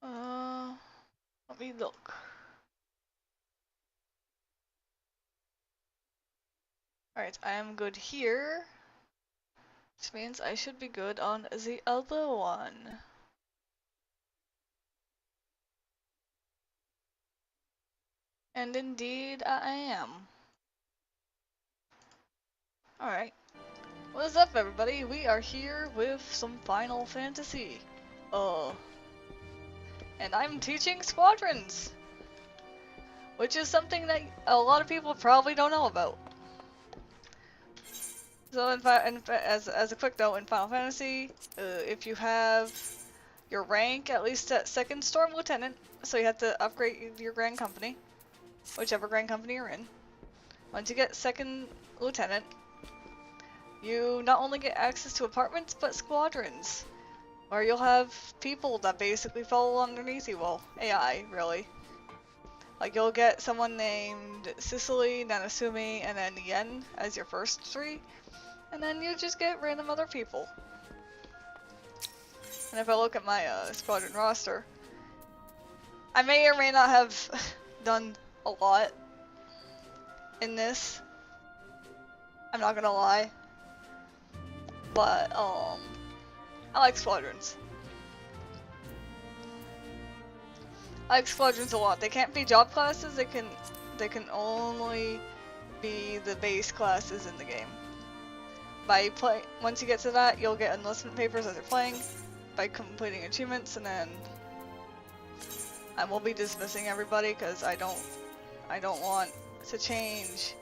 Let me look. Alright, I am good here. Which means I should be good on the other one. And indeed I am. Alright. What is up, everybody? We are here with some Final Fantasy. And I'm teaching Squadrons! Which is something that a lot of people probably don't know about. So as a quick note, in Final Fantasy, if you have your rank at least at 2nd Storm Lieutenant, so you have to upgrade your Grand Company, whichever Grand Company you're in. Once you get 2nd Lieutenant, you not only get access to apartments, but squadrons, where you'll have people that basically follow underneath you. Well, AI, really. Like, you'll get someone named Sicily, Nanasumi, and then Yen as your first 3, and then you just get random other people. And if I look at my squadron roster, I may or may not have done a lot in this. I'm not gonna lie. But, I like squadrons. I like squadrons a lot. They can't be job classes, they can only be the base classes in the game. Once you get to that, you'll get enlistment papers as you're playing by completing achievements, and then I will be dismissing everybody because I don't want to change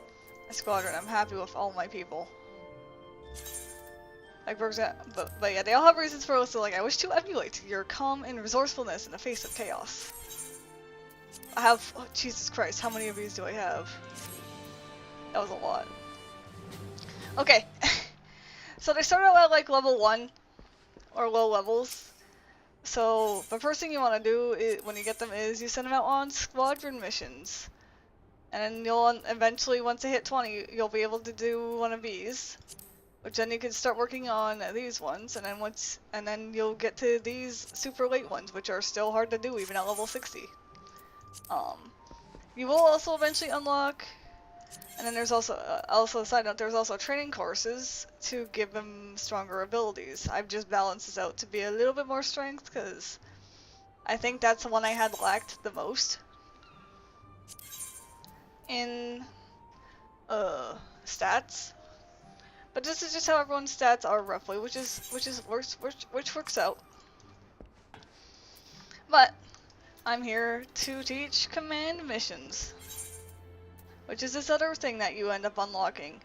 a squadron. I'm happy with all my people. Like, for example, but yeah, they all have reasons for listed, like, I wish to emulate your calm and resourcefulness in the face of chaos. I have, oh, Jesus Christ, how many of these do I have? That was a lot. Okay, so they start out at like level 1, or low levels. So the first thing you want to do when you get them is you send them out on squadron missions. And then you'll eventually, once they hit 20, you'll be able to do one of these. Which then you can start working on these ones, and then you'll get to these super late ones, which are still hard to do even at level 60. You will also eventually unlock, and then there's also a side note, there's also training courses to give them stronger abilities. I've just balanced this out to be a little bit more strength, because I think that's the one I had lacked the most in stats. But this is just how everyone's stats are roughly, which works out. But I'm here to teach command missions, which is this other thing that you end up unlocking.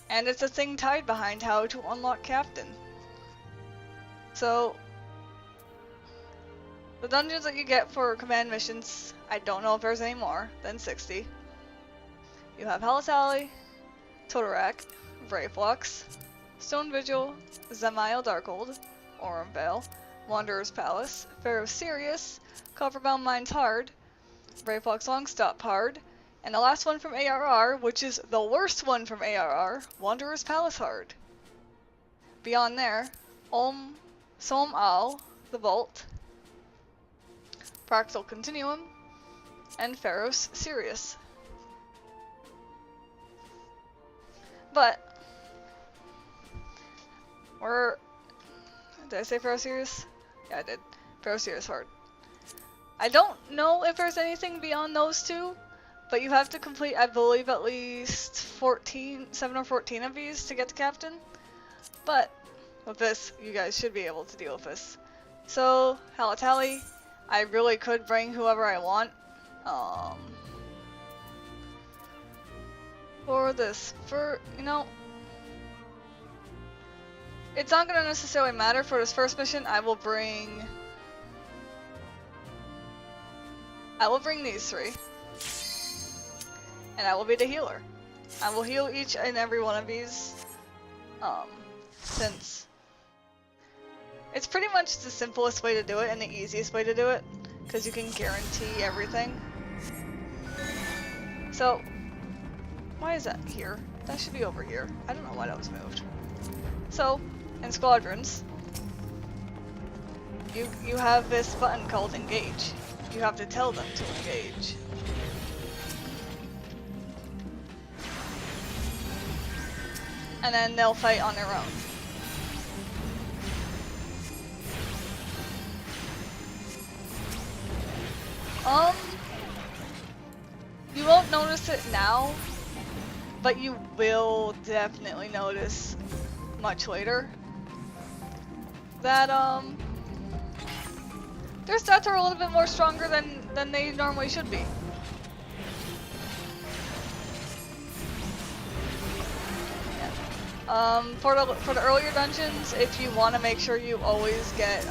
And it's a thing tied behind how to unlock Captain. So, the dungeons that you get for command missions, I don't know if there's any more than 60. You have Halatali, Toto-Rak, Brayflox, Stone Vigil, Dzemael Darkhold, Aurum Vale, Wanderer's Palace, Pharos Sirius, Copperbell Mines Hard, Brayflox Longstop Hard, and the last one from ARR, which is the worst one from ARR, Wanderer's Palace Hard. Beyond there, Sohm, the Vault, Fractal Continuum, and Pharos Sirius. But did I say Pharos Sirius? Yeah, I did. Pharos Sirius Hard. I don't know if there's anything beyond those two, but you have to complete, I believe, at least 7 or 14 of these to get to Captain. But with this, you guys should be able to deal with this. So, Halatali, I really could bring whoever I want. It's not gonna necessarily matter for this first mission. I will bring these 3. And I will be the healer. I will heal each and every one of these, since it's pretty much the simplest way to do it and the easiest way to do it, because you can guarantee everything. So, why is that here? That should be over here. I don't know why that was moved. So, in squadrons, You have this button called engage. You have to tell them to engage. And then they'll fight on their own. You won't notice it now, but you will definitely notice much later that their stats are a little bit more stronger than they normally should be. Yeah. For the earlier dungeons, if you want to make sure you always get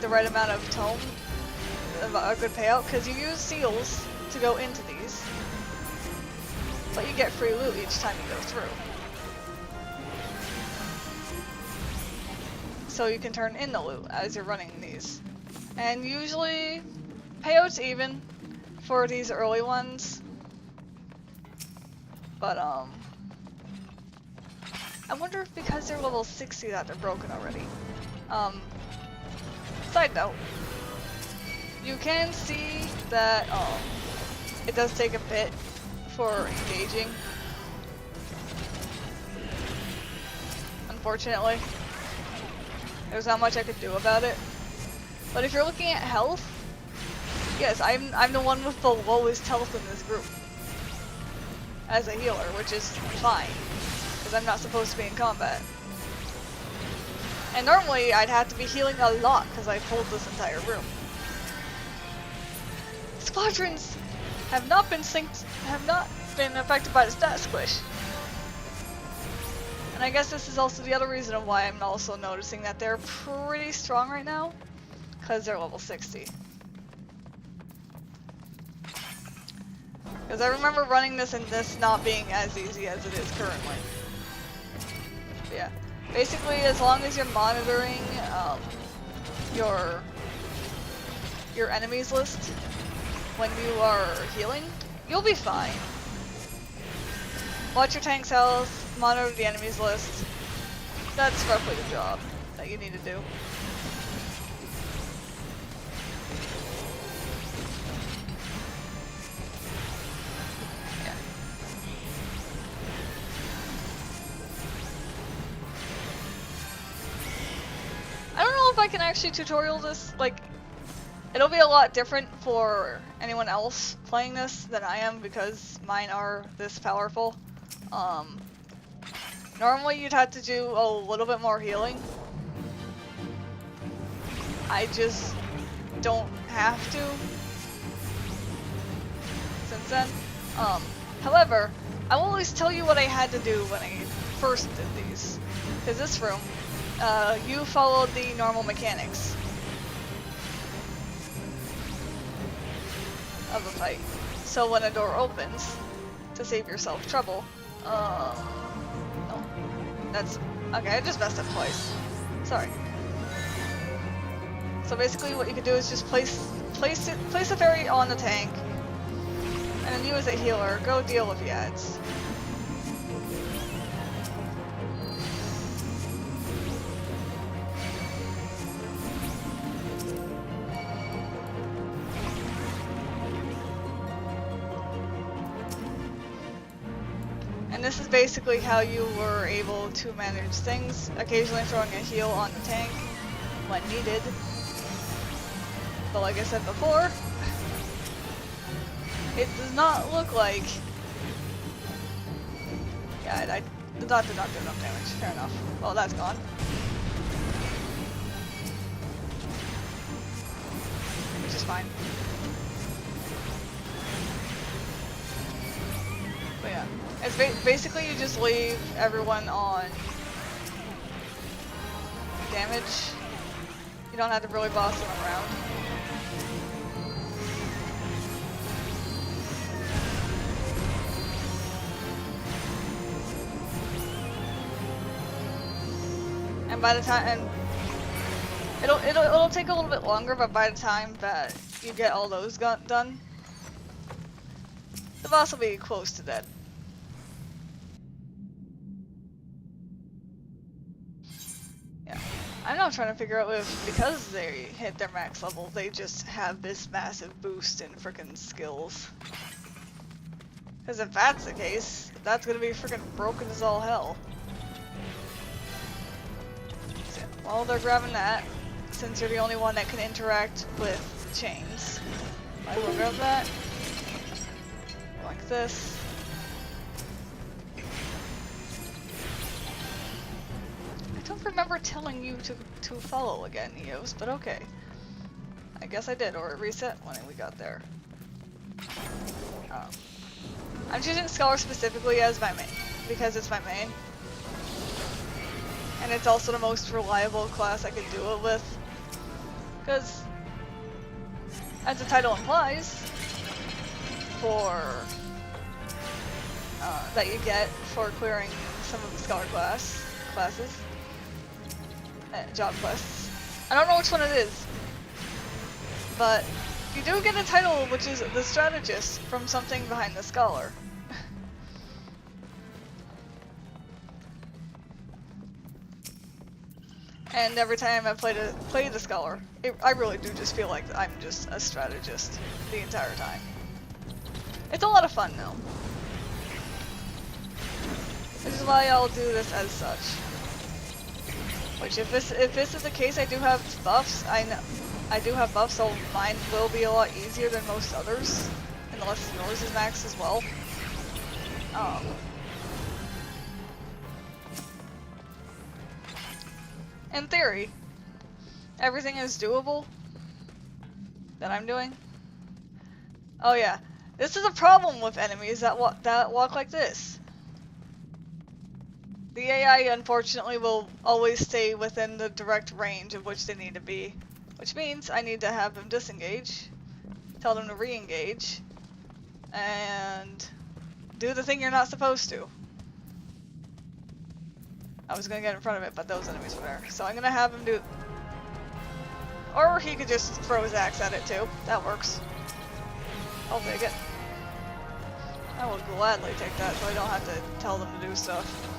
the right amount of tome, a good payout, because you use seals to go into these, but you get free loot each time you go through. So you can turn in the loot as you're running these. And usually, payout's even for these early ones. But, I wonder if because they're level 60 that they're broken already. Side note, you can see that, it does take a bit for engaging. Unfortunately. There's not much I could do about it. But if you're looking at health, yes, I'm the one with the lowest health in this group. As a healer, which is fine. Because I'm not supposed to be in combat. And normally I'd have to be healing a lot because I pulled this entire room. Squadrons have not been affected by the stat squish. And I guess this is also the other reason of why I'm also noticing that they're pretty strong right now, because they're level 60. Because I remember running this and this not being as easy as it is currently. But yeah, basically as long as you're monitoring your enemies list when you are healing, you'll be fine. Watch your tank's health. Monitor the enemies list. That's roughly the job that you need to do. Yeah. I don't know if I can actually tutorial this, like, it'll be a lot different for anyone else playing this than I am because mine are this powerful. Normally you'd have to do a little bit more healing. I just don't have to since then. However, I will always tell you what I had to do when I first did these. Because this room, you followed the normal mechanics of a fight. So when a door opens, to save yourself trouble, no. That's okay, I just messed up twice. Sorry. So basically what you can do is just place a fairy on the tank, and then you as a healer, go deal with the ads. And this is basically how you were able to manage things, occasionally throwing a heal on the tank when needed. But like I said before, it does not look like... Yeah, the dot did not do enough damage, fair enough. Well, that's gone. Which is fine. But yeah. It's basically you just leave everyone on damage. You don't have to really boss them around. And by the time, and it'll take a little bit longer, but by the time that you get all those done, the boss will be close to dead. Yeah. I'm trying to figure out if, because they hit their max level, they just have this massive boost in frickin' skills. Because if that's the case, that's gonna be frickin' broken as all hell. So, while they're grabbing that, since you're the only one that can interact with the chains, I will grab that. Like this. I don't remember telling you to follow again, Eos, but okay. I guess I did, or it reset when we got there. I'm choosing Scholar specifically as my main, because it's my main. And it's also the most reliable class I can do it with. Because, as the title implies, for that you get for clearing some of the Scholar classes. Job quests. I don't know which one it is, but you do get a title which is the Strategist from something behind the Scholar. And every time I play the Scholar, I really do just feel like I'm just a Strategist the entire time. It's a lot of fun though. Which is why I'll do this as such. Which, if this is the case, I do have buffs. I do have buffs, so mine will be a lot easier than most others, unless yours is max as well. In theory, everything is doable that I'm doing. Oh yeah, this is a problem with enemies that walk like this. The AI, unfortunately, will always stay within the direct range of which they need to be. Which means I need to have them disengage, tell them to re-engage, and do the thing you're not supposed to. I was gonna get in front of it, but those enemies were there. So I'm gonna have him do... Or he could just throw his axe at it too. That works. I'll take it. I will gladly take that so I don't have to tell them to do stuff.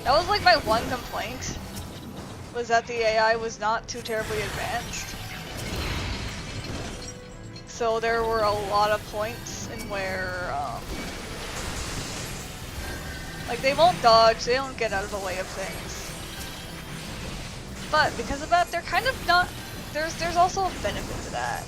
That was like my one complaint, was that the AI was not too terribly advanced. So there were a lot of points in where, like they won't dodge, they don't get out of the way of things. But because of that, they're kind of not, there's also a benefit to that.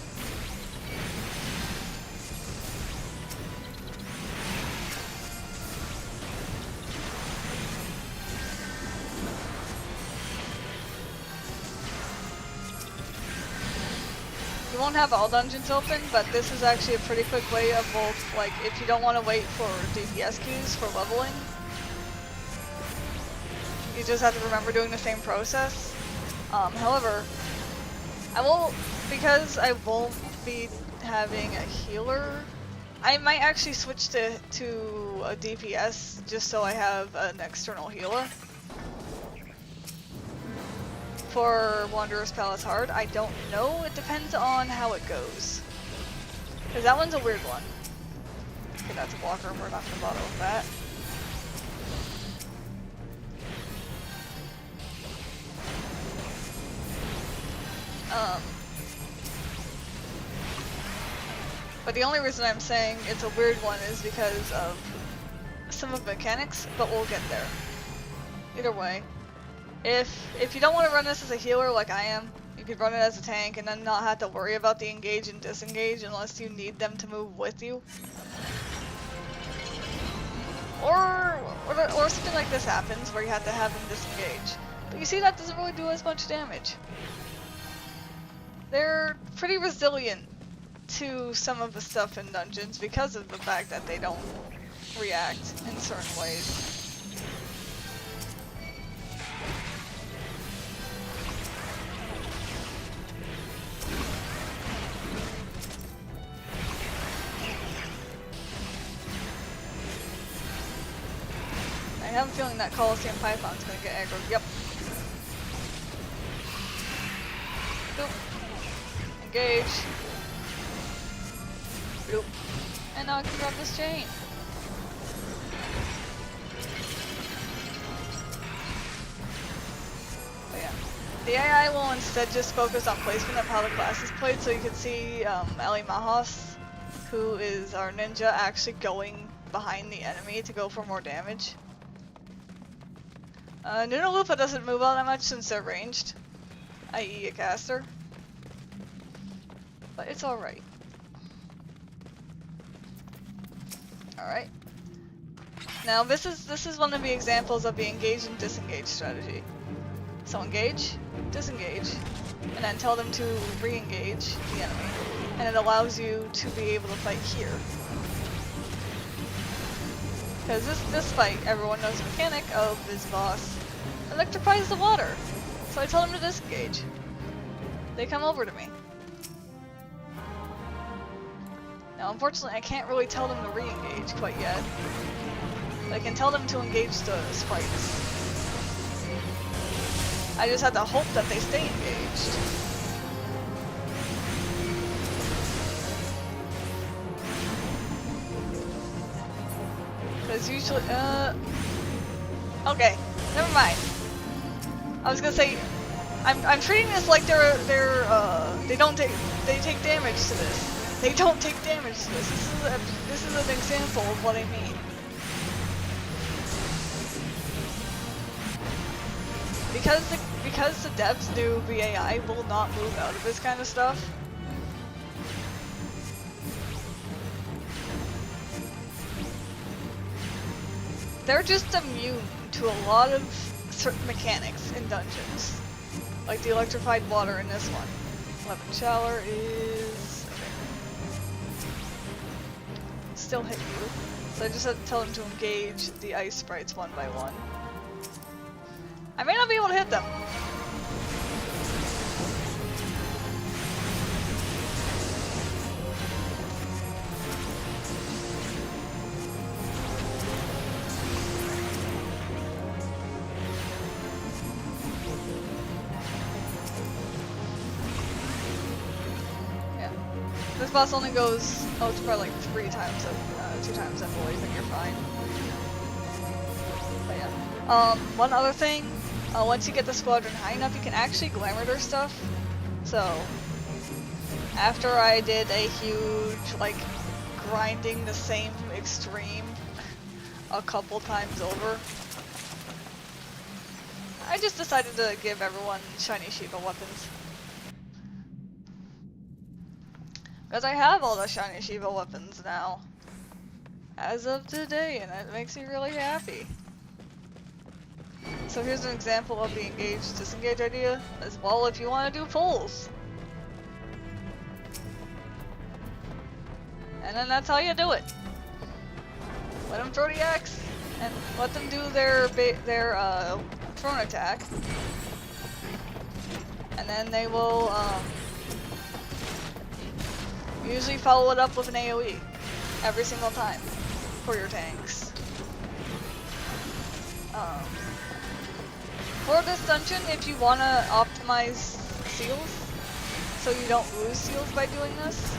You won't have all dungeons open, but this is actually a pretty quick way of both, like, if you don't want to wait for DPS keys for leveling, you just have to remember doing the same process. However, because I won't be having a healer, I might actually switch to a DPS just so I have an external healer. For Wanderer's Palace Hard, I don't know. It depends on how it goes. Because that one's a weird one. Okay, that's a blocker. We're not going to bother with that. But the only reason I'm saying it's a weird one is because of some of the mechanics, but we'll get there. Either way. If you don't want to run this as a healer like I am, you could run it as a tank and then not have to worry about the engage and disengage unless you need them to move with you. Or something like this happens where you have to have them disengage. But you see, that doesn't really do as much damage. They're pretty resilient to some of the stuff in dungeons because of the fact that they don't react in certain ways. I have a feeling that Coliseum Python's gonna get aggro. Yep. Boop. Engage. Boop. And now I can grab this chain. But yeah. The AI will instead just focus on placement of how the class is played, so you can see Maws, who is our ninja, actually going behind the enemy to go for more damage. Nunalupa doesn't move all that much since they're ranged, i.e. a caster. But it's alright. Alright. Now this is one of the examples of the engage and disengage strategy. So engage, disengage, and then tell them to re-engage the enemy. And it allows you to be able to fight here. Because this fight, everyone knows the mechanic of this boss electrifies the water. So I tell them to disengage. They come over to me. Now unfortunately I can't really tell them to re-engage quite yet. I can tell them to engage the sprites. I just have to hope that they stay engaged. Because usually, okay, never mind. I was gonna say, I'm treating this like they take damage to this. They don't take damage to this. This is an example of what I mean. Because the devs knew the AI will not move out of this kind of stuff. They're just immune to a lot of certain mechanics in dungeons. Like the electrified water in this one. Weapon shower is... okay. Still hit you. So I just have to tell them to engage the ice sprites one by one. I may not be able to hit them. Yeah. This boss only goes, oh, it's probably like 3 times, 2 times that voice, and you're fine. But yeah. One other thing. Once you get the squadron high enough, you can actually glamour their stuff. So, after I did a huge, like, grinding the same extreme a couple times over, I just decided to give everyone shiny Shiva weapons. Because I have all the shiny Shiva weapons now, as of today, and that makes me really happy. So here's an example of the engage-disengage idea, as well if you want to do pulls. And then that's how you do it. Let them throw the axe, and let them do their thrown attack. And then they will usually follow it up with an AoE every single time for your tanks. For this dungeon, if you want to optimize seals, so you don't lose seals by doing this,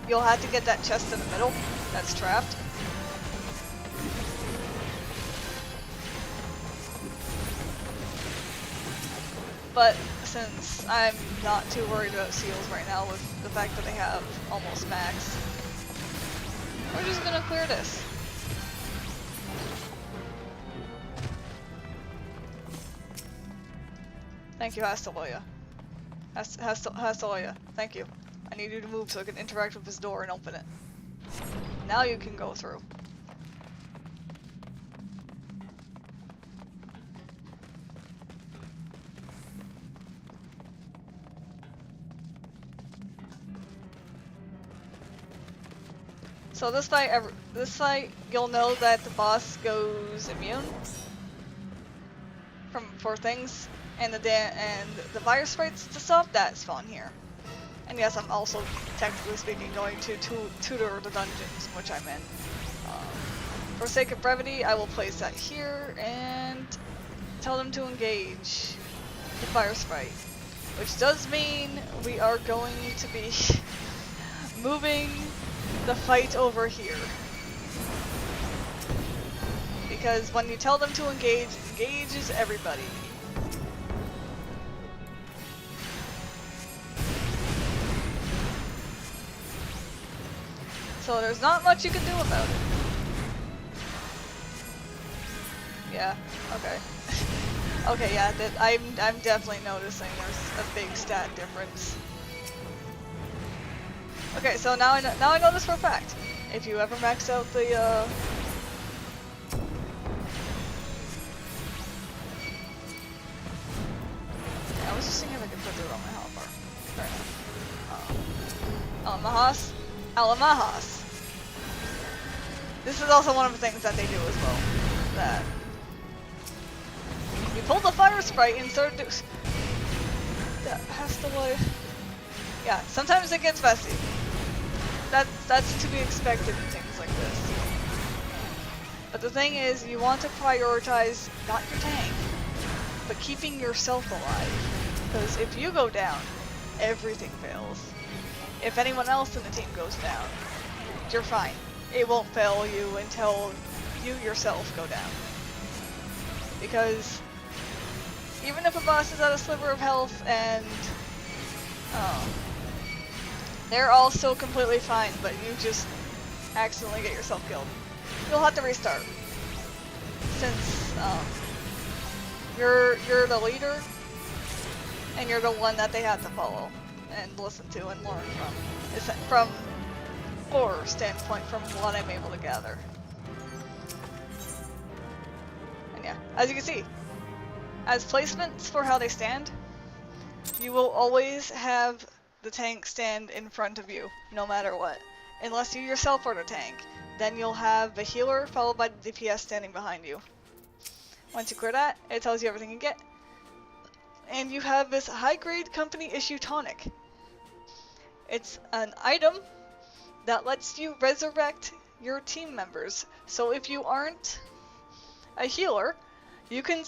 you'll have to get that chest in the middle that's trapped. But since I'm not too worried about seals right now with the fact that they have almost max, we're just gonna clear this. Thank you, Halatali. Halatali, thank you. I need you to move so I can interact with this door and open it. Now you can go through. So this fight, you'll know that the boss goes immune for things. And the virus sprites to stop that spawn here. And yes, I'm also, technically speaking, going to tutor the dungeons in which I'm in. For sake of brevity, I will place that here and tell them to engage the fire sprite. Which does mean we are going to be moving the fight over here. Because when you tell them to engage, it engages everybody. So there's not much you can do about it. Yeah, okay. Okay, yeah, I'm definitely noticing there's a big stat difference. Okay, so now I know this for a fact. If you ever max out the I was just thinking if I could put it on my health bar. Fair enough. Mahas? Alamahas. This is also one of the things that they do as well. That you pull the fire sprite and start to that has to like yeah, sometimes it gets messy. That's to be expected in things like this. But the thing is, you want to prioritize not your tank, but keeping yourself alive. Because if you go down, everything fails. If anyone else in the team goes down, you're fine. It won't fail you until you yourself go down. Because even if a boss is at a sliver of health and they're all still completely fine, but you just accidentally get yourself killed, you'll have to restart. Since you're the leader, and you're the one that they have to follow and listen to and learn from. It's from horror standpoint, from what I'm able to gather. And yeah, as you can see, as placements for how they stand, you will always have the tank stand in front of you, no matter what. Unless you yourself are the tank, then you'll have the healer followed by the DPS standing behind you. Once you clear that, it tells you everything you get. And you have this high-grade company issue tonic. It's an item that lets you resurrect your team members. So if you aren't a healer, you can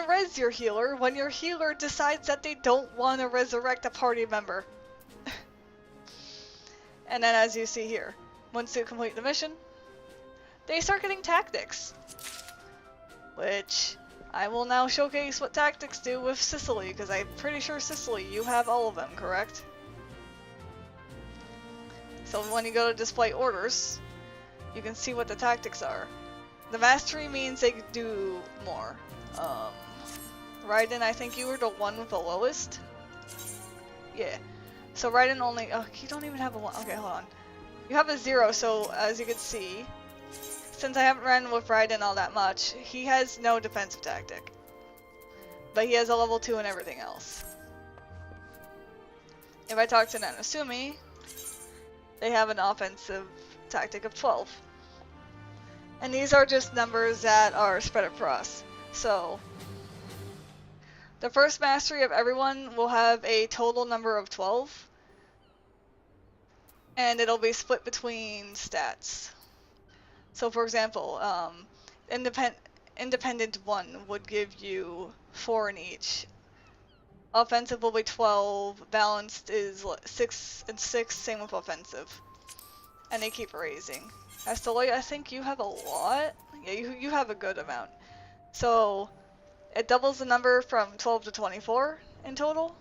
res your healer when your healer decides that they don't want to resurrect a party member. And then as you see here, once you complete the mission, they start getting tactics. Which I will now showcase what tactics do with Sicily, because I'm pretty sure Sicily, you have all of them, correct? So when you go to display orders, you can see what the tactics are. The mastery means they do more. Raiden, I think you were the one with the lowest? Yeah. So Raiden only, oh, you don't even have a 1, okay, hold on. You have a 0, so as you can see, since I haven't ran with Raiden all that much, he has no defensive tactic. But he has a level 2 and everything else. If I talk to Nanasumi, they have an offensive tactic of 12. And these are just numbers that are spread across. So, the first mastery of everyone will have a total number of 12. And it'll be split between stats. So for example, Independent 1 would give you 4 in each. Offensive will be 12, balanced is 6 and 6, same with offensive. And they keep raising. Astolia, I think you have a lot? Yeah, you have a good amount. So, it doubles the number from 12 to 24 in total.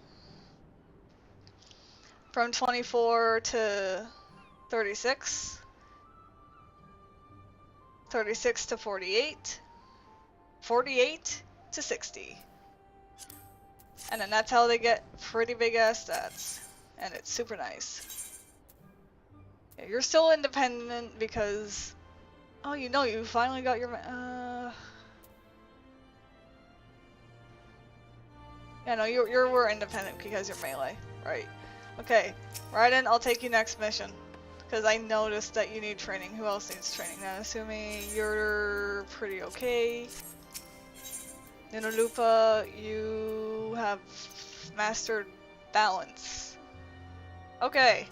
From 24 to 36. 36 to 48. 48 to 60. And then that's how they get pretty big ass stats. And it's super nice. Yeah, you're still independent because... Oh, you know, you finally got your... Yeah, no, you were independent because you're melee. Right. Okay. Raiden, I'll take you next mission. Because I noticed that you need training. Who else needs training? Now, assuming you're pretty okay. Ninolupa, you have mastered balance. Okay.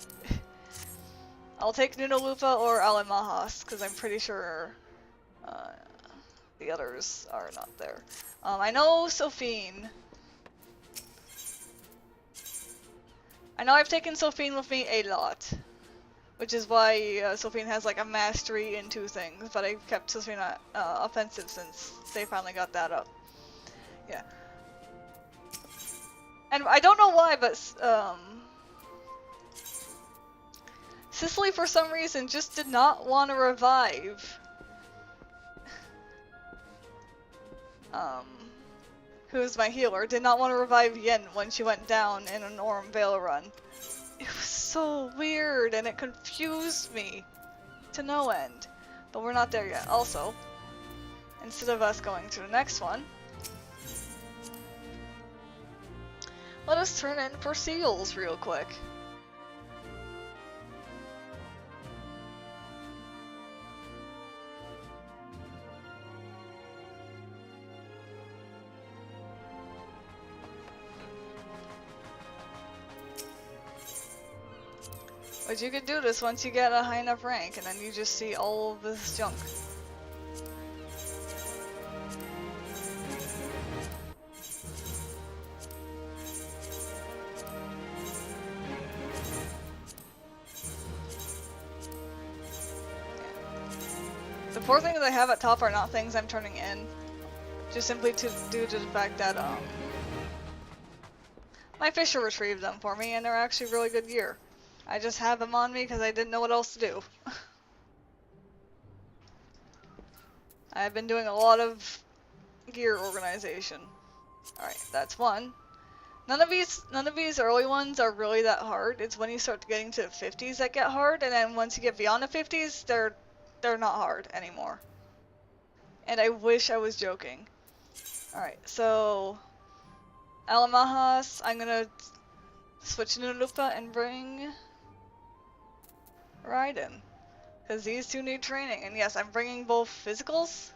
I'll take Ninolupa or Alimahas, because I'm pretty sure the others are not there. I know Sophine. I know I've taken Sophine with me a lot. Which is why Sophine has like a mastery in 2 things, but I kept Sophine offensive since they finally got that up. Yeah. And I don't know why, but Sicily, for some reason, just did not want to revive. Who's my healer, did not want to revive Yen when she went down in an Aurum Vale run. It was so weird, and it confused me to no end. But we're not there yet. Also, instead of us going to the next one, let us turn in for seals real quick. But you could do this once you get a high enough rank, and then you just see all of this junk. The four things I have at top are not things I'm turning in, just simply due to the fact that my fisher retrieved them for me, and they're actually really good gear. I just have them on me because I didn't know what else to do. I've been doing a lot of gear organization. Alright, that's one. None of these early ones are really that hard. It's when you start getting to the 50s that get hard, and then once you get beyond the 50s, they're not hard anymore. And I wish I was joking. Alright, so Alamajas, I'm gonna switch into Lupa and bring Raiden, because these two need training. And yes, I'm bringing both physicals.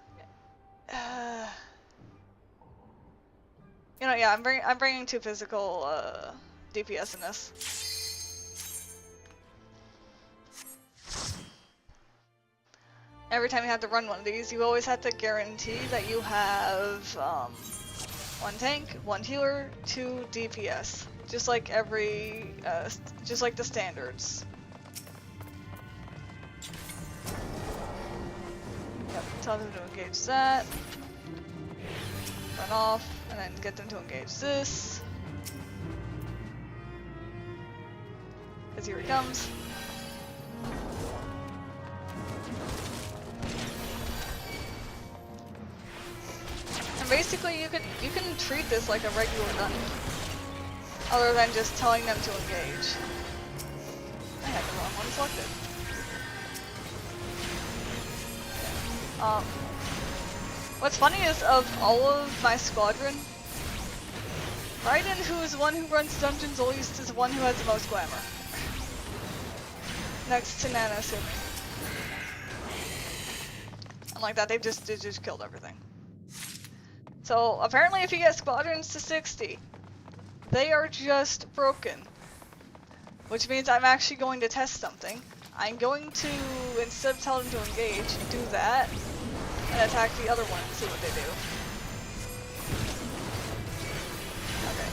You know, yeah, I'm bringing two physical DPS in this. Every time you have to run one of these, you always have to guarantee that you have one tank, one healer, 2 DPS, just like just like the standards. Yep, tell them to engage that. Run off, and then get them to engage this. Because here he comes. And basically you can treat this like a regular gun. Other than just telling them to engage. I had the wrong one selected. What's funny is, of all of my squadron, Raiden, who is the one who runs dungeons the least, is the one who has the most glamour. Next to Nana Sumi. Unlike that, they just killed everything. So apparently if you get squadrons to 60, they are just broken. Which means I'm actually going to test something. I'm going to, instead of telling them to engage, do that, and attack the other one and see what they do. Okay.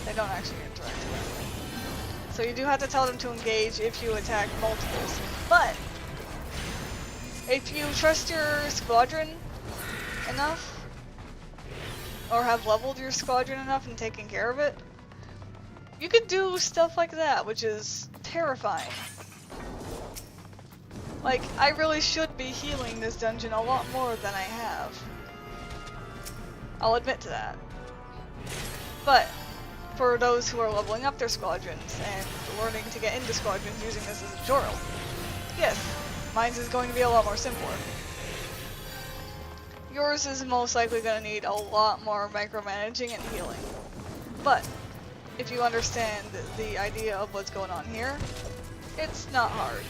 They don't actually interact with it. So you do have to tell them to engage if you attack multiples. But, if you trust your squadron enough, or have leveled your squadron enough and taken care of it, you could do stuff like that, which is terrifying. Like, I really should be healing this dungeon a lot more than I have. I'll admit to that. But, for those who are leveling up their squadrons and learning to get into squadrons using this as a tutorial, yes, mine's is going to be a lot more simpler. Yours is most likely going to need a lot more micromanaging and healing. But, if you understand the idea of what's going on here, it's not hard.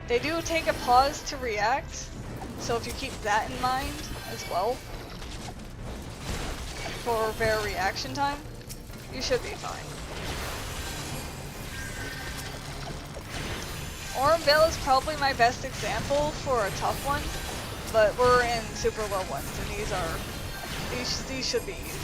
They do take a pause to react, so if you keep that in mind as well, for their reaction time, you should be fine. Aurum Vale is probably my best example for a tough one, but we're in super low ones, and these should be easy.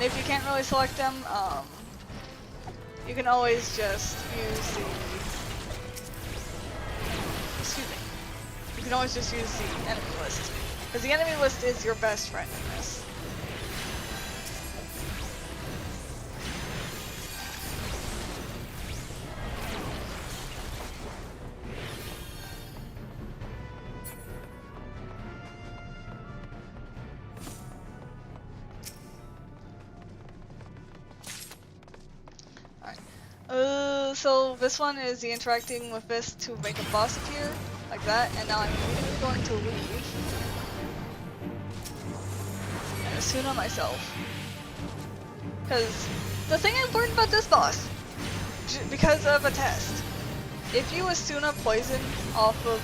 if you can't really select them, you can always just use the... Excuse me. You can always just use the enemy list. Because the enemy list is your best friend in this. So this one is the interacting with this to make a boss appear, like that, and now I'm immediately going to leave and Asuna myself. Because the thing I learned about this boss, because of a test, if you Asuna poison off of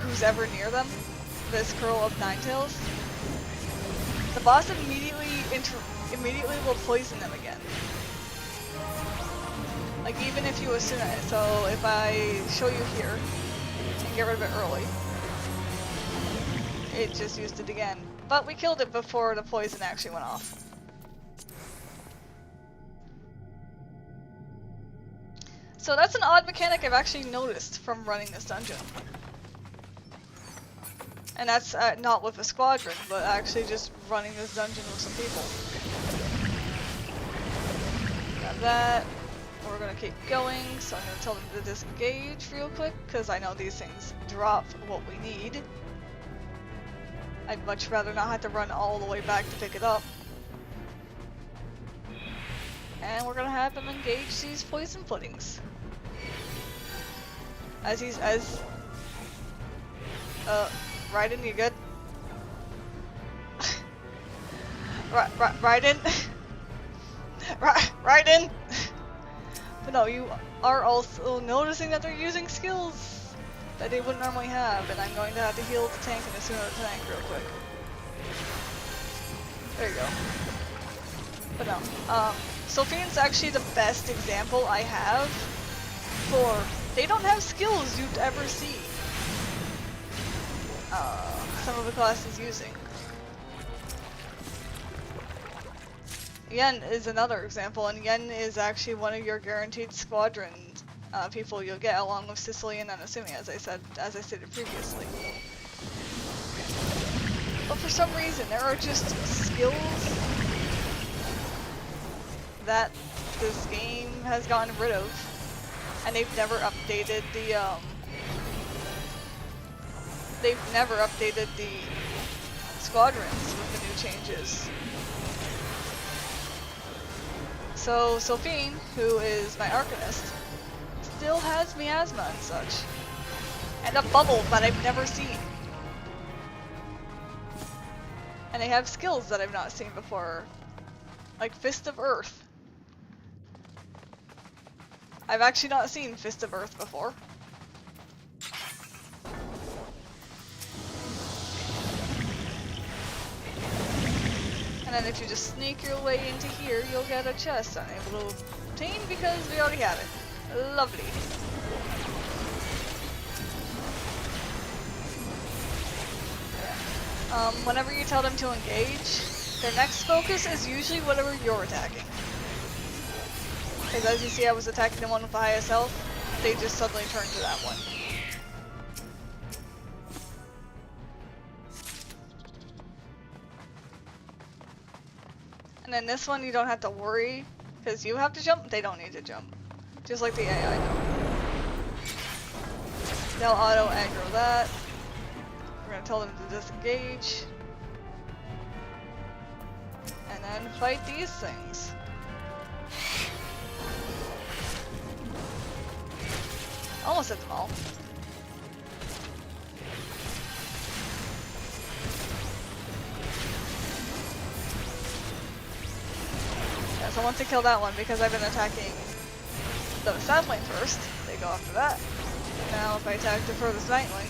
who's ever near them, this curl of Ninetails, the boss immediately will poison them again. Like, even if you assume it. So if I show you here and get rid of it early, it just used it again. But we killed it before the poison actually went off. So that's an odd mechanic I've actually noticed from running this dungeon. And that's not with a squadron, but actually just running this dungeon with some people. Got that. We're gonna keep going, so I'm gonna tell them to disengage real quick, because I know these things drop what we need. I'd much rather not have to run all the way back to pick it up. And we're gonna have them engage these poison puddings. Raiden, you good? Raiden? Raiden? But no, you are also noticing that they're using skills that they wouldn't normally have, and I'm going to have to heal the tank and assume the tank real quick. There you go. But no, Sophine's actually the best example I have for they don't have skills you'd ever see some of the classes using. Yen is another example, and Yen is actually one of your guaranteed squadron people you'll get, along with Sicilian and Asumi, as I stated previously. But for some reason, there are just skills that this game has gotten rid of, and they've never updated the squadrons with the new changes. So Sophine, who is my Arcanist, still has miasma and such. And a bubble that I've never seen. And they have skills that I've not seen before. Like Fist of Earth. I've actually not seen Fist of Earth before. And then if you just sneak your way into here, you'll get a chest unable to obtain because we already have it. Lovely. Yeah. Whenever you tell them to engage, their next focus is usually whatever you're attacking. Because as you see, I was attacking the one with the highest health, they just suddenly turn to that one. And then this one you don't have to worry, because you have to jump, they don't need to jump. Just like the AI don't. They'll auto aggro that. We're gonna tell them to disengage. And then fight these things. Almost hit them all. So once I kill that one, because I've been attacking the south lane first, they go after that. Now if I attack the furthest night lane,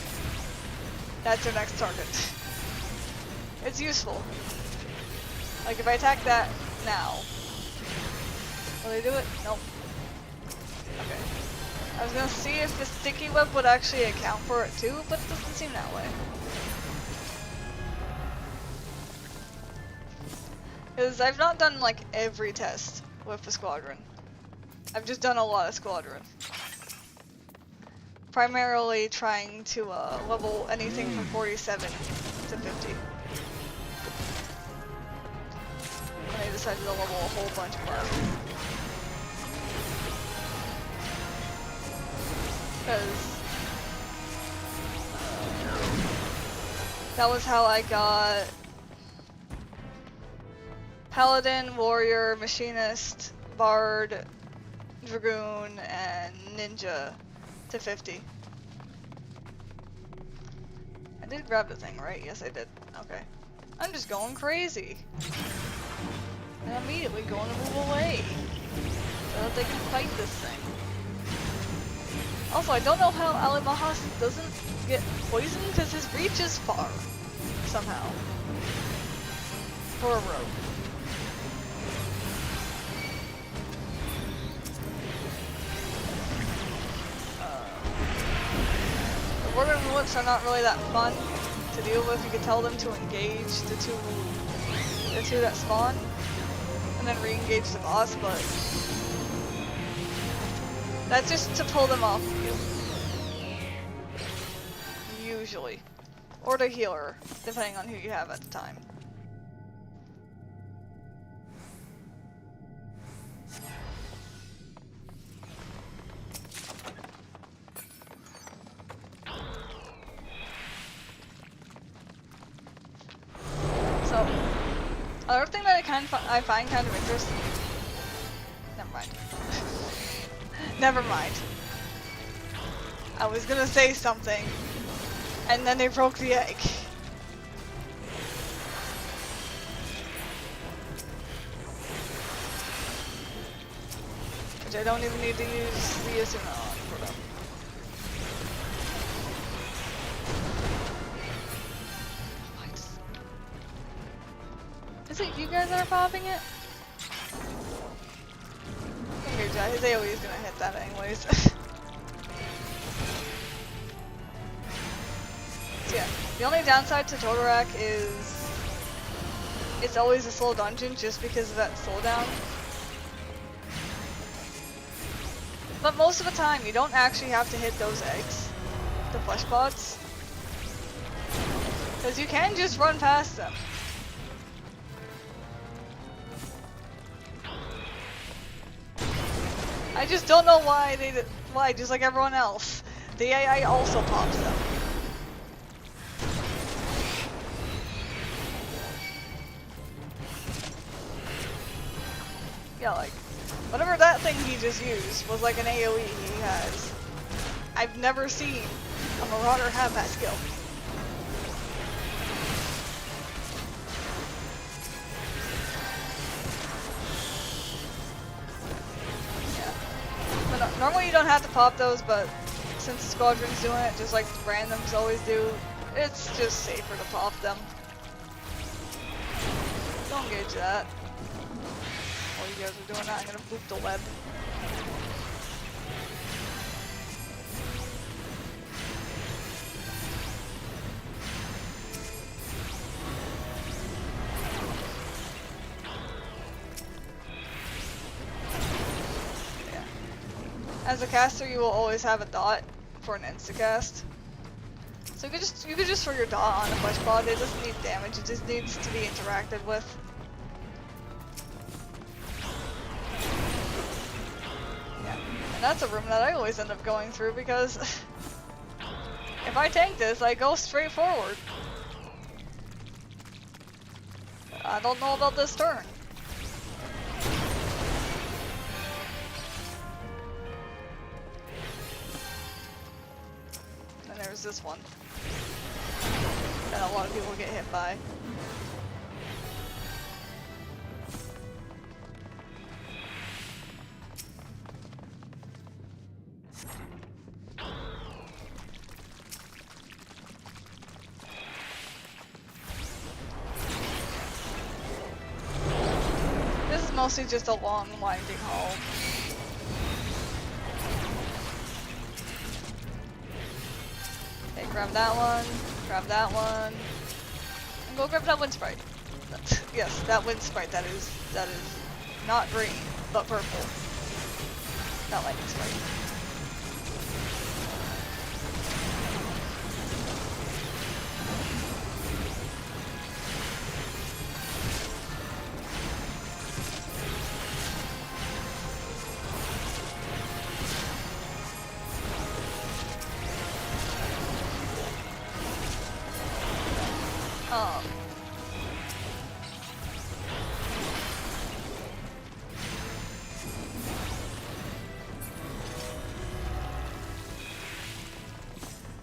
that's your next target. It's useful. Like if I attack that now, will they do it? Nope. Okay. I was gonna see if the sticky web would actually account for it too, but it doesn't seem that way. Because I've not done like every test with the Squadron. I've just done a lot of Squadron. Primarily trying to level anything from 47 to 50. And I decided to level a whole bunch more. Because that was how I got Paladin, Warrior, Machinist, Bard, Dragoon, and Ninja to 50. I did grab the thing, right? Yes, I did. Okay. I'm just going crazy. And I'm immediately going to move away so that they can fight this thing. Also, I don't know how Ali Mahas doesn't get poisoned because his reach is far. Somehow. For a rogue. The Warrior Bullets are not really that fun to deal with. You can tell them to engage the two that spawn, and then re-engage the boss, but that's just to pull them off you. Usually. Or the healer, depending on who you have at the time. So, another thing that I find kind of interesting. Never mind. Never mind. I was gonna say something, and then they broke the egg. Which I don't even need to use the Asuna on for them. Is it you guys that are popping it? Okay, his AoE is gonna hit that anyways. So yeah, the only downside to Toto-Rak is it's always a slow dungeon just because of that slowdown. But most of the time, you don't actually have to hit those eggs, the flesh pods, because you can just run past them. I just don't know why why, just like everyone else. The AI also pops them. Yeah, like, whatever that thing he just used was like an AoE he has. I've never seen a Marauder have that skill. Normally you don't have to pop those, but since the Squadron's doing it, just like randoms always do, it's just safer to pop them. Don't engage that. While you guys are doing that, I'm gonna boop the web. As a caster, you will always have a dot for an insta-cast. So you could just throw your dot on a flesh pod. It doesn't need damage, it just needs to be interacted with. Yeah, and that's a room that I always end up going through because if I tank this, I go straight forward. I don't know about this turn. There's this one that a lot of people get hit by. This is mostly just a long, winding haul. Okay, grab that one, and go grab that wind sprite. Yes, that wind sprite, that is not green, but purple. Not lightning sprite.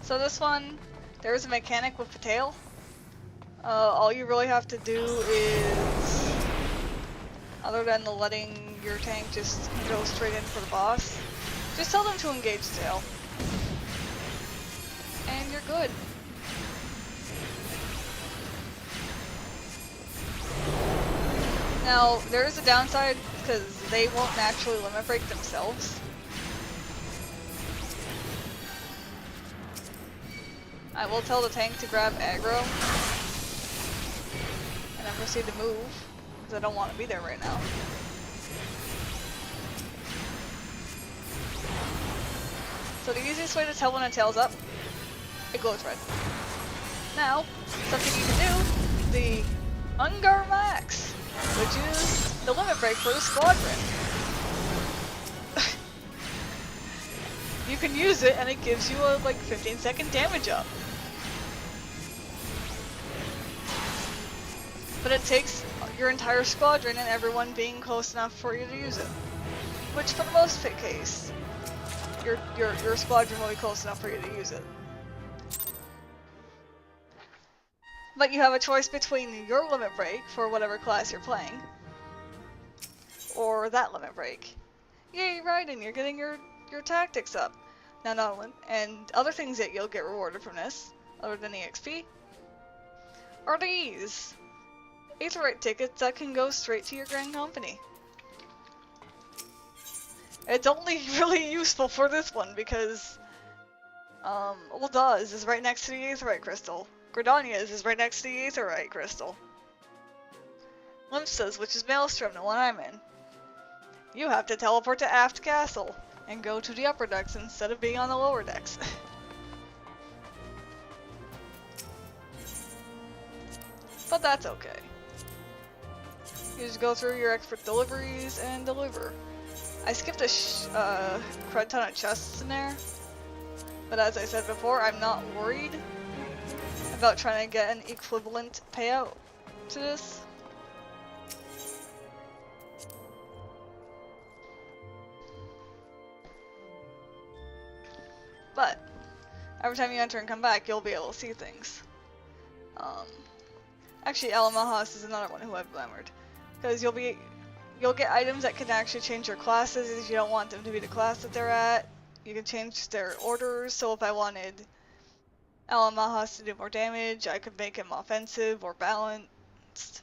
So this one, there's a mechanic with the tail. All you really have to do is, other than letting your tank just go straight in for the boss, just tell them to engage the tail. And you're good. Now, there is a downside, because they won't naturally limit break themselves. I will tell the tank to grab aggro, and then proceed to move, because I don't want to be there right now. So the easiest way to tell when a tail's up, it glows red. Now, something you can do, the Ungar Max, which is the limit break for the Squadron. You can use it and it gives you a like 15-second damage up. But it takes your entire squadron and everyone being close enough for you to use it. Which for the most case, your squadron will be close enough for you to use it. But you have a choice between your limit break for whatever class you're playing, or that limit break. Yay, Raiden, you're getting your tactics up. Now not only, and other things that you'll get rewarded from this, other than EXP, are these Aetherite tickets that can go straight to your Grand Company. It's only really useful for this one because, Ulda's is right next to the Aetherite crystal. Gridania's is right next to the Aetherite crystal. Limsa's, which is Maelstrom, the one I'm in. You have to teleport to Aft Castle and go to the upper decks instead of being on the lower decks. But that's okay. You just go through your expert deliveries and deliver. I skipped a crud ton of chests in there, but as I said before, I'm not worried about trying to get an equivalent payout to this. But every time you enter and come back, you'll be able to see things. Actually, Alamahas is another one who I've glamored, because you'll get items that can actually change your classes if you don't want them to be the class that they're at. You can change their orders, so if I wanted Alamahas to do more damage, I could make him offensive or balanced.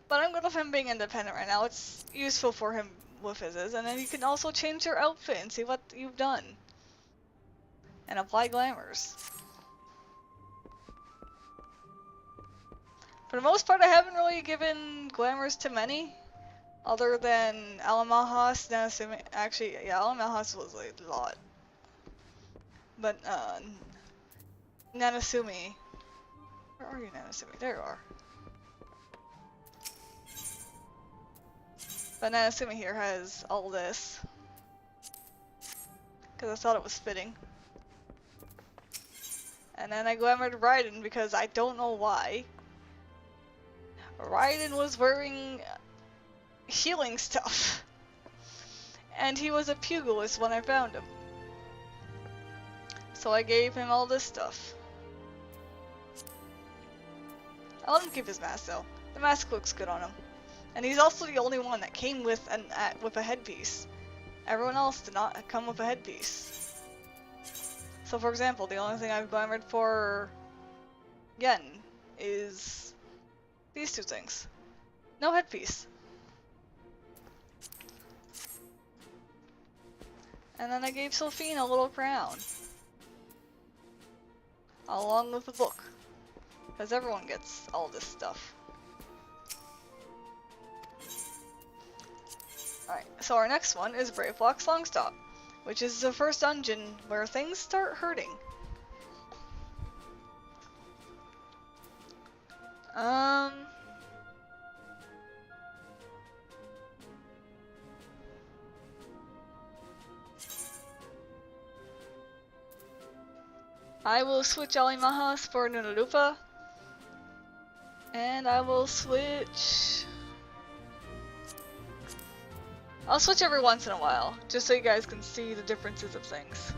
But I'm good with him being independent right now. It's useful for him with his, and then you can also change your outfit and see what you've done. And apply glamours. For the most part, I haven't really given glamours to many, other than Alamahas, Nanasumi. Actually, yeah, Alamahas was like a lot. But, Nanasumi. Where are you, Nanasumi? There you are. But Nanasumi here has all this, because I thought it was fitting. And then I glamored Raiden because I don't know why. Raiden was wearing healing stuff. And he was a pugilist when I found him. So I gave him all this stuff. I let him keep his mask though. The mask looks good on him. And he's also the only one that came with a headpiece. Everyone else did not come with a headpiece. So for example, the only thing I've glamored for Yen is these two things. No headpiece. And then I gave Sophine a little crown. Along with the book. Because everyone gets all this stuff. Alright, so our next one is Brayflox Longstop, which is the first dungeon where things start hurting. I will switch Alimahas for Nunalupa. And I will switch... I'll switch every once in a while, just so you guys can see the differences of things.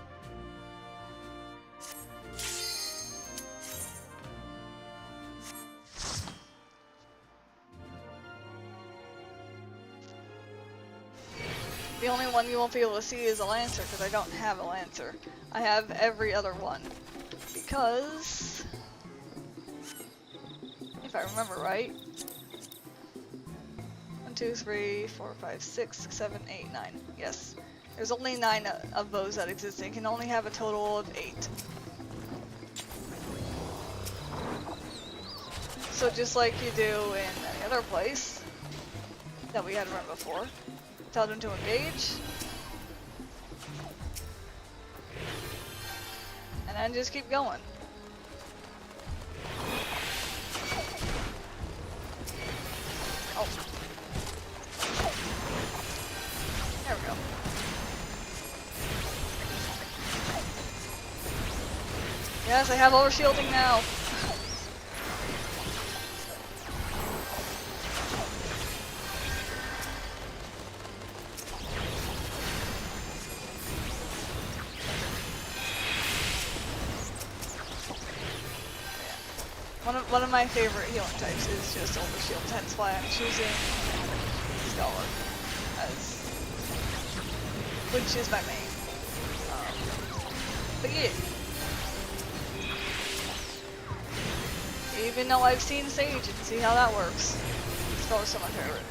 The only one you won't be able to see is a Lancer, because I don't have a Lancer. I have every other one. Because... if I remember right... 1, 2, 3, 4, 5, 6, 7, 8, 9. Yes. There's only 9 of those that exist, and you can only have a total of 8. So just like you do in any other place that we had run before, tell them to engage, and then just keep going. Oh. There we go. Yes, I have overshielding now. One of my favorite healing types is just overshield, hence why I'm choosing Scholar as, which is my main. But yeah. Even though I've seen Sage and see how that works, Scholar's still my favorite.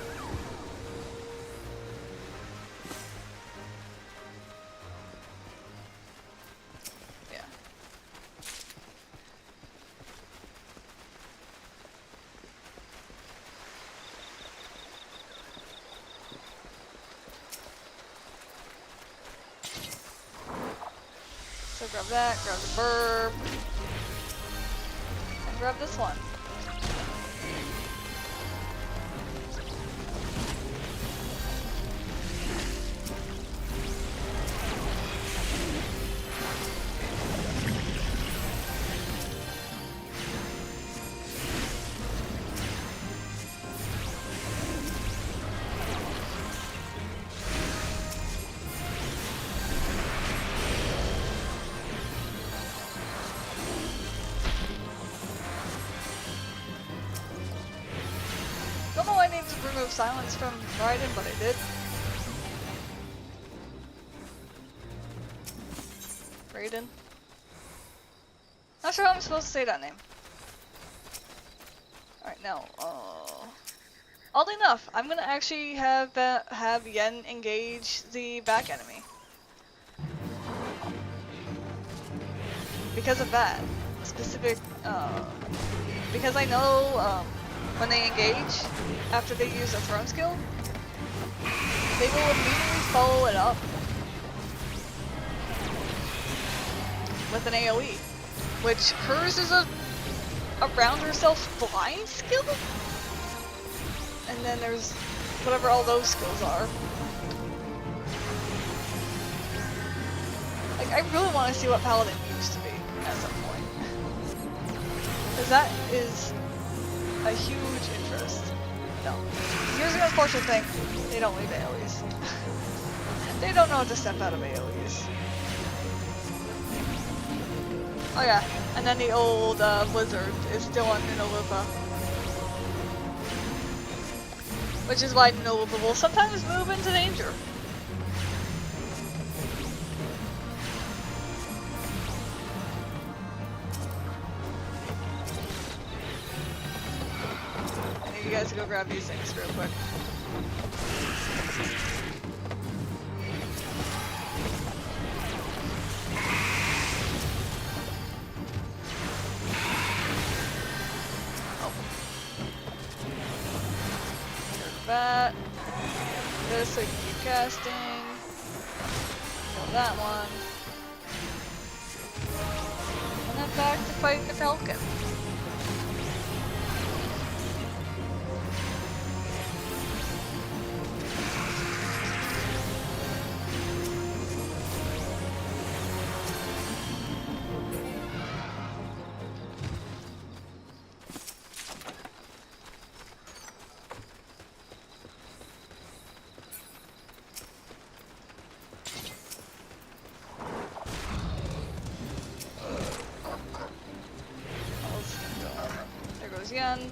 So grab that, grab the burb, and grab this one. Don't know why I needed to remove silence from Raiden, but I did. Raiden. Not sure how I'm supposed to say that name. Alright, now, oddly enough, I'm gonna actually have Yen engage the back enemy. Because of that. Specific, because I know, when they engage, after they use a throne skill, they will immediately follow it up with an AoE, which hers is a round herself blind skill, and then there's whatever all those skills are. Like, I really want to see what Paladin used to be at some point, because that is a huge interest. No. Here's the unfortunate thing. They don't leave AoEs. They don't know how to step out of AoEs. Oh yeah, and then the old Blizzard is still on Nunalupa. Which is why Nunalupa will sometimes move into danger. You guys go grab these things real quick. that. This so you can keep casting. Kill that one. And then back to fighting the Falcon. Again.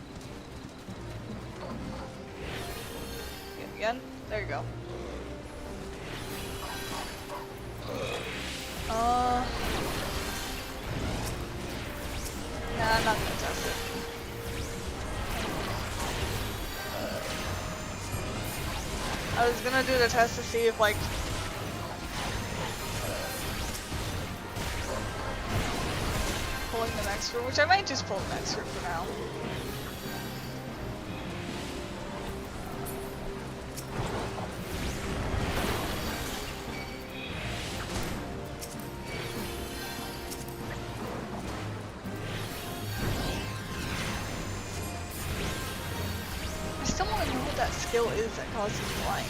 Again. There you go. Nah, I'm not gonna test it. I was gonna do the test to see if, like, pulling the next route, which I might just pull the next route for now. I still want to know what that skill is that causes blind.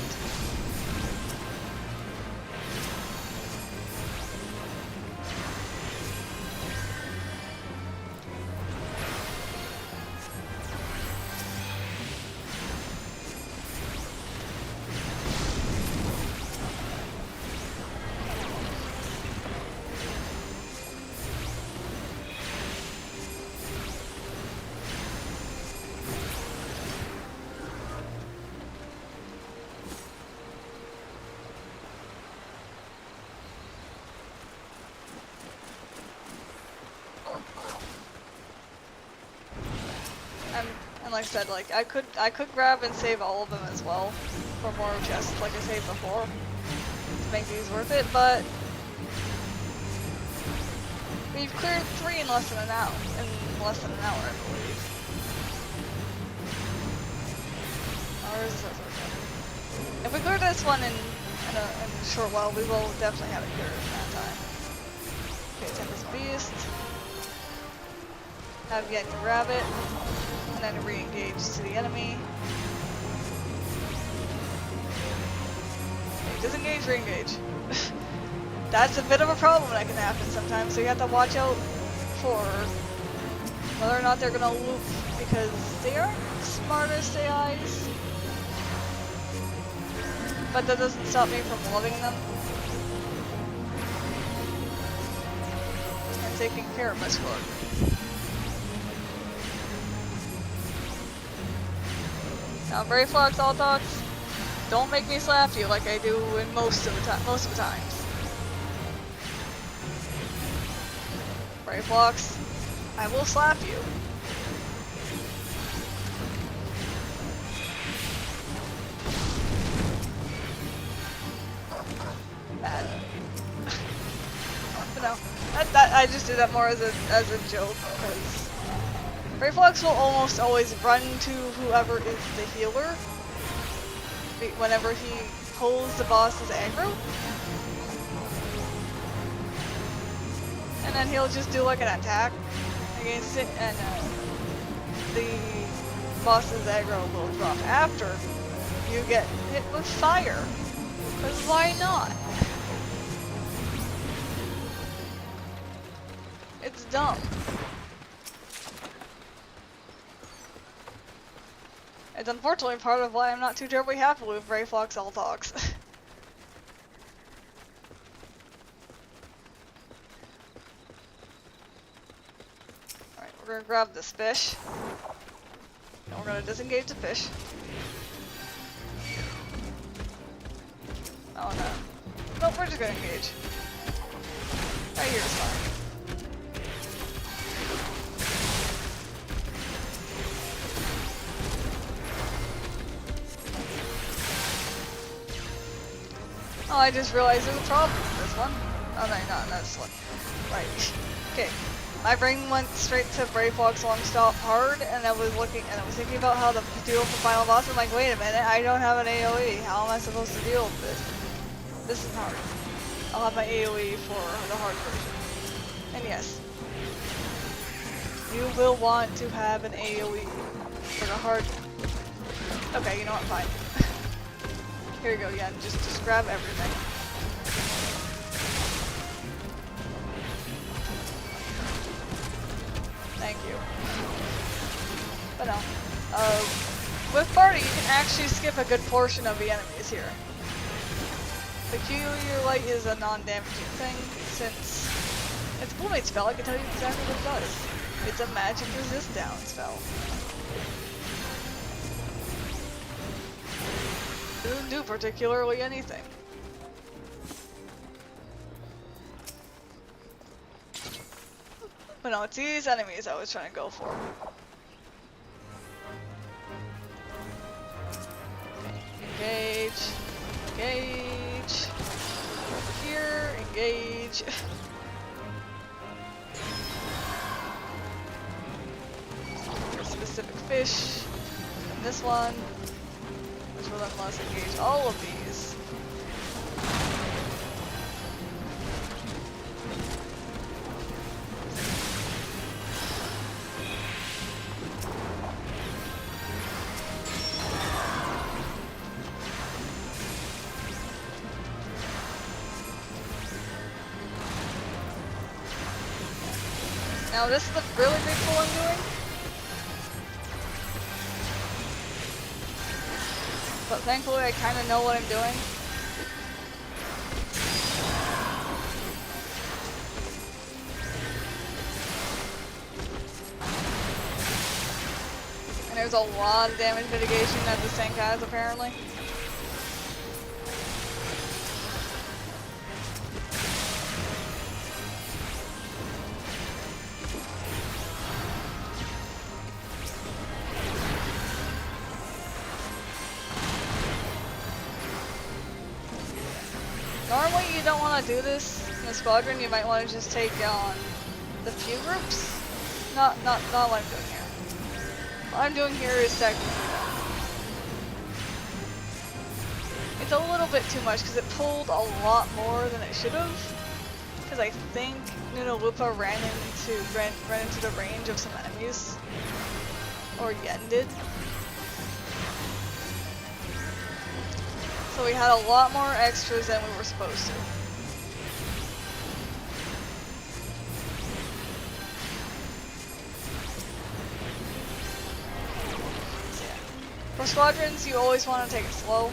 And like I said, like I could grab and save all of them as well for more chests, like I saved before, to make these worth it. But we've cleared 3 in less than an hour. I believe. Or is this okay? If we clear this one in a short while, we will definitely have it cleared in that time. Okay, Tempest Beast. Have yet to grab it. And then re-engage to the enemy. Okay, disengage, re-engage. That's a bit of a problem that can happen sometimes, so you have to watch out for whether or not they're gonna loop, because they aren't smartest AIs. But that doesn't stop me from loving them. And taking care of my squad. Now, Brayflox, all thoughts, don't make me slap you like I do in most of the times. Brayflox, I will slap you. Bad. But no, I just did that more as a joke, because Brayflox will almost always run to whoever is the healer whenever he pulls the boss's aggro. And then he'll just do like an attack against it, and the boss's aggro will drop after you get hit with fire. Because why not? It's dumb. It's unfortunately part of why I'm not too terribly happy with Brayflox all talks. Alright, we're gonna grab this fish. And we're gonna disengage the fish. Oh no. Nope, we're just gonna engage. Right here is fine. Oh, I just realized there's a problem with this one. Oh no, not this one. Right. Okay. My brain went straight to Brayflox Longstop hard, and I was thinking about how to deal with the final boss. I'm like, wait a minute, I don't have an AoE. How am I supposed to deal with this? This is hard. I'll have my AoE for the hard version. And yes, you will want to have an AoE for the hard. Okay, you know what? Fine. Here you go. Yeah, just grab everything. Thank you. But no. With party, you can actually skip a good portion of the enemies here. Peculiar Light is a non-damaging thing, since it's a Bluemate spell. I can tell you exactly what it does. It's a magic resist down spell. It doesn't do particularly anything. But no, it's these enemies I was trying to go for. Engage. Engage. Over here. Engage. A specific fish. And this one. Which will let us engage all of these. Now this is the really big pull I'm doing. But thankfully I kind of know what I'm doing. And there's a lot of damage mitigation that this tank has apparently. Normally you don't want to do this in a squadron, you might want to just take on the few groups. Not what I'm doing here. What I'm doing here is technically that. It's a little bit too much because it pulled a lot more than it should have. Because I think Nunalupa ran into the range of some enemies. Or Yen did. So we had a lot more extras than we were supposed to. So yeah. For squadrons, you always want to take it slow.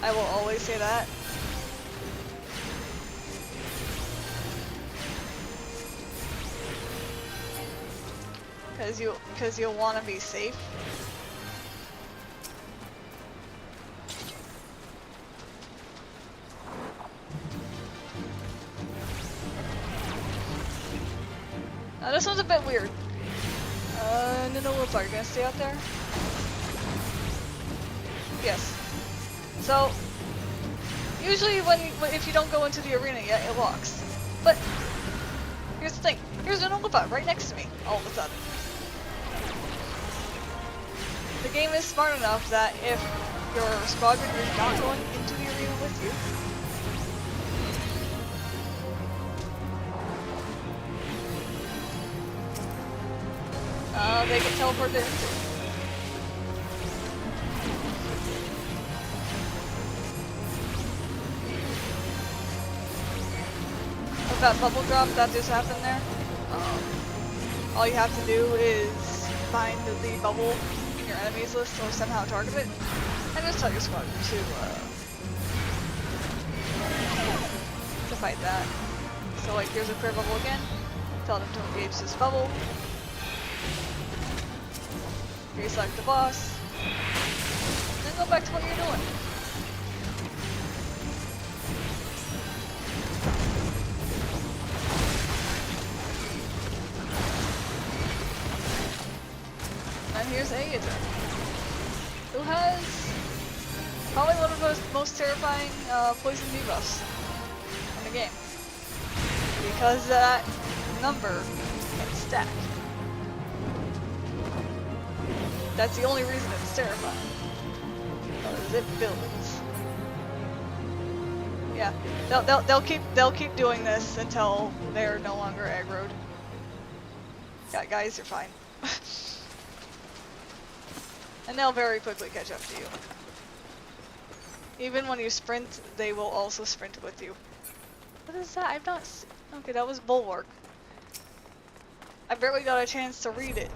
I will always say that. Because you'll want to be safe. Now this one's a bit weird. No, are you gonna stay out there? Yes. So, usually if you don't go into the arena yet, it locks. But, here's the thing. Here's an Nunalupa right next to me, all of a sudden. The game is smart enough that if your squadron is not going into the arena with you, they get teleported into. With that bubble drop that just happened there, all you have to do is find the bubble in your enemies list or somehow target it, and just tell your squadron to fight that. So like here's a clear bubble again, tell them to engage this bubble. Reselect the boss, then go back to what you're doing. And here's Aegon, who has probably one of the most terrifying poison debuffs in the game. Because that number can stack. That's the only reason it's terrifying. Because it builds. Yeah, they'll keep doing this until they're no longer aggroed. Yeah, guys, you're fine. And they'll very quickly catch up to you. Even when you sprint, they will also sprint with you. What is that? I've not. Okay, that was Bulwark. I barely got a chance to read it,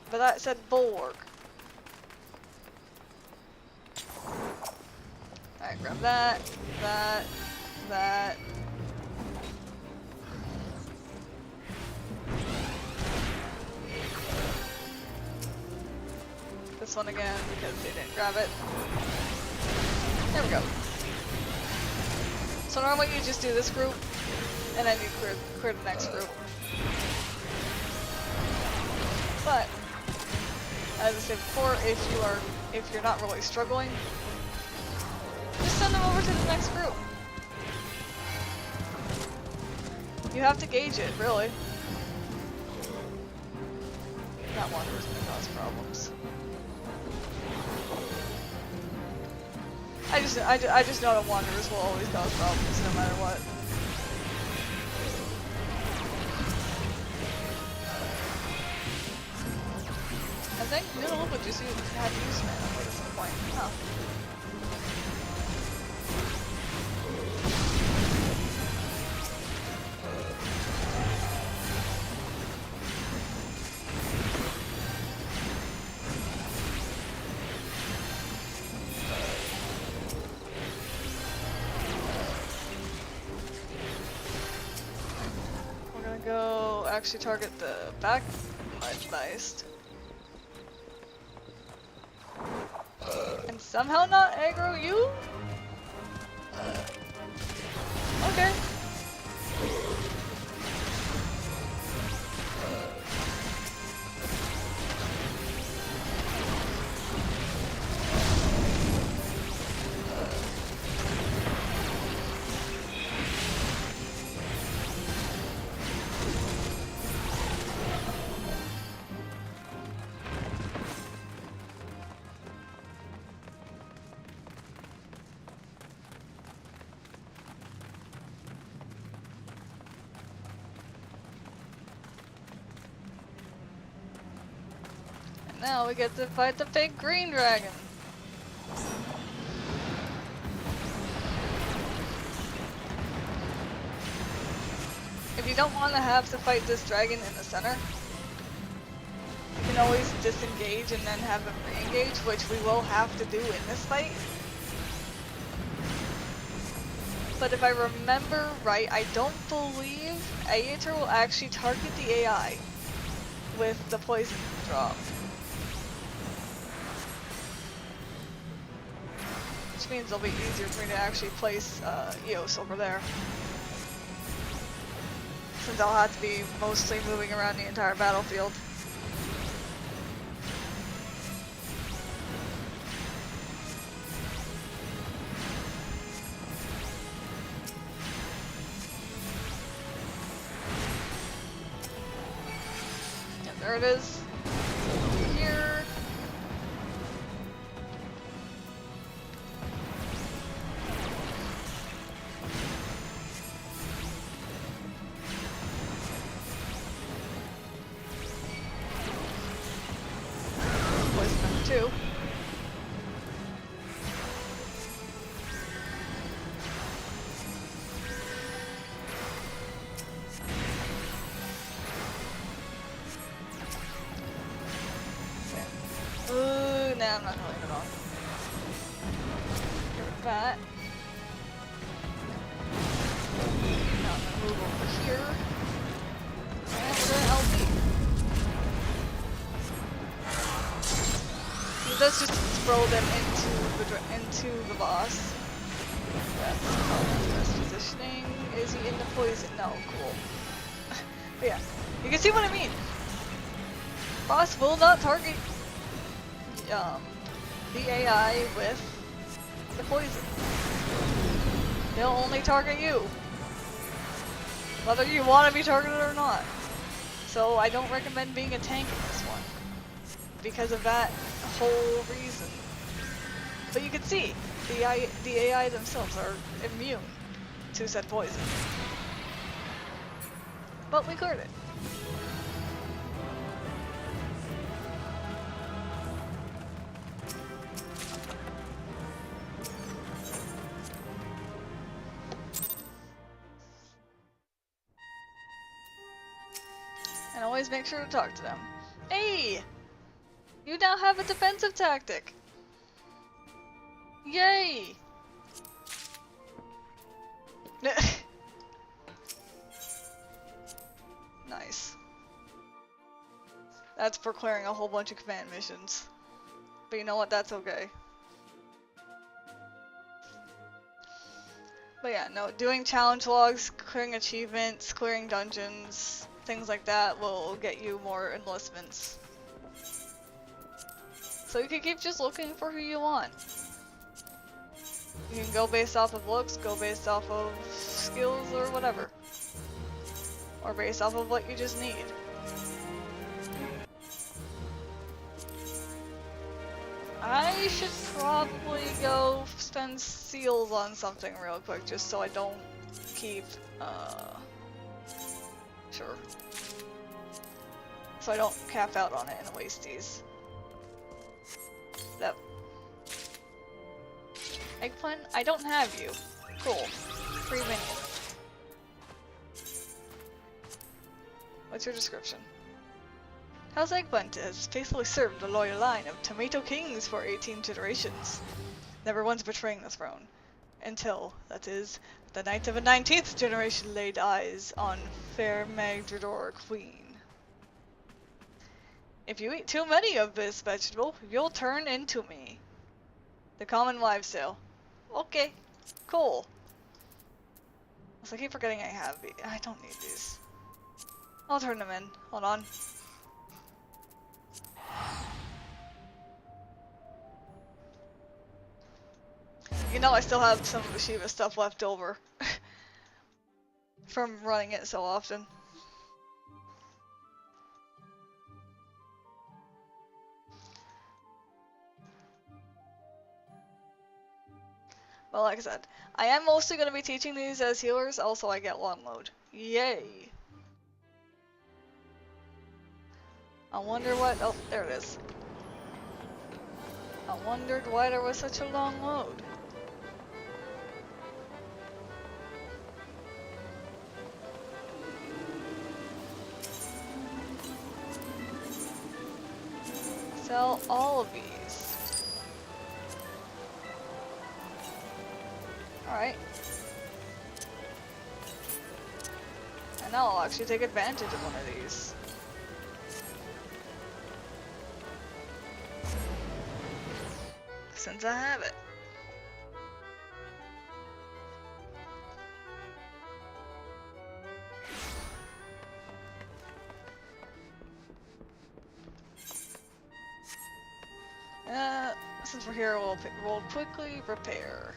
but that said Bulwark. Alright, grab that, that. This one again because they didn't grab it. There we go. So normally you just do this group, and then you clear the next group. But as I said before, if you're not really struggling, just send them over to the next group. You have to gauge it, really. That one is gonna cause problems. I just know that wanderers will always cause problems no matter what. I think Noodle would just have use mana at some point. Huh. Actually target the back Beist. And somehow not aggro you? Okay. Now we get to fight the big green dragon. If you don't want to have to fight this dragon in the center, you can always disengage and then have him re-engage, which we will have to do in this fight. But if I remember right, I don't believe Aether will actually target the AI with the poison drop. Which means it'll be easier for me to actually place Eos over there. Since I'll have to be mostly moving around the entire battlefield. Yeah, there it is. Over here. Two. Nah, I'm not going at all. Get that. Now I'm gonna move over here. And we're gonna LP. He does just throw them into the boss. That's probably best positioning. Is he into poison? No, cool. But yeah, you can see what I mean. Boss will not target the AI with the poison. They'll only target you, whether you want to be targeted or not. So I don't recommend being a tank in this one. Because of that whole reason. But you can see, the AI themselves are immune to said poison. But we cleared it. And always make sure to talk to them. Hey! You now have a defensive tactic! Yay! Nice. That's for clearing a whole bunch of command missions. But you know what? That's okay. But yeah, no, doing challenge logs, clearing achievements, clearing dungeons, things like that will get you more enlistments. So you can keep just looking for who you want. You can go based off of looks, go based off of skills or whatever. Or based off of what you just need. I should probably go spend seals on something real quick just so I don't keep, sure. So I don't cap out on it and waste these. Yep. Eggplant? I don't have you. Cool. Free minion. What's your description? House Eggplant has faithfully served the loyal line of Tomato Kings for 18 generations, never once betraying the throne. Until, that is, the night of a 19th generation laid eyes on fair Magdrador Queen. If you eat too many of this vegetable, you'll turn into me. The common wives' tale. Okay, cool. I keep forgetting I have these. I don't need these. I'll turn them in. Hold on. You know I still have some of the Shiva stuff left over. From running it so often. Well, like I said, I am mostly going to be teaching these as healers, also I get long load. Yay! I wonder what... oh, there it is. I wondered why there was such a long load. Sell all of these. Alright. And now I'll actually take advantage of one of these. Since I have it. Since we're here, we'll quickly repair.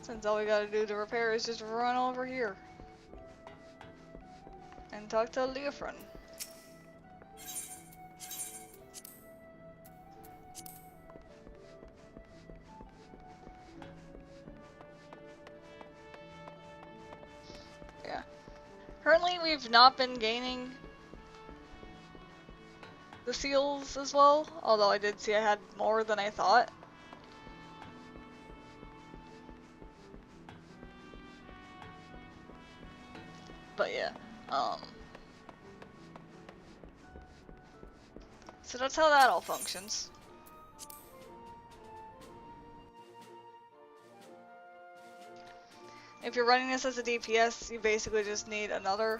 Since all we gotta do to repair is just run over here. And talk to Leofrun. Yeah. Currently we've not been gaining the seals as well, although I did see I had more than I thought. But yeah, so that's how that all functions. If you're running this as a DPS, you basically just need another,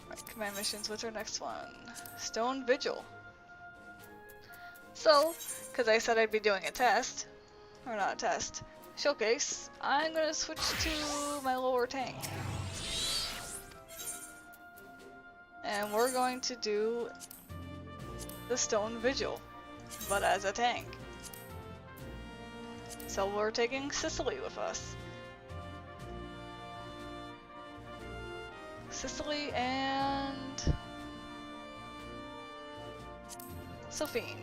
right, command missions. What's our next one? Stone Vigil. So, because I said I'd be doing a test, or not a test, showcase, I'm gonna switch to my lower tank. And we're going to do the Stone Vigil, but as a tank. So we're taking Sicily with us. Sicily and Sophine.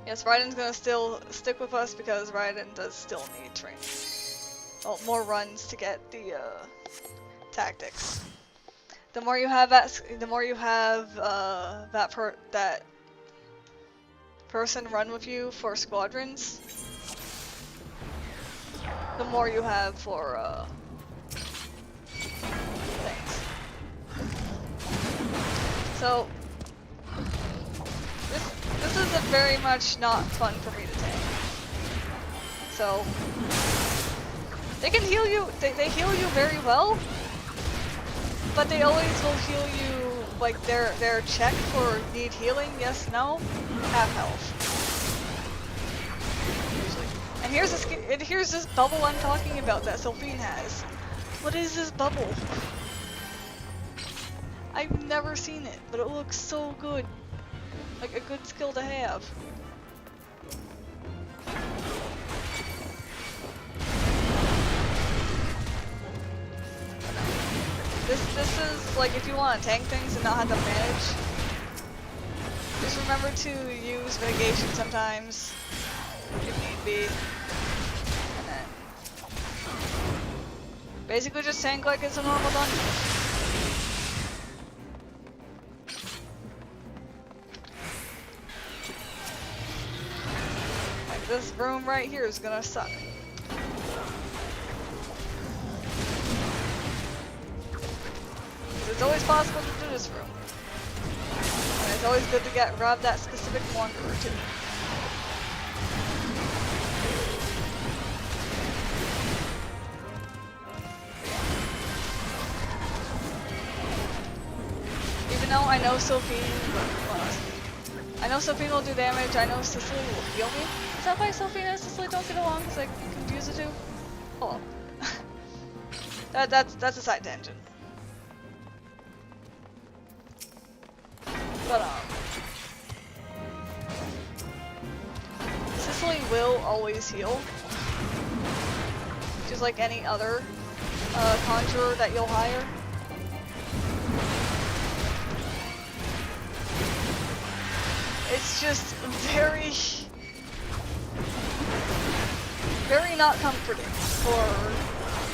Yes, Raiden's gonna still stick with us because Raiden does still need training. Well, more runs to get the tactics. The more you have that, that person run with you for squadrons, the more you have for things. So this is a very much not fun for me to tank. So they can heal you. They heal you very well, but they always will heal you like their check for need healing. Yes, no, half health. Usually. And here's this bubble I'm talking about that Sophine has. What is this bubble? I've never seen it, but it looks so good. Like a good skill to have. This is like if you want to tank things and not have to manage. Just remember to use mitigation sometimes, if need be. And then basically just tank like it's a normal dungeon. Like this room right here is gonna suck. It's always possible to do this room. And it's always good to grab that specific wanderer too. Even though I know Sophine will do damage, I know Sicily will heal me. Is that why Sophine and Sicily don't get along? Because I confuse the two? Hold on. That's a side tangent. But Sicily will always heal, just like any other conjurer that you'll hire. It's just very not comforting for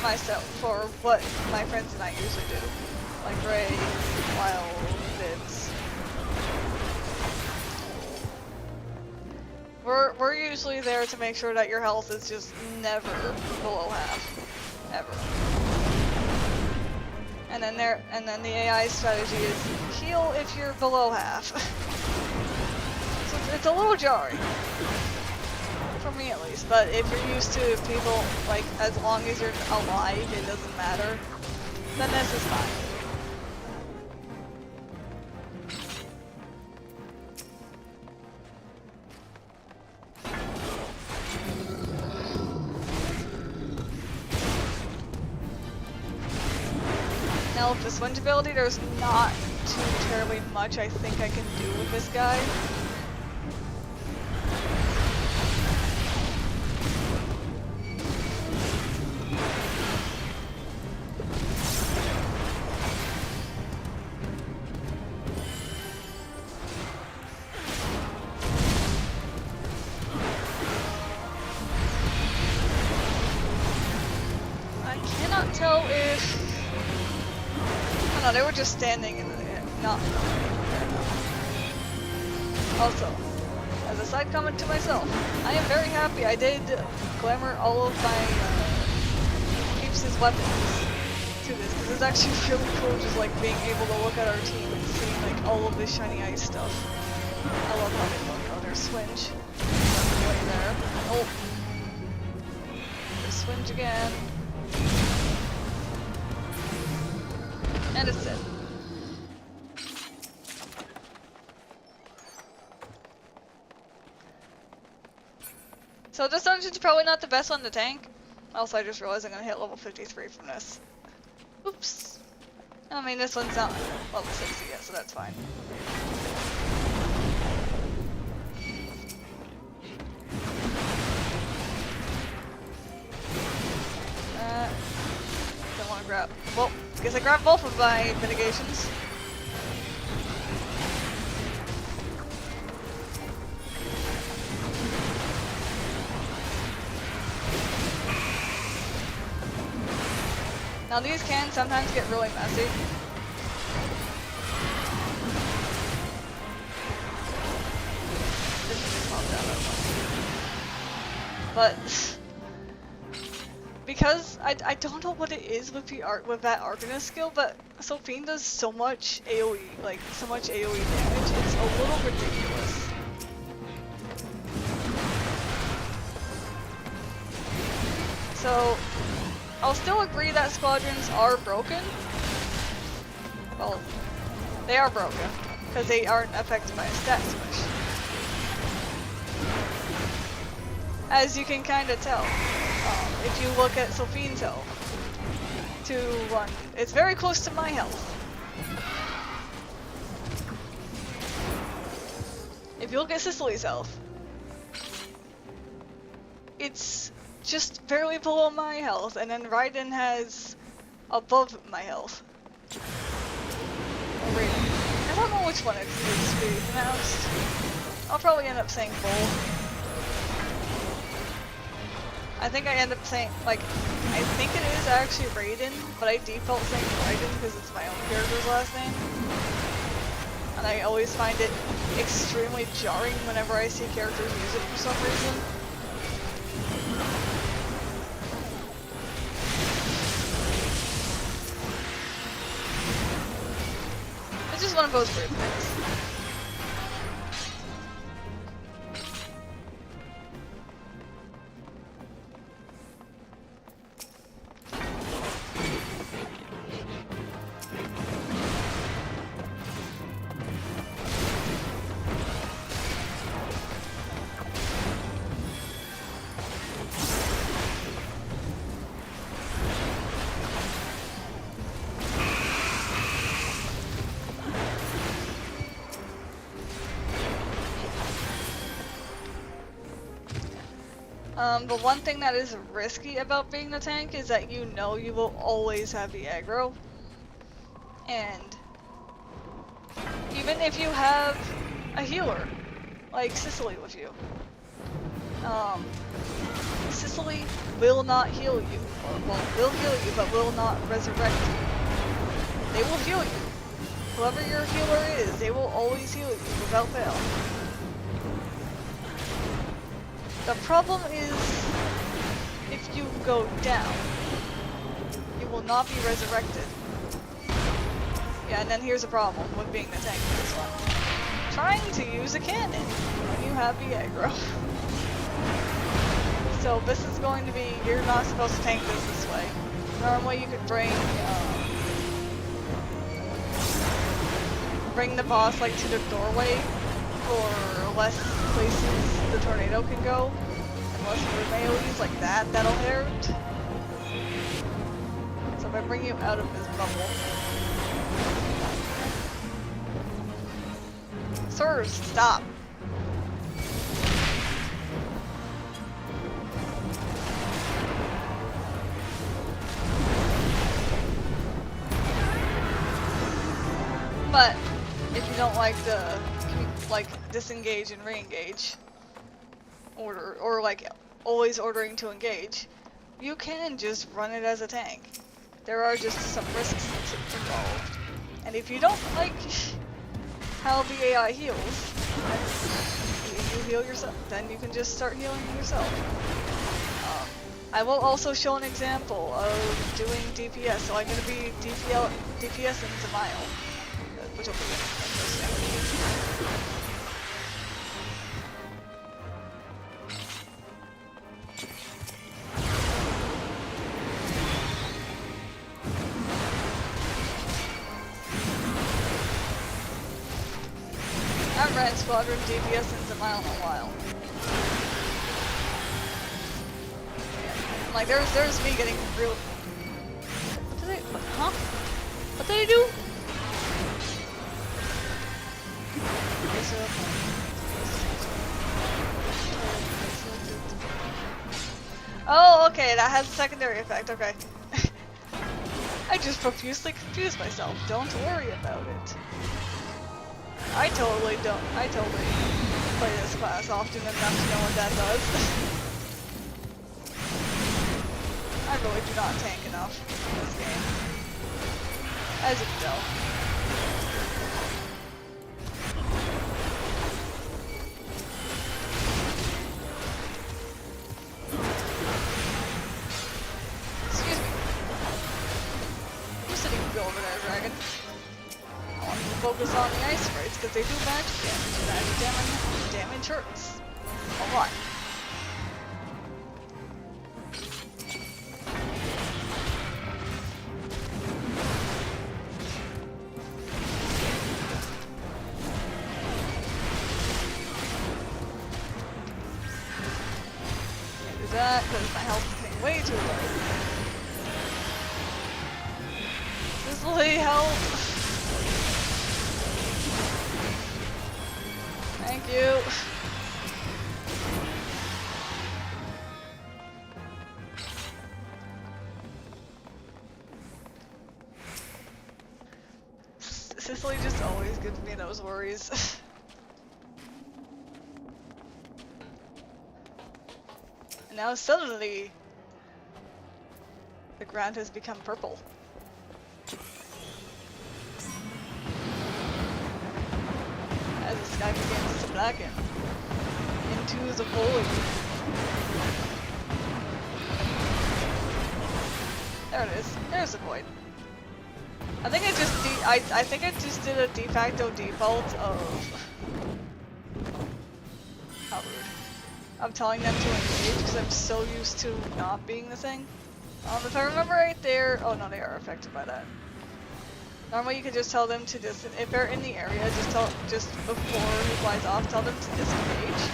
myself, for what my friends and I usually do, like Ray, Wild, Vids. We're usually there to make sure that your health is just never below half, ever. And then the AI strategy is heal if you're below half. So it's a little jarring, for me at least. But if you're used to people like as long as you're alive, it doesn't matter. Then this is fine. Now with this wind ability, there's not too terribly much I think I can do with this guy. I cannot tell if... No, they were just standing in the not. Also, as a side comment to myself, I am very happy I did glamour all of my peeps' weapons to this, because it's actually really cool just like being able to look at our team and seeing like all of this shiny ice stuff. I love how they look. Oh, there's Swinge. Right there. Oh. There's Swinge again. And it's it. So this dungeon's probably not the best one to tank. Also, I just realized I'm gonna hit level 53 from this. Oops. I mean, this one's not level 60 yet, so that's fine. Don't want to grab. Well, guess I grabbed both of my mitigations. Now these can sometimes get really messy. This just popped out of one. But because I don't know what it is with that Arcanist skill, but Sophine does so much AoE, like so much AoE damage. It's a little ridiculous. So I'll still agree that squadrons are broken. Well, they are broken, because they aren't affected by a stat switch. As you can kind of tell, if you look at Sophine's health, it's very close to my health. If you look at Cicely's health, it's just barely below my health, and then Raiden has above my health. Or Raiden. I don't know which one it needs to be pronounced. I'll probably end up saying both. I think I end up saying, like, I think it is actually Raiden, but I default saying Raiden because it's my own character's last name. And I always find it extremely jarring whenever I see characters use it for some reason. It's just one of those weird things. The one thing that is risky about being the tank is that you know you will always have the aggro. And even if you have a healer, like Cicely with you, Cicely will not heal you, or well, will heal you, but will not resurrect you. They will heal you. Whoever your healer is, they will always heal you without fail. The problem is, if you go down, you will not be resurrected. Yeah, and then here's a problem with being the tank in this one. Trying to use a cannon when you have the aggro. So this is going to be, you're not supposed to tank this way. Normally you could bring the boss like to the doorway, or less places the tornado can go. Unless you're melees like that, that'll hurt. So if I bring you out of this bubble. Sirs, stop! But if you don't like the disengage and re-engage order, or like always ordering to engage, you can just run it as a tank. There are just some risks involved. And if you don't like how the AI heals, if you heal yourself, then you can just start healing yourself. I will also show an example of doing DPS, so I'm going to be DPS in Dzemael, which will be interesting. I haven't ran Squadron DPS in Dzemael in a while. like, there's me getting real. What did I? Huh? What did I do? Okay, so. Oh, okay, that has a secondary effect. Okay. I just profusely confused myself. Don't worry about it. I totally play this class often enough to know what that does. I really do not tank enough in this game. As you can tell. Excuse me. You said you could go over there, dragon. I want you to focus on the ice sprites because they do magic damage. Magic damage hurts. A lot. Can't do that because my health is getting way too low. Sizzly, help! Thank you. Cicely just always gives me those worries. And now suddenly, the ground has become purple. As the sky begins to blacken into the void. There it is. There's the void. I think I just did a de facto default of how rude. I'm telling them to engage because I'm so used to not being the thing. If I remember right there, oh no, they are affected by that. Normally you could just tell them to if they're in the area, just before he flies off, tell them to disengage.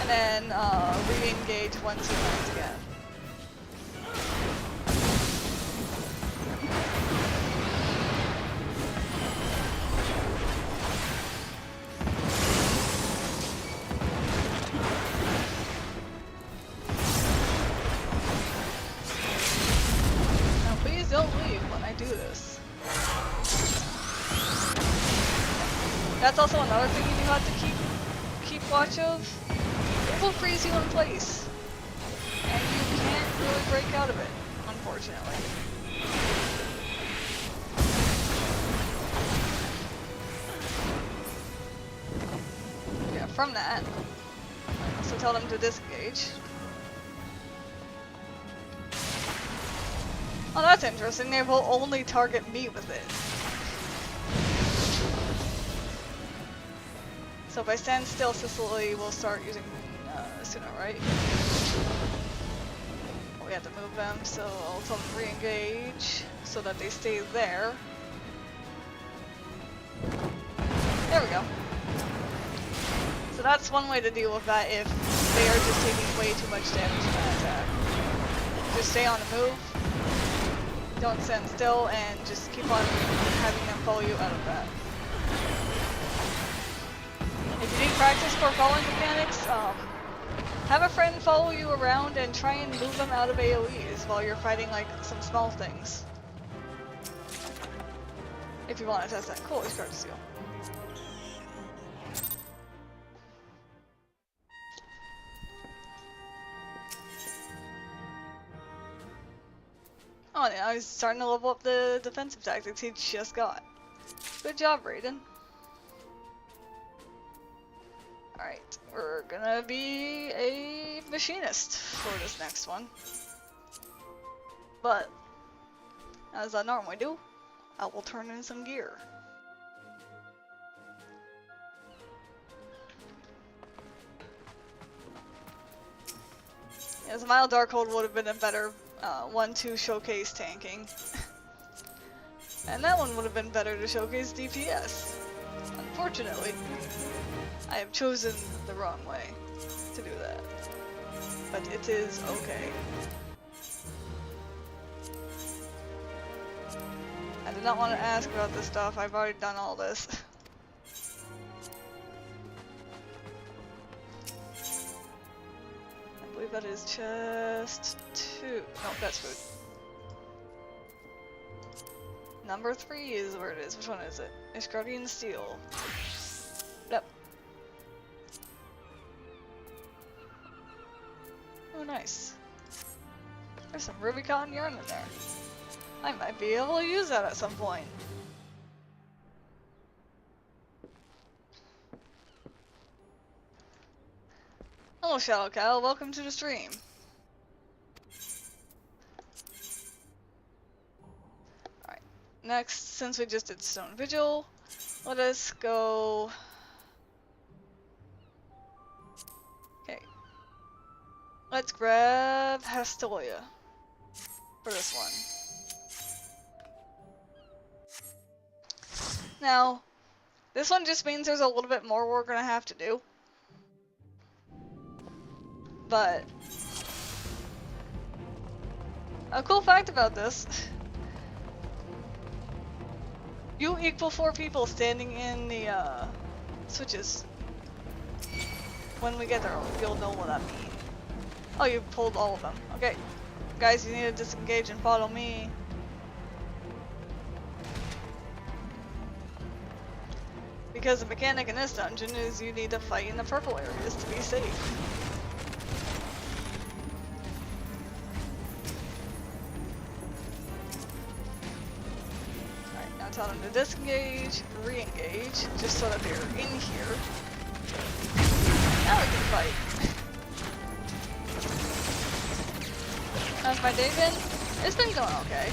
And then re-engage once he lands again. That's also another thing you have to keep watch of. It will freeze you in place, and you can't really break out of it, unfortunately. Yeah, from that, so tell them to disengage. Oh, that's interesting. They will only target me with it. So if I stand still, Cicely will start using sooner, right? We have to move them, so I'll tell them to re-engage so that they stay there. There we go. So that's one way to deal with that if they are just taking way too much damage from that attack. Just stay on the move, don't stand still, and just keep on having them follow you out of that. If you need practice for following mechanics, have a friend follow you around and try and move them out of AoEs while you're fighting like some small things. If you want to test that. Cool, he's card to seal. Oh, yeah, he's starting to level up the defensive tactics he just got. Good job, Raiden. Alright, we're gonna be a machinist for this next one. But, as I normally do, I will turn in some gear. Yeah, Dzemael Darkhold would have been a better one to showcase tanking. And that one would have been better to showcase DPS. Unfortunately, I have chosen the wrong way. to do that. But it is okay. I did not want to ask about this stuff. I've already done all this. I believe that is chest 2. No, that's food. Number 3 is where it is. Which one is it? It's Guardian Steel. Yep. Oh, nice. There's some ruby cotton yarn in there. I might be able to use that at some point. Hello, Shadow Cow. Welcome to the stream. Alright. Next, since we just did Stone Vigil, let us go... Okay. Let's grab Hastolia for this one. Now, this one just means there's a little bit more we're gonna have to do. But a cool fact about this, you equal 4 people standing in the switches. When we get there, you'll know what I mean. Oh, you pulled all of them. Okay. Guys, you need to disengage and follow me. Because the mechanic in this dungeon is you need to fight in the purple areas to be safe. Alright, now tell them to disengage, re-engage, just so that they're in here. Now we can fight. How's my day been? It's been going okay.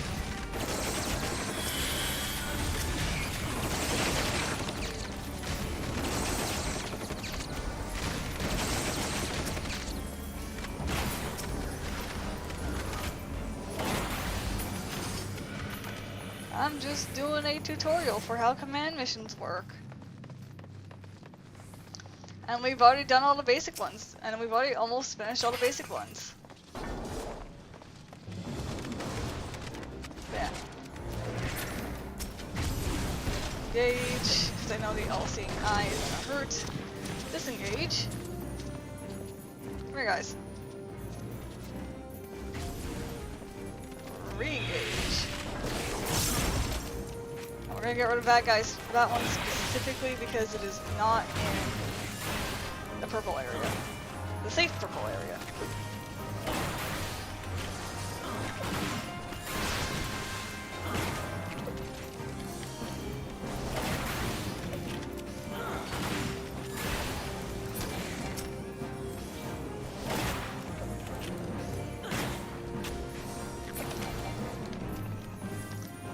I'm just doing a tutorial for how command missions work. And we've already done all the basic ones. And we've already almost finished all the basic ones. Yeah. Engage, because I know the all-seeing eye is gonna hurt. Disengage. Come here, guys. Re-engage. We're gonna get rid of that guys, that one specifically because it is not in the purple area. The safe purple area.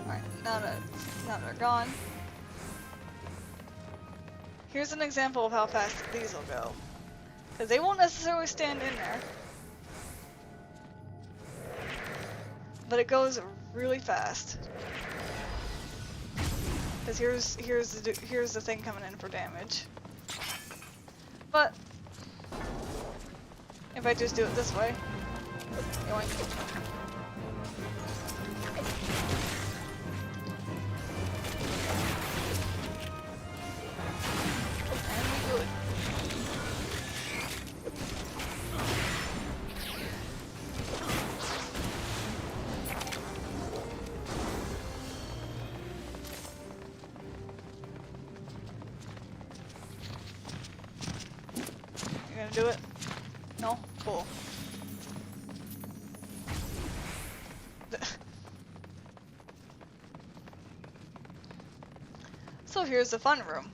Alright, now they're gone. Here's an example of how fast these will go. Because they won't necessarily stand in there. But it goes really fast. Because here's the thing coming in for damage. But if I just do it this way, yoink. Do it? No? Cool. So here's the fun room.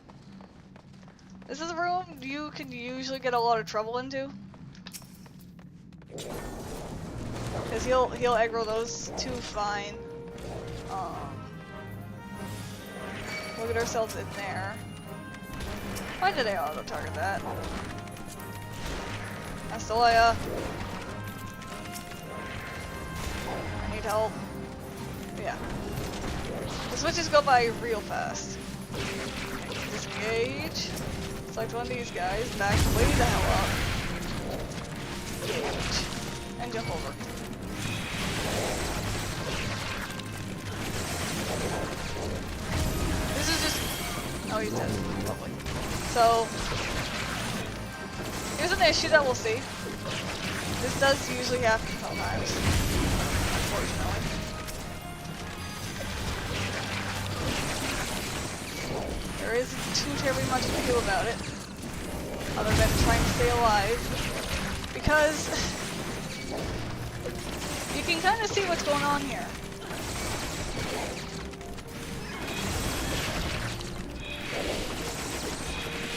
This is a room you can usually get a lot of trouble into. Because he'll aggro those two fine. We'll get ourselves in there. Why did I auto-target that? Astolia. I need help. Yeah. The switches go by real fast. Disengage. Select one of these guys. Back way the hell up. engage. And jump over. This is just... Oh, he's dead. Lovely. So... Here's an issue that we'll see. This does usually happen sometimes. Unfortunately. There isn't too terribly much to do about it. Other than trying to stay alive. Because... you can kind of see what's going on here.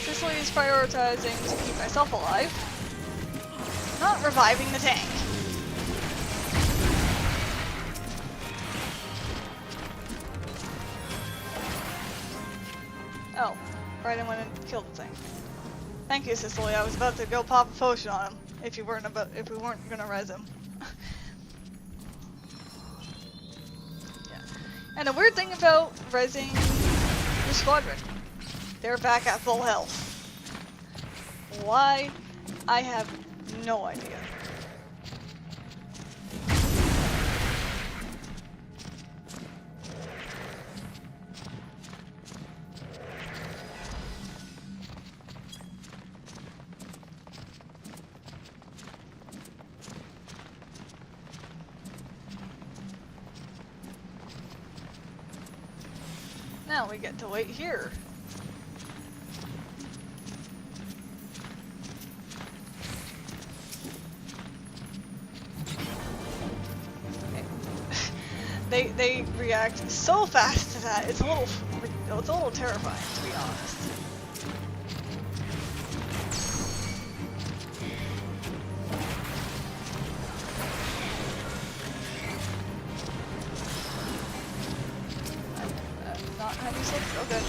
Sicily is prioritizing to keep myself alive, not reviving the tank. Oh, right, I went and killed the thing. Thank you, Sicily. I was about to go pop a potion on him if we weren't gonna res him. Yeah. And the weird thing about resing the Squadron, they're back at full health. Why? I have no idea. Now we get to wait here. They react so fast to that. It's a little terrifying, to be honest. Not heavy slips? Oh, good.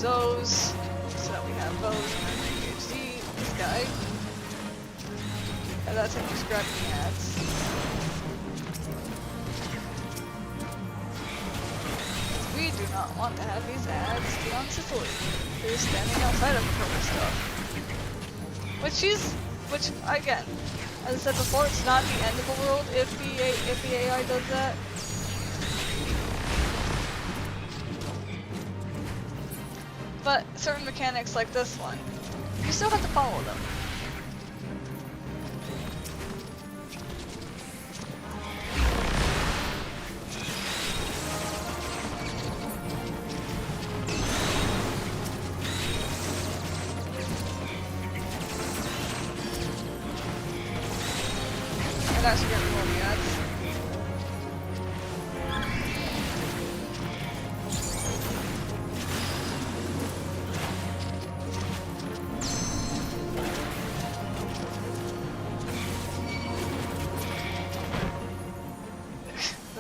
Those, so that we have those, and then engage this guy. And that's him just grabbing the ads. We do not want to have these ads be on Sicily, who's standing outside of the purple stuff. Which again, as I said before, it's not the end of the world if the AI does that. But certain mechanics like this one, you still have to follow them. And actually get rid of the ads.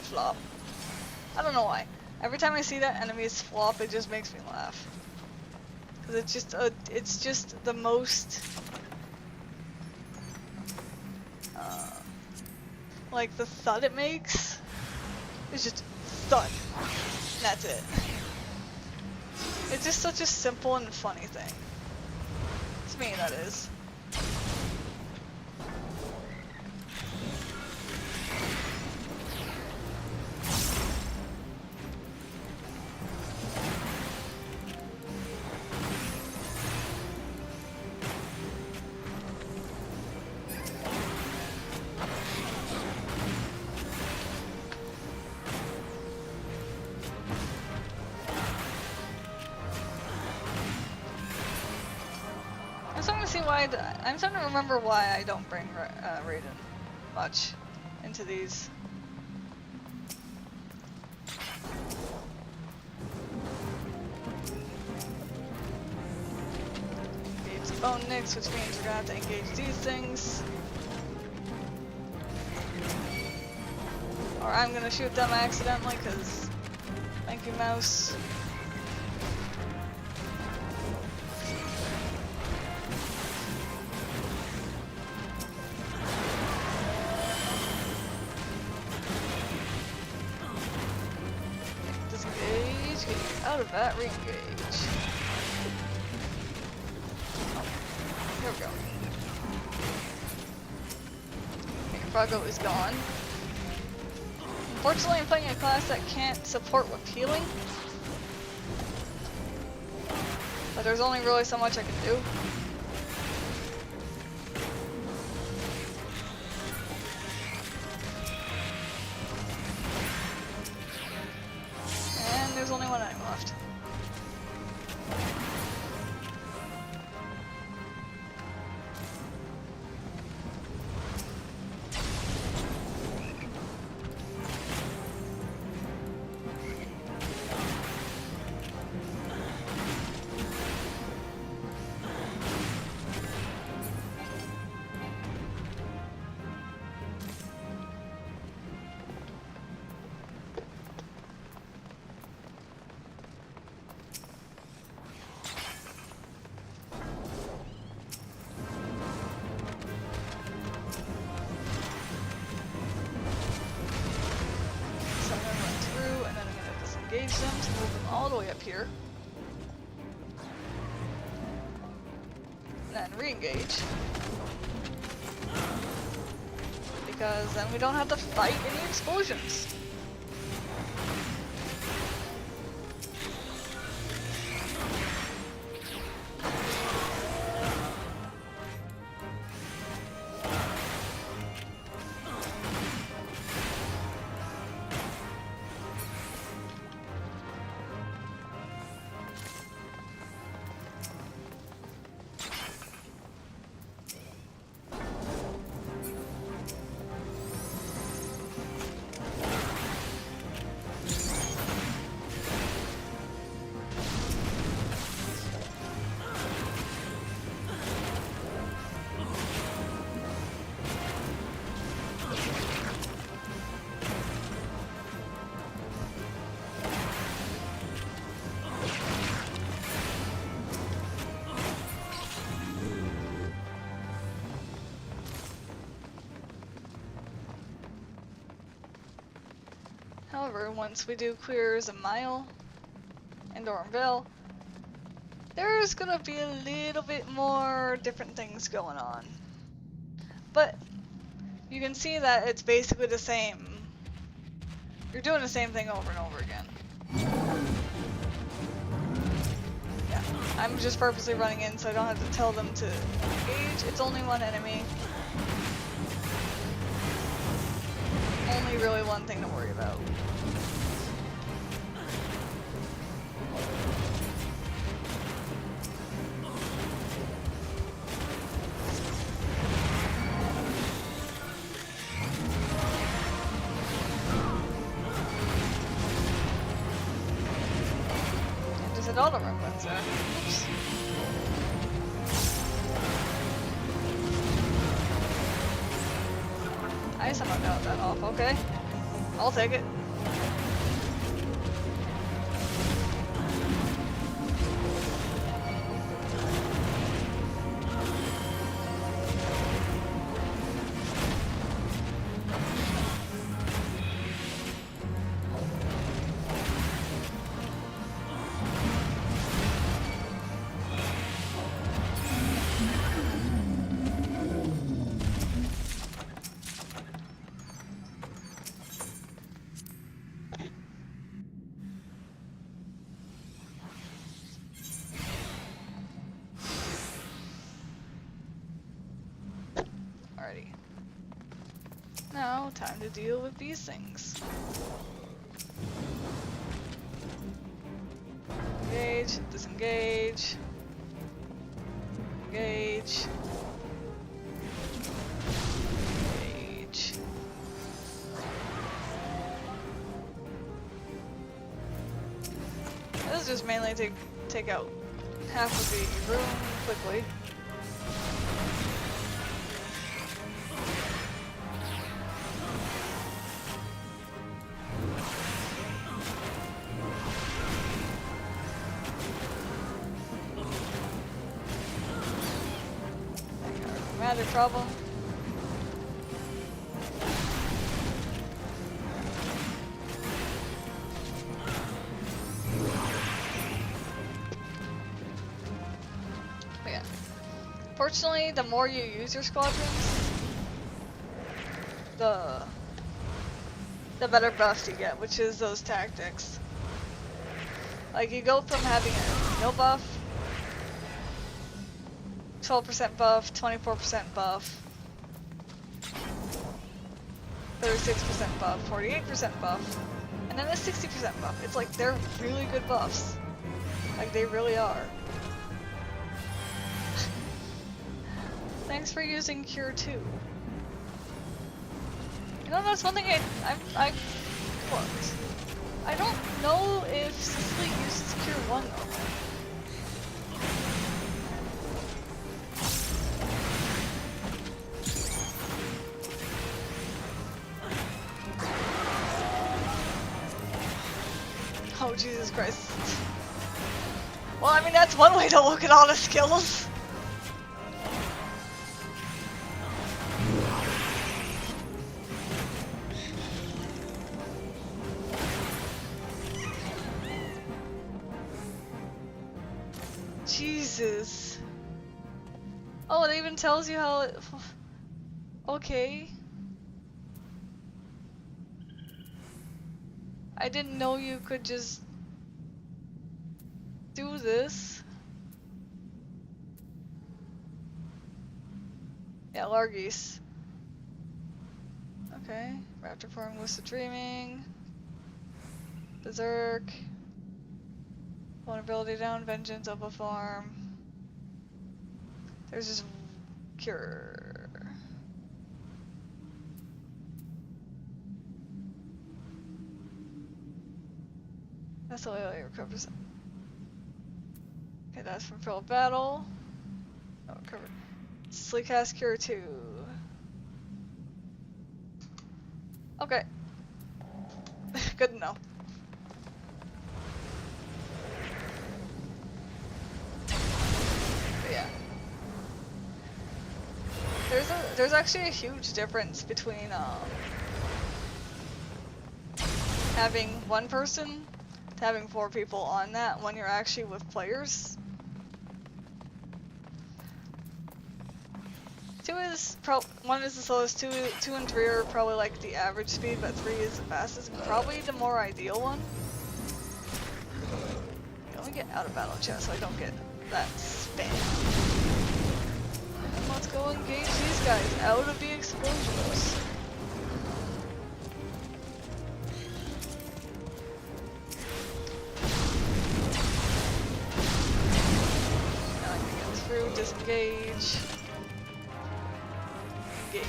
Flop. I don't know why. Every time I see that enemy's flop, it just makes me laugh. Cause it's just the most like the thud it makes is just thud. That's it. It's just such a simple and funny thing. To me, that is. I'm starting to remember why I don't bring Raiden much into these. Engage the bone nicks, which means we're gonna have to engage these things. Or I'm gonna shoot them accidentally, cause thank you, mouse. Disengage, get out of that, re-engage. Here we go. Okay, Froggo is gone. Unfortunately, I'm playing a class that can't support with healing. But there's only really so much I can do. And there's only one enemy left. Engage them to move them all the way up here. And then re-engage. Because then we don't have to fight any explosions. However, once we do clear Dzemael and Aurum Vale, there's gonna be a little bit more different things going on. But you can see that it's basically the same. You're doing the same thing over and over again. Yeah, I'm just purposely running in so I don't have to tell them to engage. It's only one enemy. Only really one thing to worry about. And just hit all the wrong ones there. Oops. I somehow got that off, okay. I'll take it. Alrighty. Now, time to deal with these things. Engage, disengage, engage, engage. This is just mainly to take out half of the room quickly. not a problem. But yeah. Fortunately, the more you use your squadrons, the better buffs you get, which is those tactics. Like, you go from having a no buff, 12% buff, 24% buff, 36% buff, 48% buff, and then a 60% buff. It's like, they're really good buffs. Like, they really are. Thanks for using Cure 2. You know, that's one thing I don't know if Sicily uses Cure 1 though. Oh, Jesus Christ. Well, I mean, that's one way to look at all the skills. Jesus. Oh, it even tells you how it... Okay. I didn't know you could just do this. Yeah, Largis. Okay. Raptor form, lucid dreaming. Berserk. Vulnerability down, vengeance up a farm. There's just cure. That's the way I recover. Okay, that's from Fractal Battle. Oh, recovered. Sleekcast Cure 2. Okay. Good to know. But yeah. There's actually a huge difference between having one person to having 4 people on that when you're actually with players. 1 is the slowest, 2 and 3 are probably like the average speed, but 3 is the fastest and probably the more ideal one. Let me get out of battle chat so I don't get that spam. And let's go engage these guys out of the explosions. Now I can get through, disengage. Engage.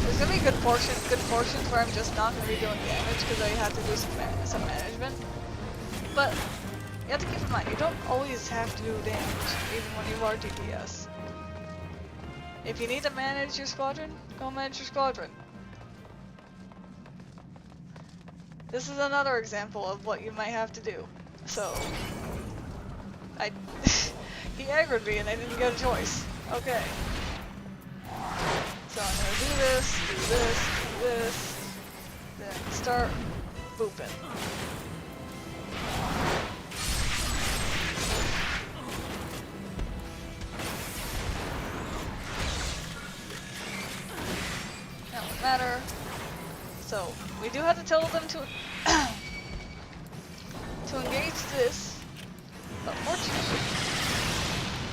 There's gonna be good portions where I'm just not gonna be doing damage because I have to do some management. But you have to keep in mind, you don't always have to do damage, even when you are DPS. If you need to manage your squadron, go manage your squadron. This is another example of what you might have to do. So, he aggroed me and I didn't get a choice. Okay. So I'm gonna do this, then start booping. That won't matter. So, we do have to tell them to engage this, but fortunately,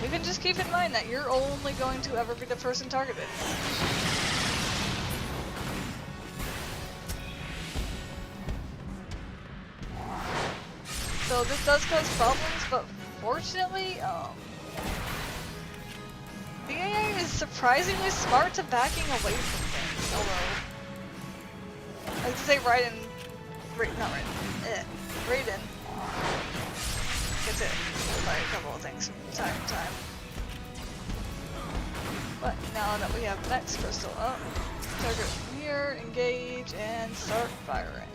you can just keep in mind that you're only going to ever be the person targeted. So this does cause problems, but fortunately, the AI is surprisingly smart to backing away from things, although I was to say Raiden gets it by a couple of things from time to time. But now that we have next crystal up, Target from here, engage, and start firing.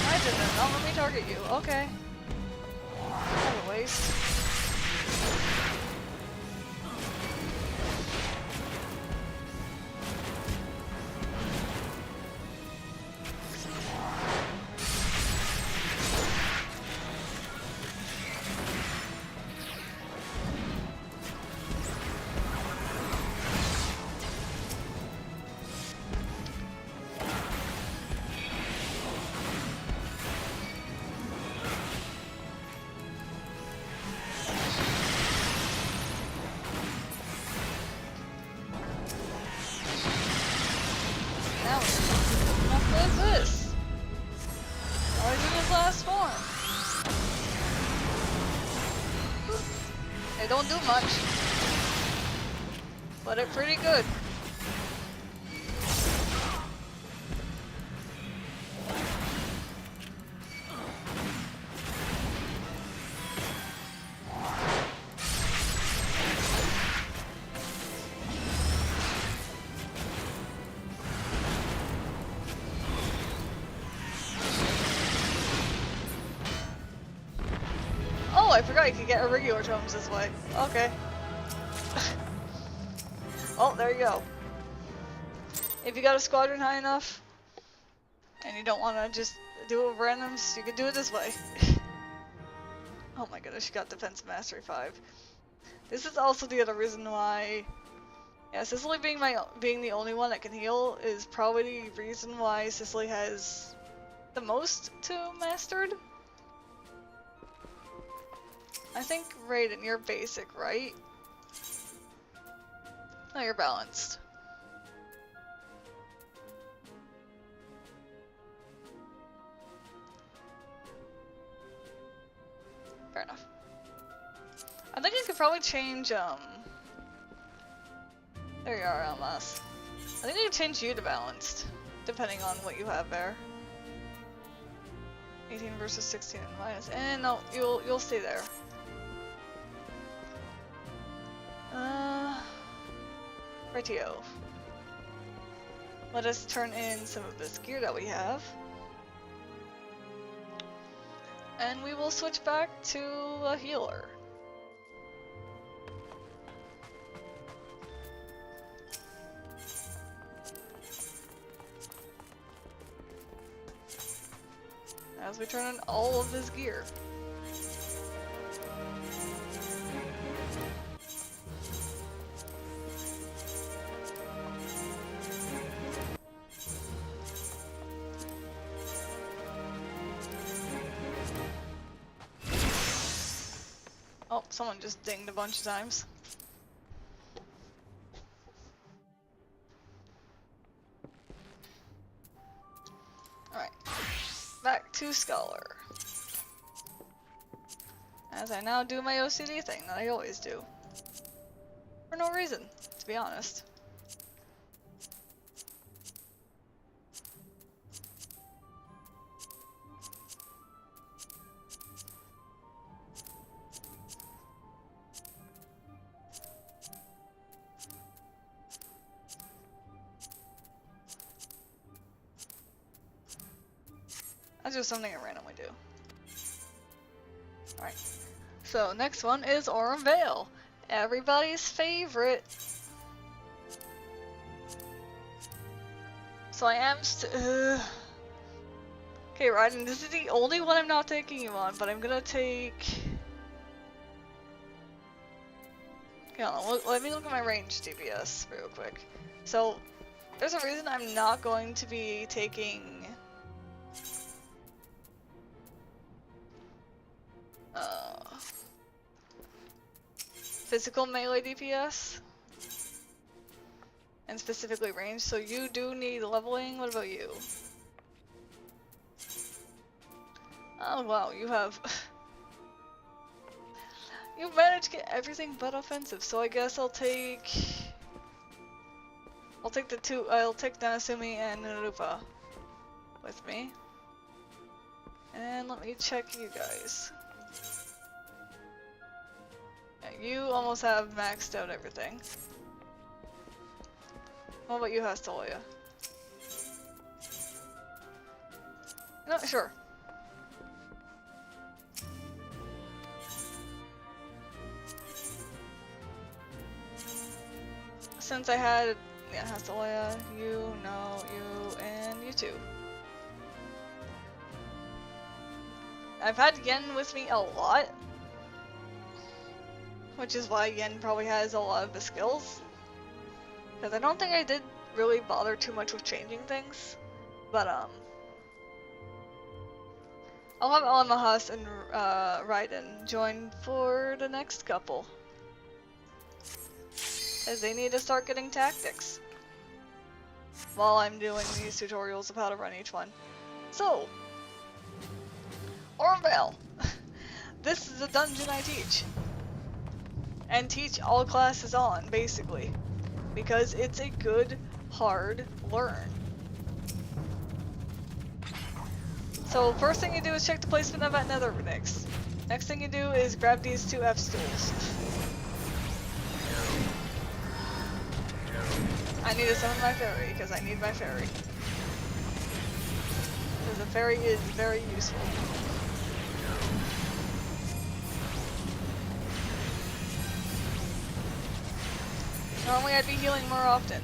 I didn't. Not let me target you. Okay. What a waste. They don't do much, but they're pretty good. Oh, I forgot you could get irregular tomes this way. Okay. Oh, there you go. If you got a squadron high enough, and you don't want to just do it with randoms, you can do it this way. Oh my goodness, you got Defense Mastery 5. This is also the other reason why... Yeah, Sicily being the only one that can heal is probably the reason why Sicily has the most to mastered. I think Raiden, you're basic, right? No, you're balanced. Fair enough. I think you could probably change, there you are, Almas. I think you could change you to balanced, depending on what you have there. 18 versus 16 and minus, and no, you'll stay there. Rightio. Let us turn in some of this gear that we have. And we will switch back to a healer. As we turn in all of this gear. Oh, someone just dinged a bunch of times. Alright. Back to Scholar. As I now do my OCD thing that I always do. For no reason, to be honest. That's just something I randomly do. Alright. So, next one is Aurum Vale. Everybody's favorite. So I am okay, Raiden, this is the only one I'm not taking you on, but I'm gonna take... Okay, hold on, let me look at my range DPS real quick. So, there's a reason I'm not going to be taking... physical melee DPS, and specifically range, so you do need leveling. What about you? Oh wow, you have... You've managed to get everything but offensive, so I guess I'll take the two, I'll take Natsumi and Narupa with me. And let me check you guys. Yeah, you almost have maxed out everything. What about you, Hastolia? No, sure. Since I had, yeah, Hastolia, you, no, you, and you two. I've had Yen with me a lot, which is why Yen probably has a lot of the skills. Because I don't think I did really bother too much with changing things, but I'll have Almahas and Raiden join for the next couple. As they need to start getting tactics. While I'm doing these tutorials of how to run each one. So, Aurum Vale. This is a dungeon I teach. And teach all classes on, basically. Because it's a good, hard learn. So first thing you do is check the placement of that nether nix. Next thing you do is grab these two F stools. I need to summon my fairy, because I need my fairy. Because the fairy is very useful. Normally I'd be healing more often.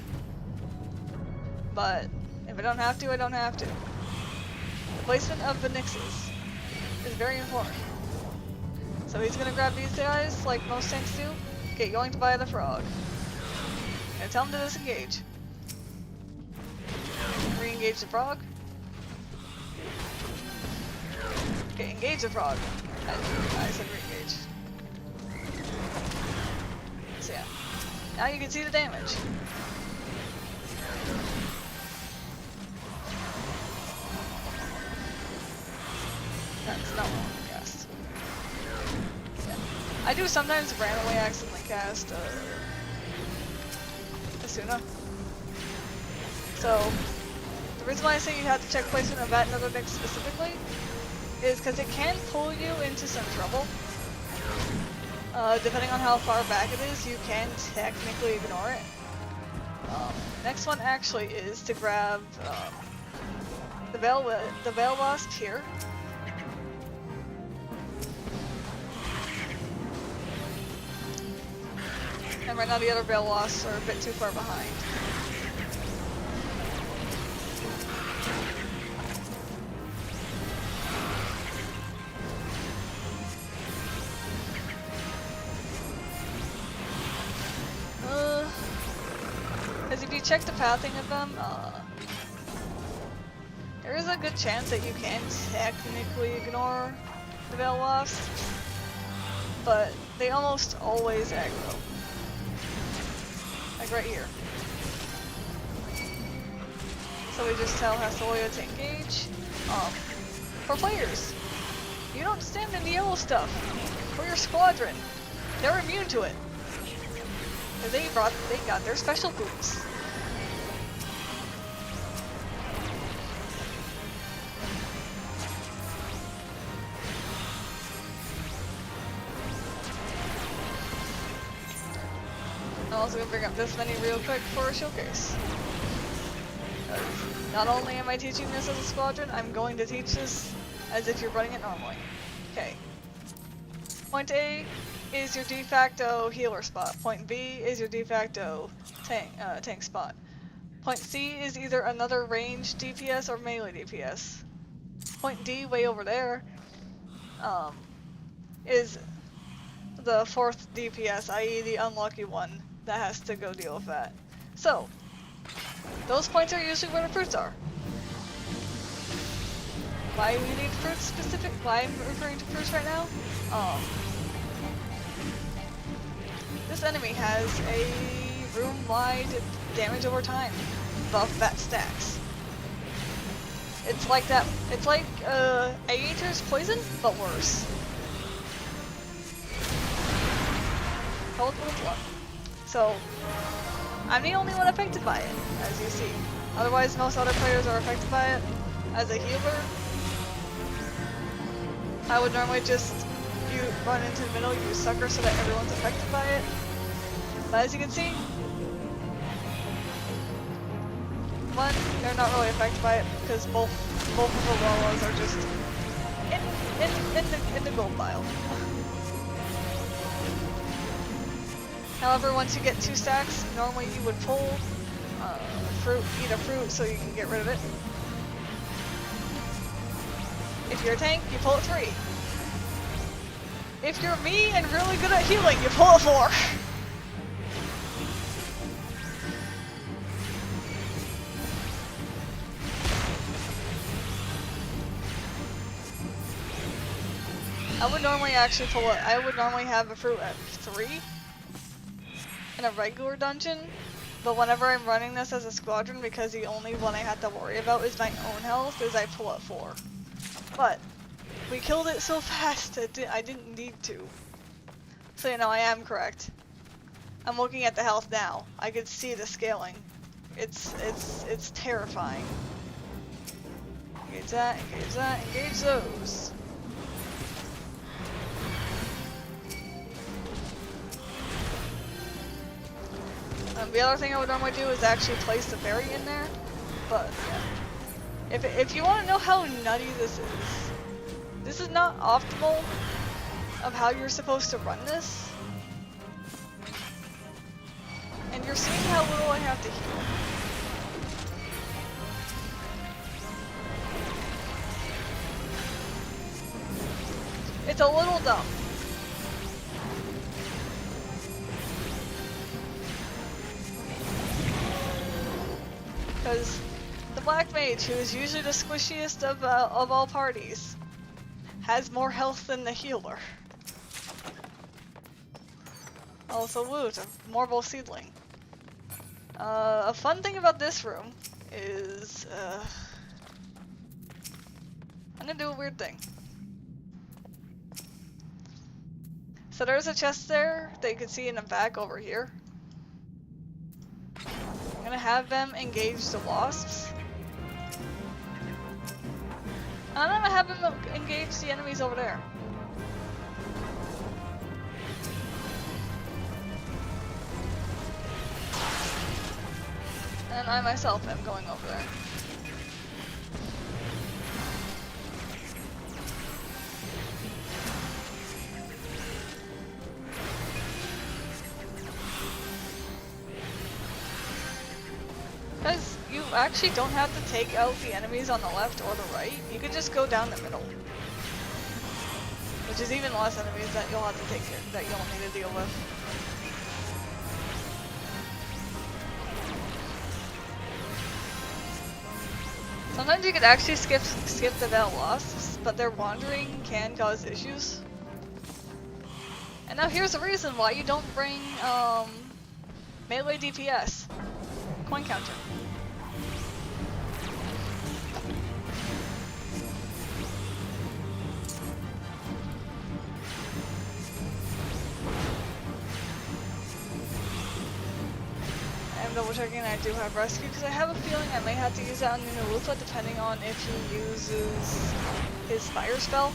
But if I don't have to, I don't have to. The placement of the nixes is very important. So he's gonna grab these guys, like most tanks do, get yoinked by the frog. And tell him to disengage. Re-engage the frog. Okay, engage the frog. I said re-engage. So yeah. Now you can see the damage. That's not what I cast. Yeah. I do sometimes randomly accidentally cast Asuna. So, the reason why I say you have to check placement of that nether nix specifically is because it can pull you into some trouble. Depending on how far back it is, you can technically ignore it. Next one actually is to grab the Veil Wasp here. And right now the other Veil Wasps are a bit too far behind. Because if you check the pathing of them, there is a good chance that you can technically ignore the Veil Wasps, but they almost always aggro. Like right here. So we just tell Hastolia to engage. For players, you don't stand in the yellow stuff. For your squadron, they're immune to it. Cause they got their special boots. I'm also gonna bring up this menu real quick for a showcase. Not only am I teaching this as a squadron, I'm going to teach this as if you're running it normally. Okay. Point A is your de facto healer spot. Point B is your de facto tank spot. Point C is either another ranged DPS or melee DPS. Point D, way over there, is the fourth DPS, i.e. the unlucky one that has to go deal with that. So, those points are usually where the fruits are. Why we need fruits specific? Why I'm referring to fruits right now? This enemy has a room-wide damage over time buff that stacks. It's like that. It's like Aeater's poison, but worse. Cold one. So, I'm the only one affected by it, as you see. Otherwise, most other players are affected by it. As a healer, I would normally just you run into the middle, you sucker so that everyone's affected by it. But as you can see, one, they're not really affected by it because both of the Wallows are just in the gold pile. However, once you get 2 stacks, normally you would pull eat a fruit so you can get rid of it. If you're a tank, you pull it 3. If you're me and really good at healing, you pull it 4. I would normally actually pull it. I would normally have a fruit at 3 in a regular dungeon, but whenever I'm running this as a squadron, because the only one I have to worry about is my own health, is I pull at 4. But we killed it so fast that I didn't need to. So you know, I am correct. I'm looking at the health now. I can see the scaling. It's terrifying. Engage that, engage those. The other thing I would normally do is actually place the berry in there, but yeah. If you want to know how nutty this is not optimal of how you're supposed to run this, and you're seeing how little I have to heal. It's a little dumb. Because the Black Mage, who is usually the squishiest of all parties, has more health than the healer. Also, loot, a Marble Seedling. A fun thing about this room is, I'm gonna do a weird thing. So there's a chest there that you can see in the back over here. I'm gonna have them engage the wasps. And I'm gonna have them engage the enemies over there. And I myself am going over there. Because you actually don't have to take out the enemies on the left or the right. You could just go down the middle. Which is even less enemies that you'll have to take care, that you'll need to deal with. Sometimes you could actually skip the Veil Wasps, but their wandering can cause issues. And now here's the reason why you don't bring melee DPS. Coin counter. I'm double checking I do have rescue because I have a feeling I may have to use that on Nunalufa depending on if he uses his fire spell.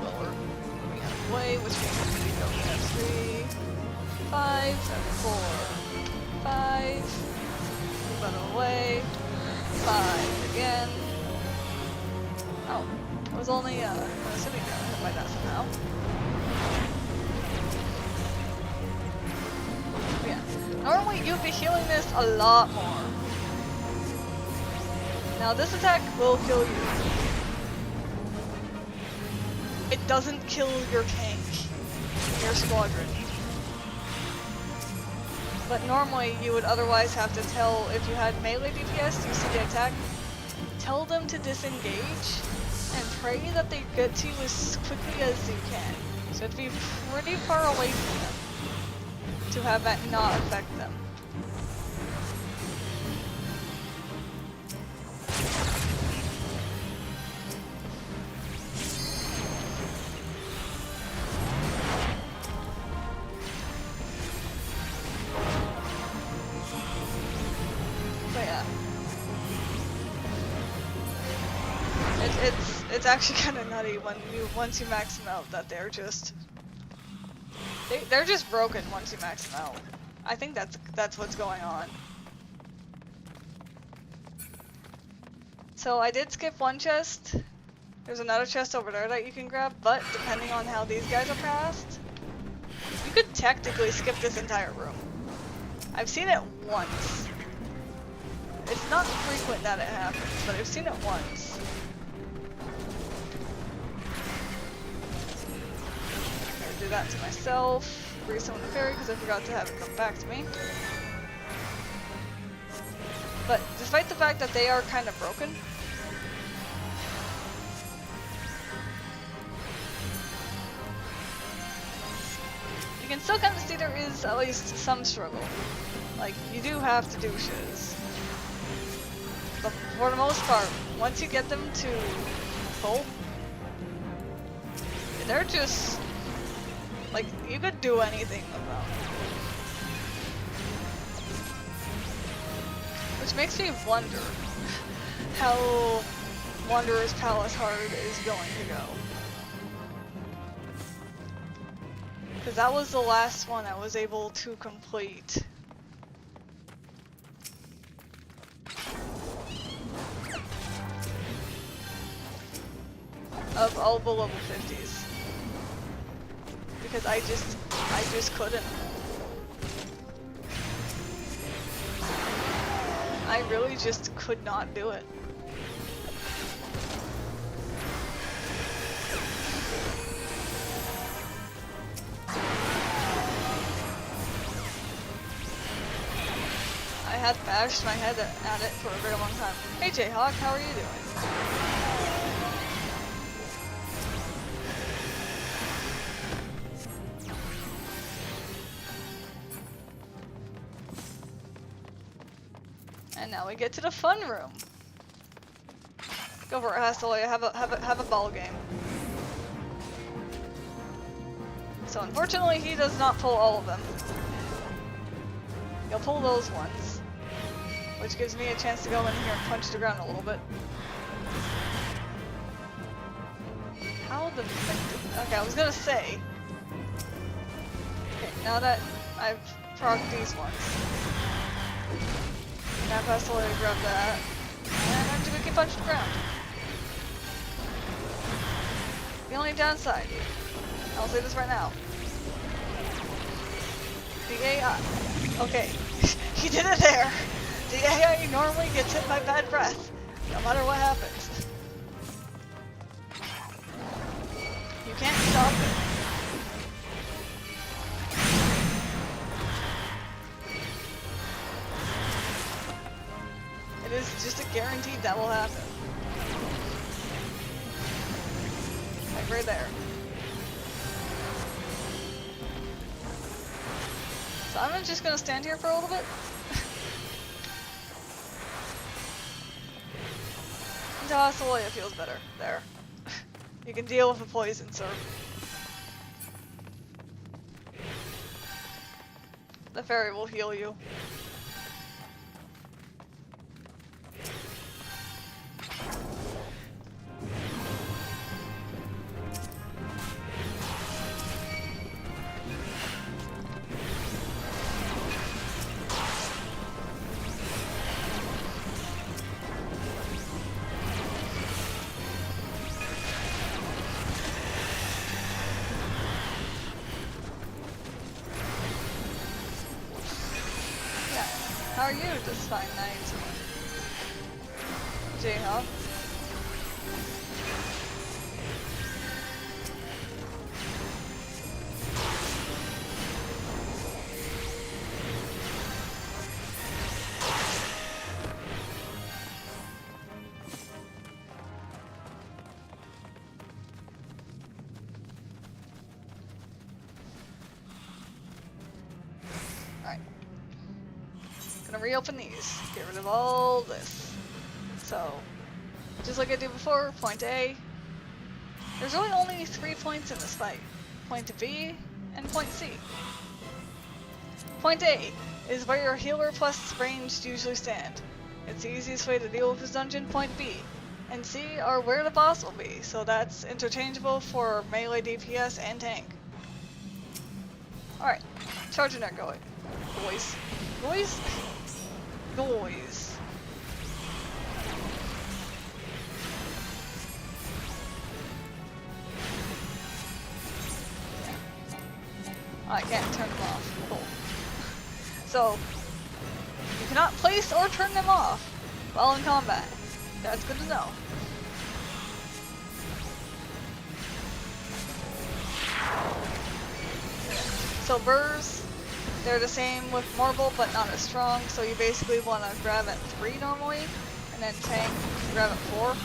Well, we're moving out of the way, which means we go to 3, 5, 4, 5, move out of the way, 5 again. Oh, it was only assuming that I hit by that somehow. Normally you'd be healing this a lot more. Now this attack will kill you. It doesn't kill your tank, your squadron. But normally you would otherwise have to tell, if you had melee DPS, you see the attack, tell them to disengage and pray that they get to you as quickly as you can. So it'd be pretty far away from them to have that not affect them. But yeah. it's actually kind of nutty when once you max them out that they're just broken once you max them out. I think that's what's going on. So I did skip one chest. There's another chest over there that you can grab, but depending on how these guys are passed, you could technically skip this entire room. I've seen it once. It's not frequent that it happens, but I've seen it once. I'm gonna do that to myself. Resummon the fairy because I forgot to have it come back to me. But despite the fact that they are kind of broken, you can still kind of see there is at least some struggle. Like, you do have to do shiz. But for the most part, once you get them to full, they're just, like, you could do anything with them. Which makes me wonder how Wanderer's Palace Hard is going to go. Because that was the last one I was able to complete. Of all the level 50s. Because I just couldn't. I really just could not do it. I had bashed my head at it for a very long time. Hey Jayhawk, how are you doing? And now we get to the fun room. Go for it, Halatali. Have a ball game. So unfortunately, he does not pull all of them. He'll pull those ones, which gives me a chance to go in here and punch the ground a little bit. How the fuck? Okay, I was gonna say. Okay, now that I've procced these ones. Now Halatali grab that, and I'm just gonna punch the ground. The only downside, I'll say this right now. The AI, okay, he did it there. The AI normally gets hit by bad breath, no matter what happens. You can't stop it. It is just a guaranteed that will happen. Like right there. So I'm just gonna stand here for a little bit. Until Halatali feels better. There. You can deal with the poison, sir. The fairy will heal you. How are you this fine night? Jayhawk? Alright. Gonna reopen these. Get rid of all this. So, just like I did before, point A. There's really only 3 points in this fight. Point B and point C. Point A is where your healer plus ranged usually stand. It's the easiest way to deal with this dungeon. Point B and C are where the boss will be, so that's interchangeable for melee DPS and tank. Alright, charging that going. Boys. Boys? Boys. I can't turn them off. Cool. So, you cannot place or turn them off while in combat. That's good to know. So burrs, they're the same with marble, but not as strong. So you basically want to grab at 3 normally, and then tank, grab at 4.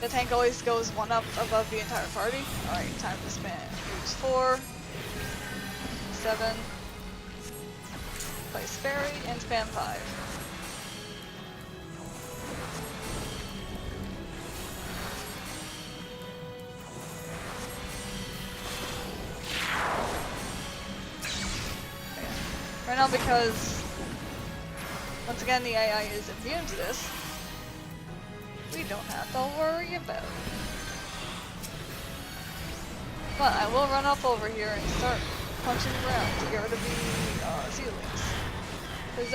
The tank always goes 1 up above the entire party. Alright, time to spin. Use 4, 7, place fairy, and spam 5. Right now, because once again the AI is immune to this, we don't have to worry about it. But I will run up over here and start punching around to get rid of the seedlings. Because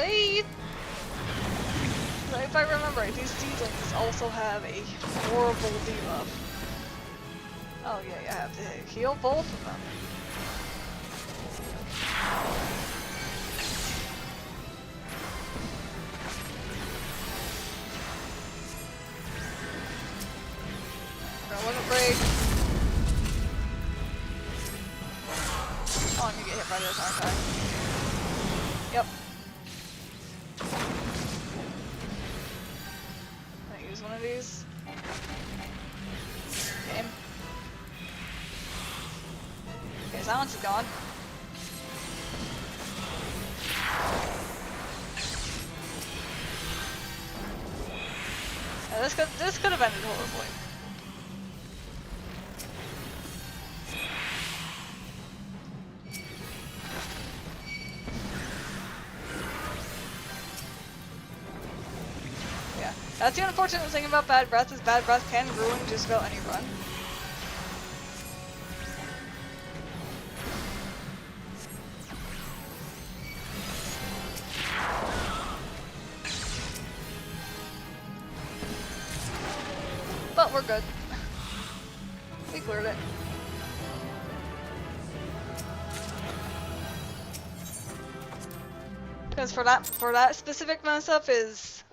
if I remember right, these seedlings also have a horrible debuff. Oh yeah, you have to heal both of them. Gonna let it break. Oh, I'm gonna get hit by this, aren't I? Yep. Can I use one of these? Okay. Okay, silence is gone. Yeah, this could have ended horribly. That's the unfortunate thing about Bad Breath, is Bad Breath can ruin just about any run. But we're good. We cleared it. Because for that specific mess up is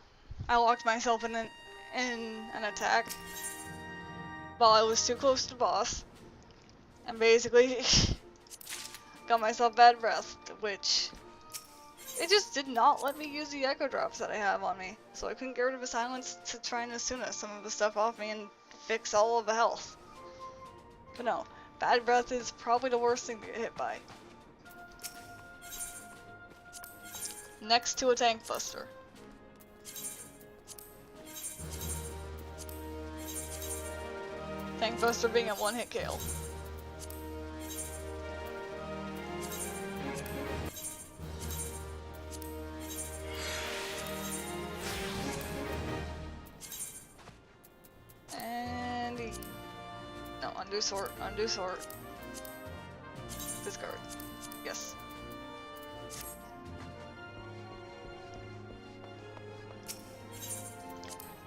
I locked myself in an attack while I was too close to the boss, and basically got myself Bad Breath, which it just did not let me use the echo drops that I have on me, so I couldn't get rid of a silence to try and Asuna some of the stuff off me and fix all of the health. But no, Bad Breath is probably the worst thing to get hit by. Next to a Tank Buster. Tank Buster being a one-hit kill. And no, undo sort, undo sort. Discard. Yes.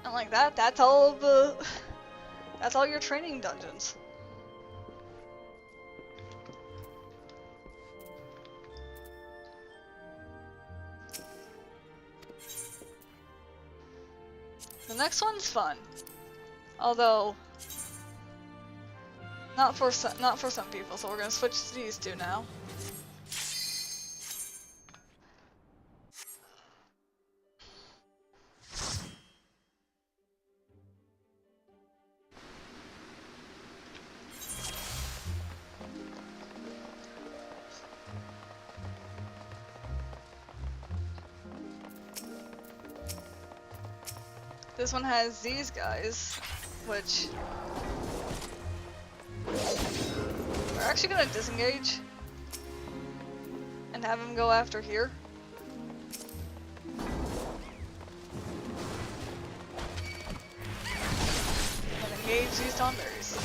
And like that, that's all your training dungeons. The next one's fun, although not for some people. So we're gonna switch to these two now. This one has these guys, which we're actually gonna disengage and have him go after here. engage these Thunders.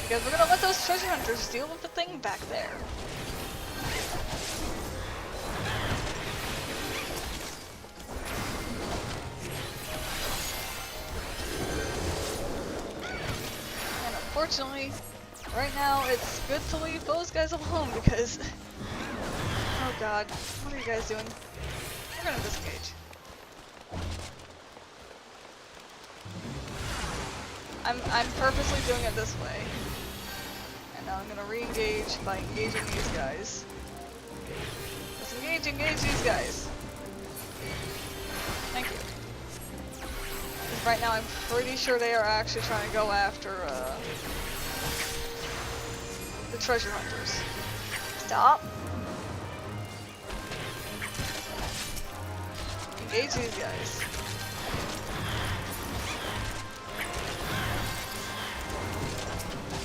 Because we're gonna let those treasure hunters deal with the thing back there. And unfortunately, right now it's good to leave those guys alone because... oh god, what are you guys doing? We're gonna disengage. I'm purposely doing it this way. And now I'm gonna re-engage by engaging these guys. Let's engage these guys. Thank you. Because right now I'm pretty sure they are actually trying to go after the treasure hunters. Stop. Engage these guys.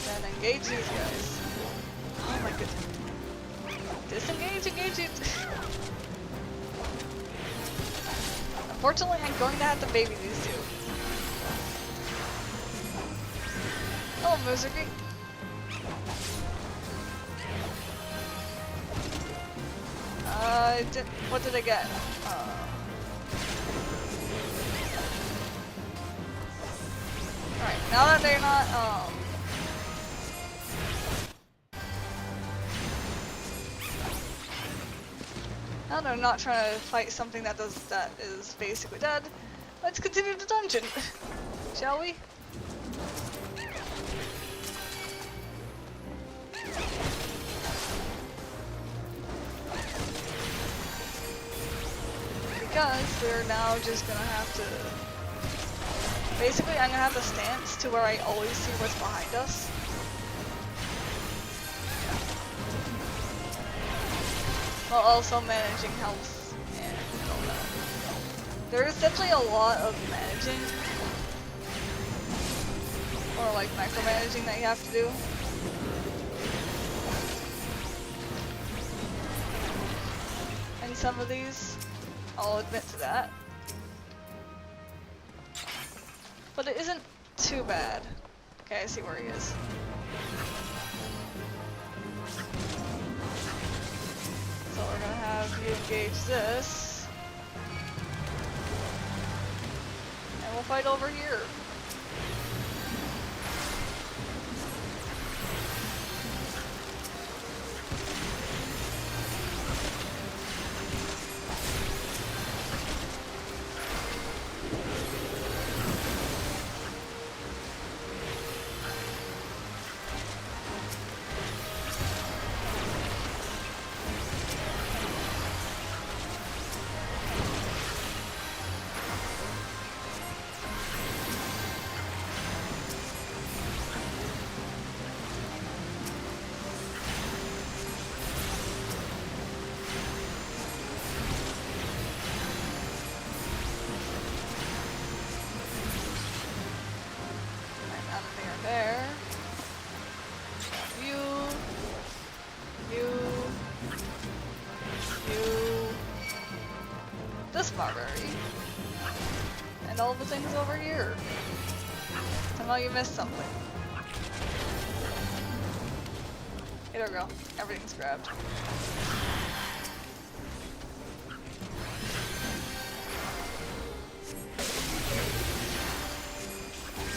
Then engage these guys. Oh my goodness. Disengage, engage it. Unfortunately, I'm going to have to baby these two. Oh, Muzurki. What did I get? Alright, now that they're not, now they're not trying to fight something that is basically dead, let's continue the dungeon, shall we? Because we're now just gonna have to... basically, I'm gonna have the stance to where I always see what's behind us. While also managing health and all that. There is definitely a lot of managing, or like micromanaging that you have to do. And some of these, I'll admit to that. But it isn't too bad. Okay, I see where he is. So we're gonna have you engage this. And we'll fight over here. All the things over here. Somehow you missed something. Here we go. Everything's grabbed.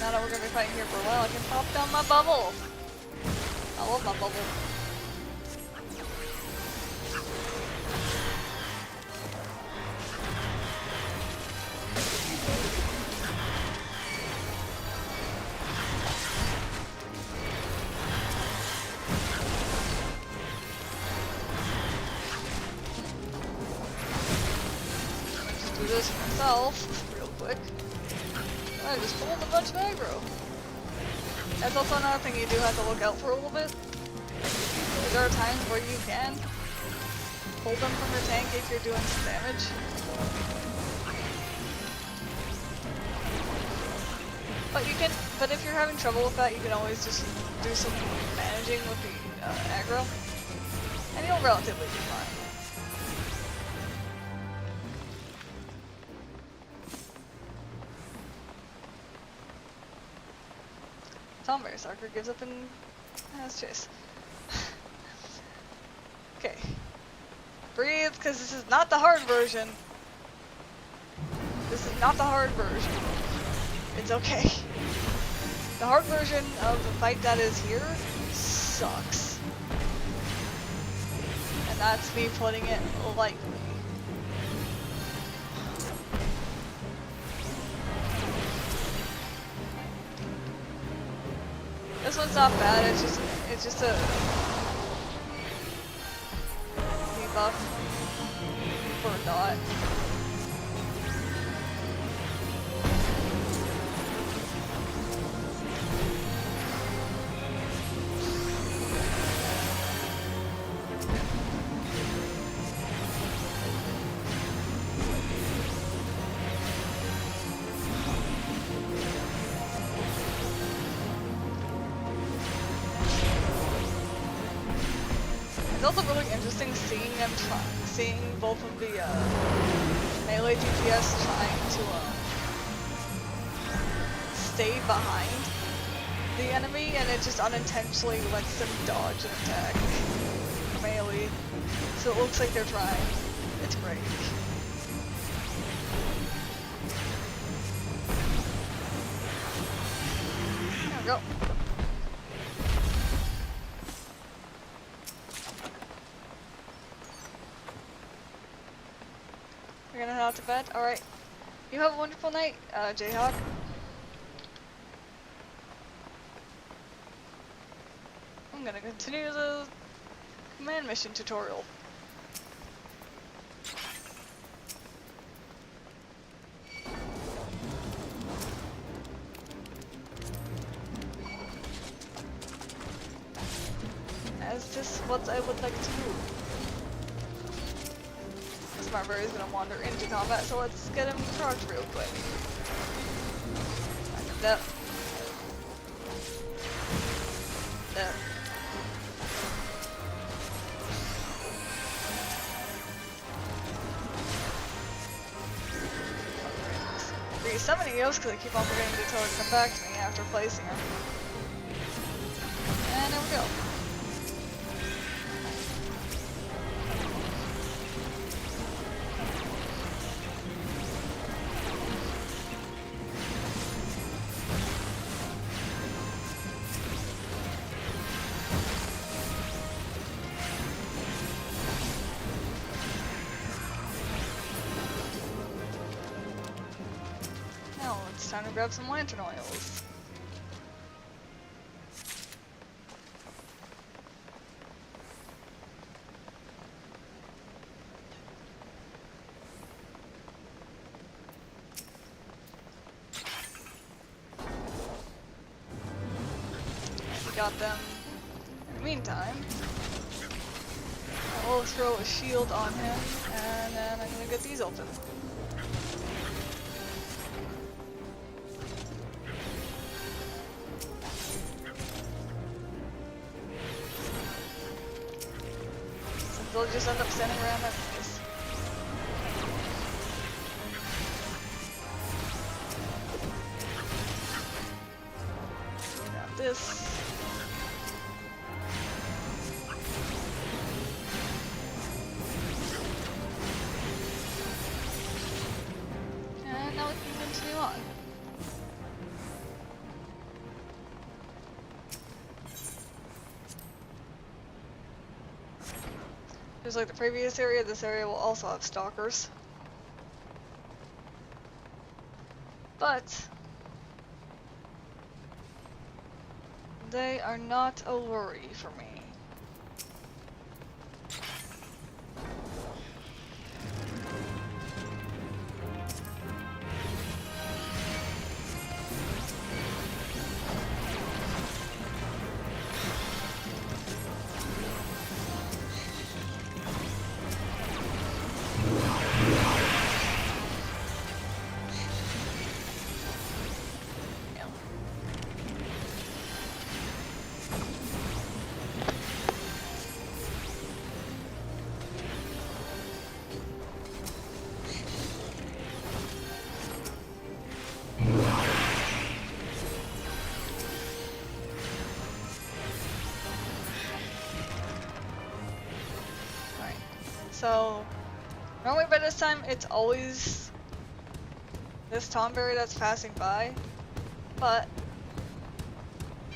Now that we're gonna be fighting here for a while, I can pop down my bubble. I love my bubble. Real quick. I just pulled a bunch of aggro. That's also another thing you do have to look out for a little bit. There are times where you can pull them from your tank if you're doing some damage. But if you're having trouble with that, you can always just do some managing with the aggro, and you'll relatively be fine. Tomberry Stalker gives up and has chase. Okay. Breathe, because this is not the hard version. This is not the hard version. It's okay. The hard version of the fight that is here sucks. And that's me putting it lightly. This one's not bad, it's just a debuff for a dot. It's also really interesting seeing both of the melee DPS trying to stay behind the enemy, and it just unintentionally lets them dodge an attack melee. So it looks like they're trying. It's great. There we go. We're gonna head out to bed. Alright. You have a wonderful night, Jayhawk. I'm gonna continue the command mission tutorial. As just what I would like to do. Marbury's gonna wander into combat, so let's get him charged real quick. That. That. Resummoning Eos because I keep on forgetting to tell her to come back to me after placing her. And there we go. Time to grab some lantern oils. We got them. In the meantime, I will throw a shield on him, and then I'm gonna get these open. They'll just end up standing around that place. Got this. And now we can continue on. Just like the previous area, this area will also have stalkers. But they are not a worry for me. So, normally by this time, it's always this Tomberry that's passing by, but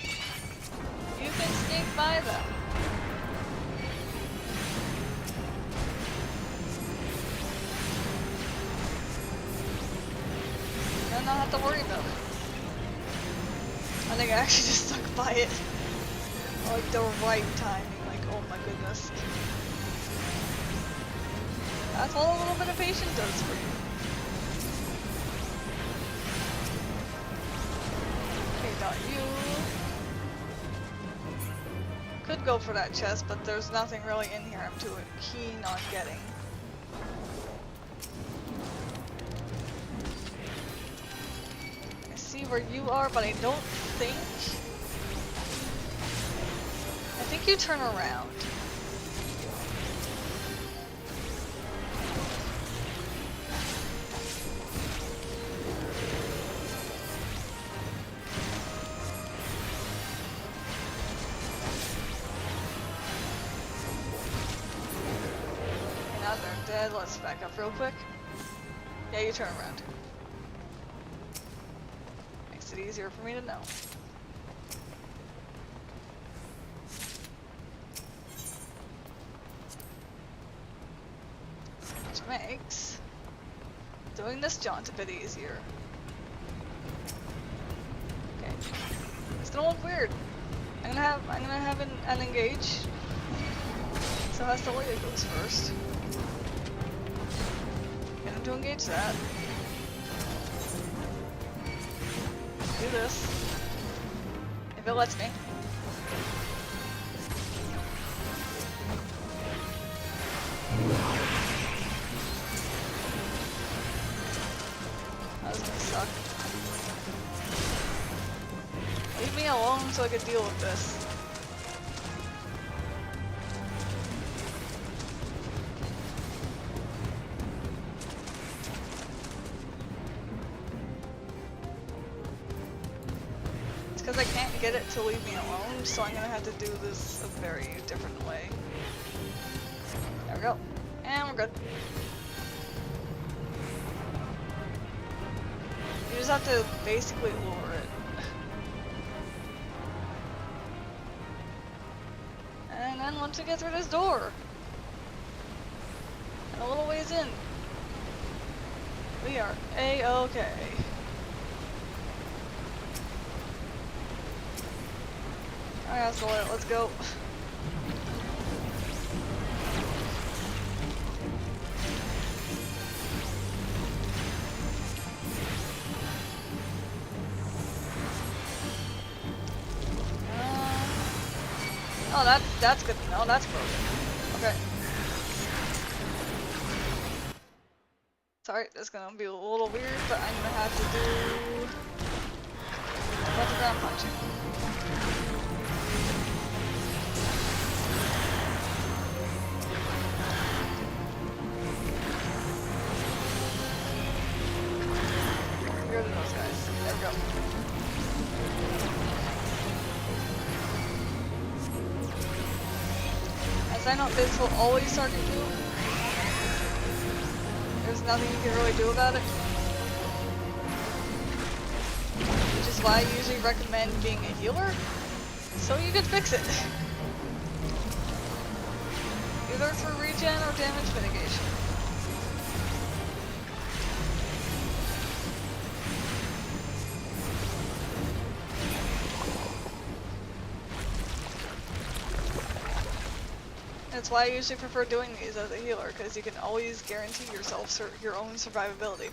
you can sneak by them. And not have to worry about it. I think I actually just stuck by it. Like the right timing, like oh my goodness. That's all a little bit of patience does for you. Okay, not you. Could go for that chest, but there's nothing really in here I'm too keen on getting. I see where you are, but I don't think... I think you turn around. Dead. Let's back up real quick. Yeah, you turn around. Makes it easier for me to know. Which makes doing this jaunt a bit easier. Okay. It's gonna look weird. I'm gonna have an engage. So that's the way it goes first. To engage that. Do this. If it lets me. That was gonna suck. Leave me alone so I can deal with this. Because I can't get it to leave me alone, so I'm gonna have to do this a very different way. There we go. And we're good. You just have to basically lure it. And then once we get through this door, and a little ways in, we are A-okay. Alright, let's go. Oh, that's good to know. That's broken. Okay. Sorry, that's gonna be a little weird, but I'm gonna have to do a bunch of ground punching. I know this will always target you. There's nothing you can really do about it. Which is why I usually recommend being a healer, so you can fix it. Either through regen or damage mitigation. That's why I usually prefer doing these as a healer, because you can always guarantee yourself your own survivability.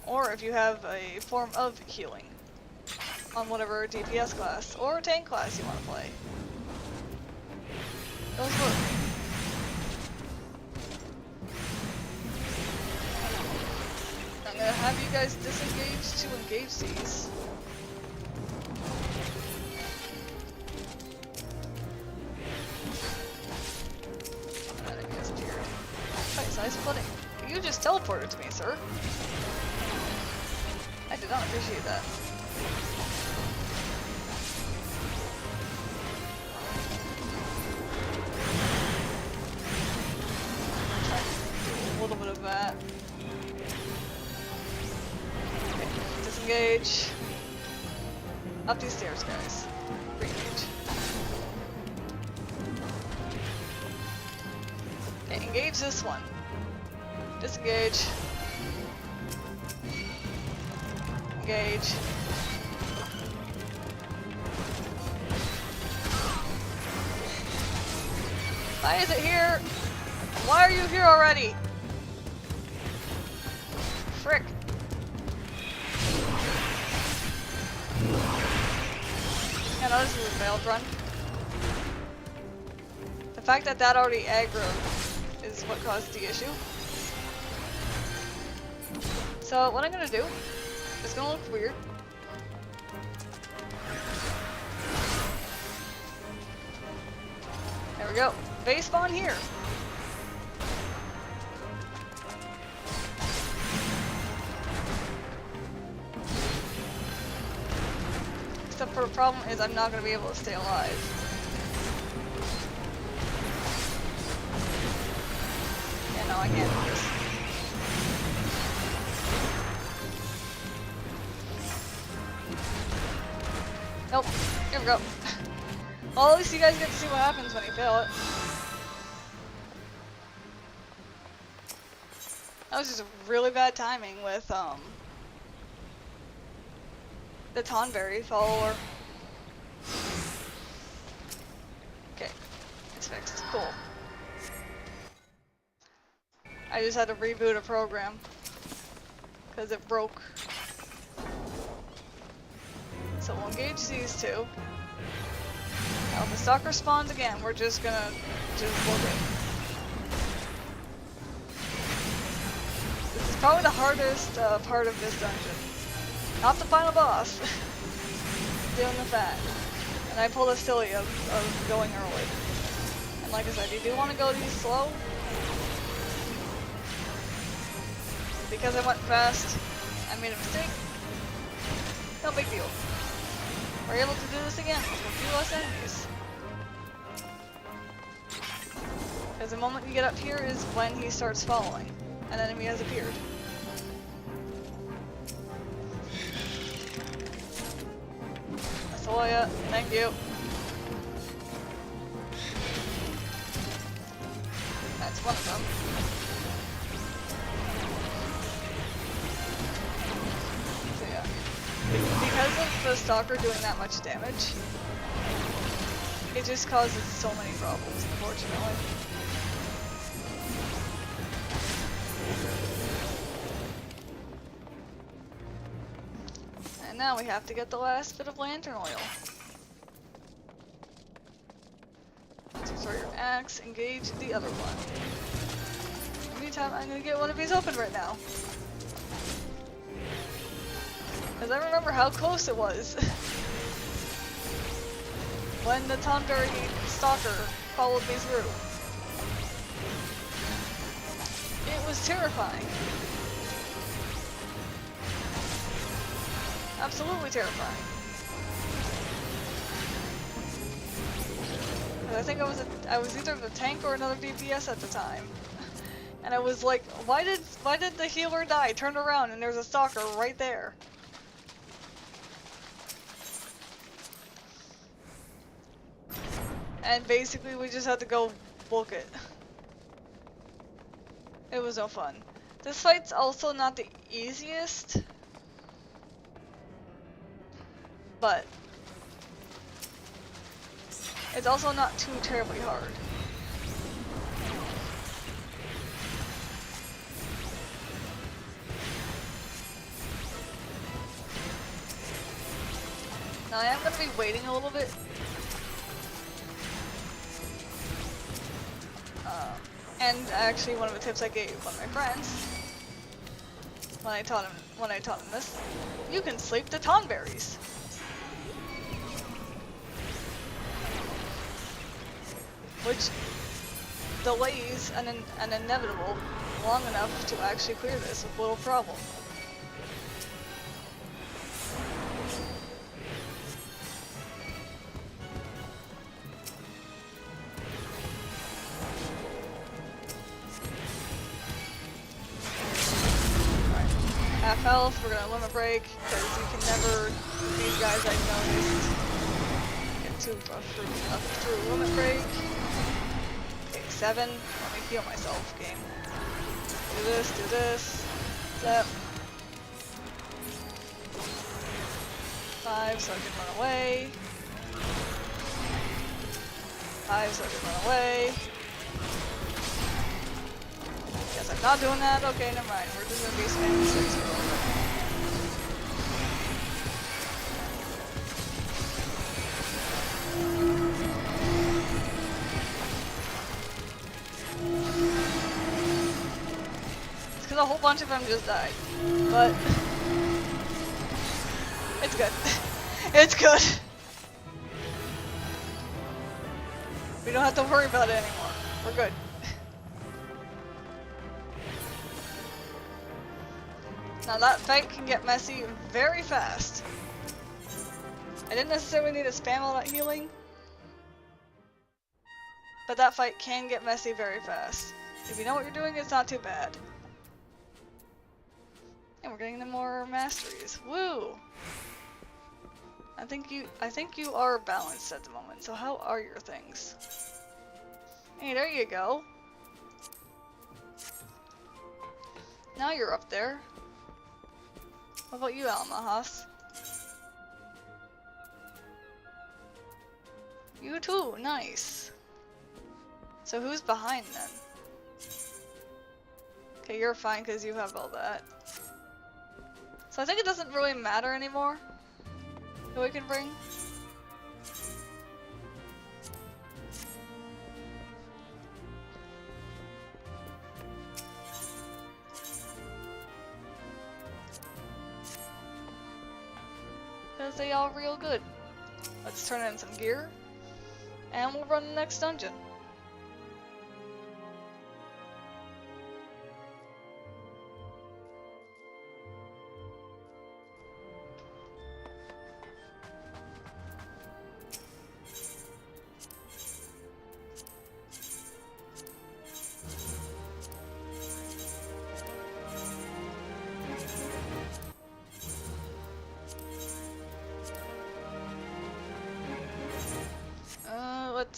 Or if you have a form of healing on whatever DPS class or tank class you want to play. Those work. I'm gonna have you guys disengage to engage these. Nice flooding. You just teleported to me, sir. I did not appreciate that. Re-engage. Up these stairs, guys. Re-engage. Okay, engage this one. Disengage. Engage. Why is it here? Why are you here already? Frick. Yeah, no, this is a failed run. The fact that that already aggroed is what caused the issue. So what I'm gonna do, it's gonna look weird. There we go. Base spawn here. Except for the problem is I'm not gonna be able to stay alive. Yeah, no, I can't do this. Nope. Here we go. Well, at least you guys get to see what happens when you fail it. That was just really bad timing with the Tonberry follower. Okay, it's fixed. Cool. I just had to reboot a program because it broke. So we'll engage these two. Now if the stalker spawns again, we're just gonna book it. This is probably the hardest part of this dungeon. Not the final boss. Doing the fat. And I pulled a silly of going early. And like I said, you do want to go these slow. Because I went fast, I made a mistake. No big deal. We're able to do this again with a few less enemies. Because the moment you get up here is when he starts following. An enemy has appeared. Asoya, thank you. That's one of them. So yeah. Because of the stalker doing that much damage, it just causes so many problems, unfortunately. And now we have to get the last bit of lantern oil. So throw your axe, engage the other one. In the meantime, I'm gonna get one of these open right now. Because I remember how close it was when the Tonberry stalker followed me through. It was terrifying. Absolutely terrifying. I think I was either the tank or another DPS at the time. And I was like, why did the healer die? Turn around and there's a stalker right there. And basically we just had to go book it. It was no fun. This fight's also not the easiest, but it's also not too terribly hard. Now I am going to be waiting a little bit. And actually, one of the tips I gave one of my friends when I taught him this, you can sleep the Tonberries. Which delays an inevitable long enough to actually clear this with little problem. half health. We're gonna limit break because you can never. These guys I've noticed get too up through limit break. Okay, 7. Let me heal myself. Game. Do this. Do this. Step. 5 so I can run away. 5 so I can run away. Guess I'm not doing that. Okay, never mind. We're just gonna be spamming 6 for a little bit. It's because a whole bunch of them just died. But it's good. It's good. We don't have to worry about it anymore. We're good. Now that fight can get messy very fast. I didn't necessarily need to spam all that healing, but that fight can get messy very fast. If you know what you're doing, it's not too bad. And we're getting the more masteries. Woo! I think you are balanced at the moment. So how are your things? Hey, there you go. Now you're up there. What about you, Almahas? You too, nice. So who's behind then? Okay, you're fine because you have all that. So I think it doesn't really matter anymore who we can bring. Because they all real good. Let's turn in some gear. And we'll run the next dungeon.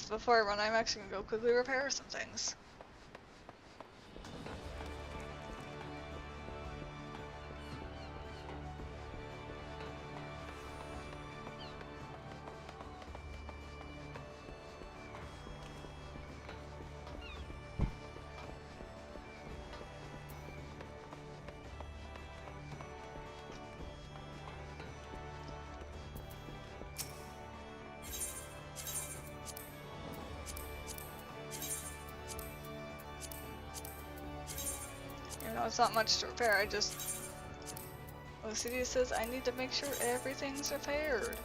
Before I run, I'm actually gonna go quickly repair some things. It's not much to repair, I just... OCD says I need to make sure everything's repaired.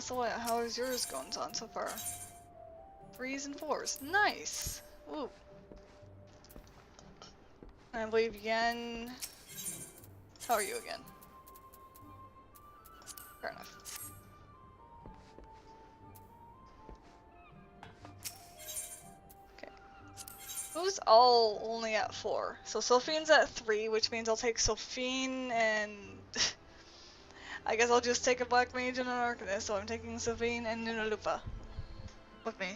How is yours going on so far? 3s and 4s. Nice! Ooh. I believe Yen... How are you again? Fair enough. Okay. Who's all only at 4? So Sophine's at 3, which means I'll take Sophine and... I guess I'll just take a Black Mage and an Arcanist, so I'm taking Sophine and Nunalupa with me.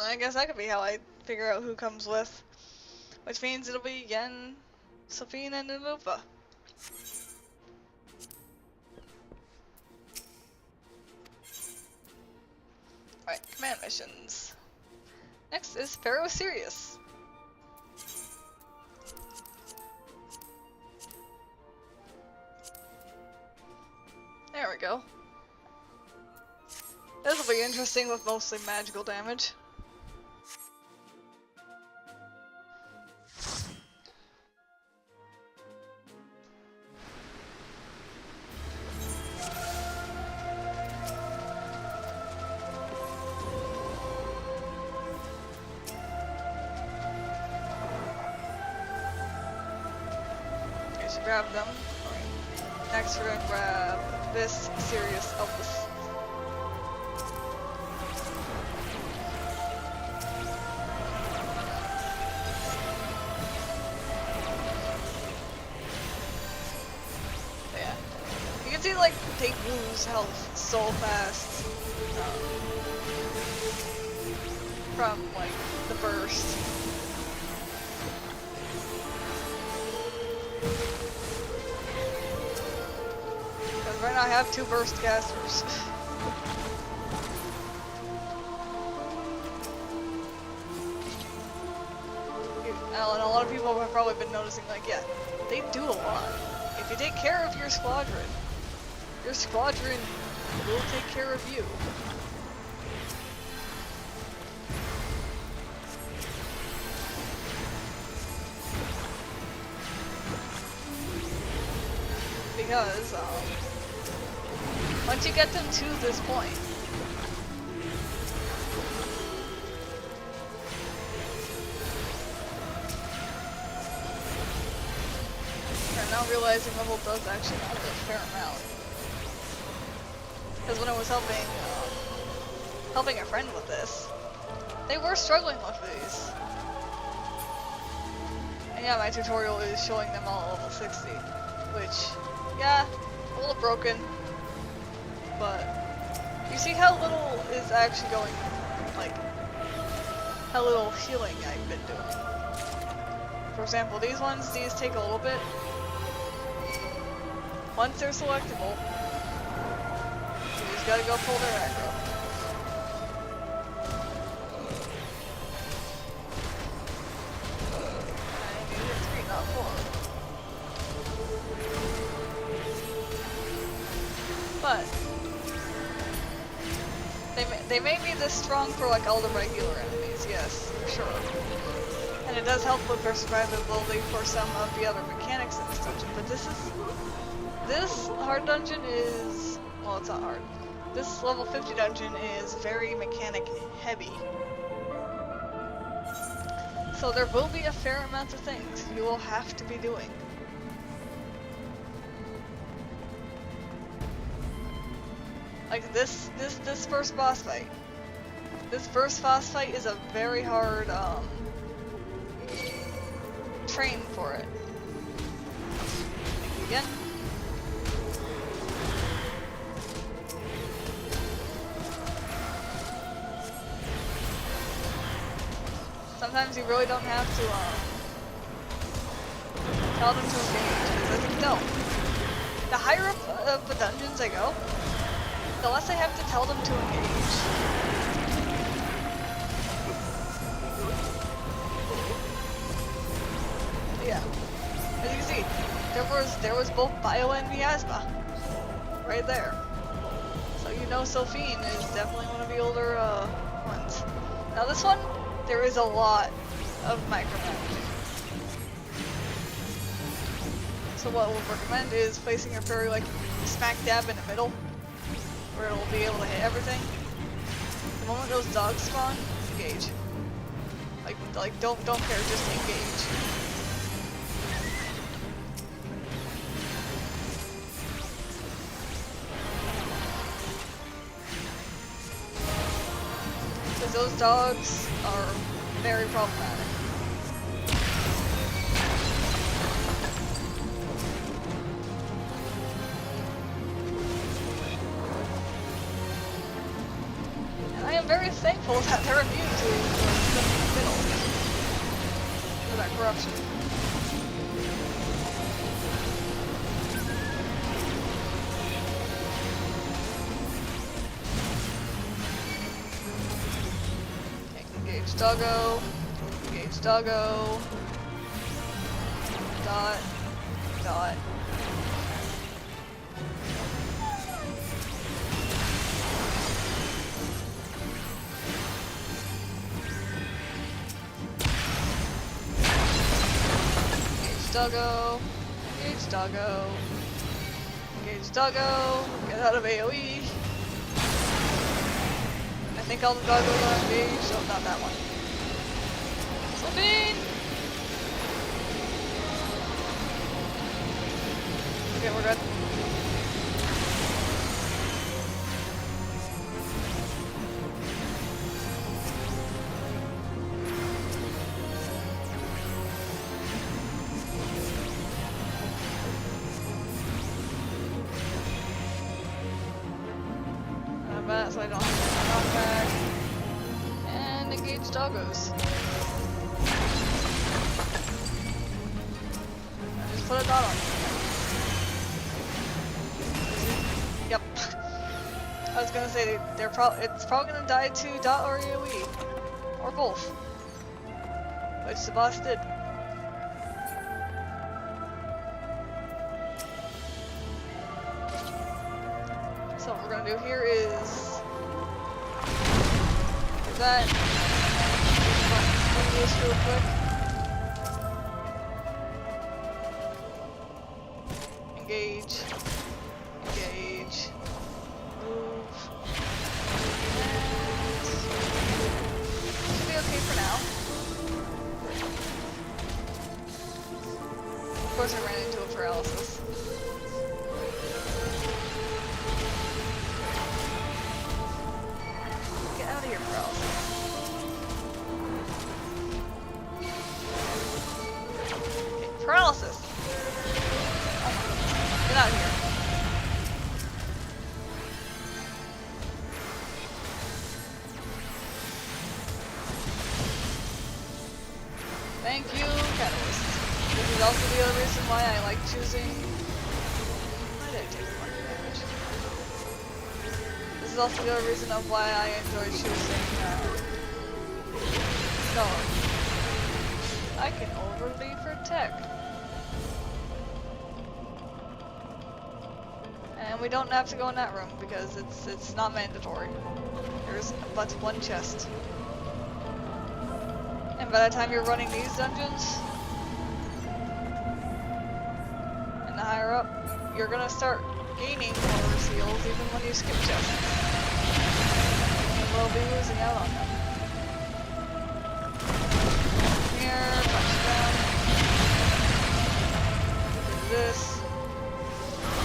I guess that could be how I figure out who comes with. Which means it'll be Yen, Sophine, and Anupa. Alright, command missions. Next is Pharos Sirius. There we go. This will be interesting with mostly magical damage. Okay, so grab them. Right. Next we're gonna grab this Sirius of the see, like, they lose health so fast from, like, the burst. Because right now I have 2 burst casters. And a lot of people have probably been noticing, like, yeah, they do a lot. If you take care of your squadron will take care of you. Because, once you get them to this point, I'm now realizing level does actually matter a fair amount. Because when I was helping a friend with this, they were struggling with these. And yeah, my tutorial is showing them all at level 60, which, yeah, a little broken, but you see how little is actually going, like, how little healing I've been doing. For example, these take a little bit. Once they're selectable, you just gotta go pull their aggro. I need to hit 3, not 4. But they made me this strong for like all the regular enemies, yes, for sure. And it does help with their survivability for some of the other mechanics in this dungeon. But this hard dungeon is, well, it's not hard. This level 50 dungeon is very mechanic heavy. So there will be a fair amount of things you will have to be doing. Like this first boss fight. This first boss fight is a very hard train for it. Again. Sometimes you really don't have to tell them to engage, because as you know, the higher up of the dungeons I go, the less I have to tell them to engage. Yeah, as you can see, there was both Bio and Miasma right there. So you know Sophine is definitely one of the older ones. Now this one, there is a lot of micromanaging. So what we'll recommend is placing your fairy like smack dab in the middle, where it'll be able to hit everything. The moment those dogs spawn, engage. Like don't care, just engage. Because those dogs are very problematic. And I am very thankful that they're immune to that corruption. Okay, engage doggo. Engage doggo. Dot. Dot. Doggo, engage doggo, engage doggo, get out of AoE. I think all the doggos are engaged. Oh, not that one. Slipping! Okay, we're good. So I don't have to knock back. And engage doggos. I just put a dot on it. Yep. I was gonna say it's probably gonna die to dot or AoE. Or both. Which the boss did. So what we're gonna do here is that. Do this real quick. Engage. Engage. Move. And should be okay for now. Of course I ran into a paralysis. Get out of here, paralysis. Paralysis! Oh my goodness. Get out of here. Thank you, Catalyst. This is also the other reason why I like choosing... Why did I take 1 damage? This is also the other reason of why I enjoy choosing... Stone. I can overly protect. And we don't have to go in that room because it's not mandatory. There's but one chest. And by the time you're running these dungeons, and the higher up, you're gonna start gaining more seals even when you skip chests. You will be losing out on them. Here, punch down. Do this.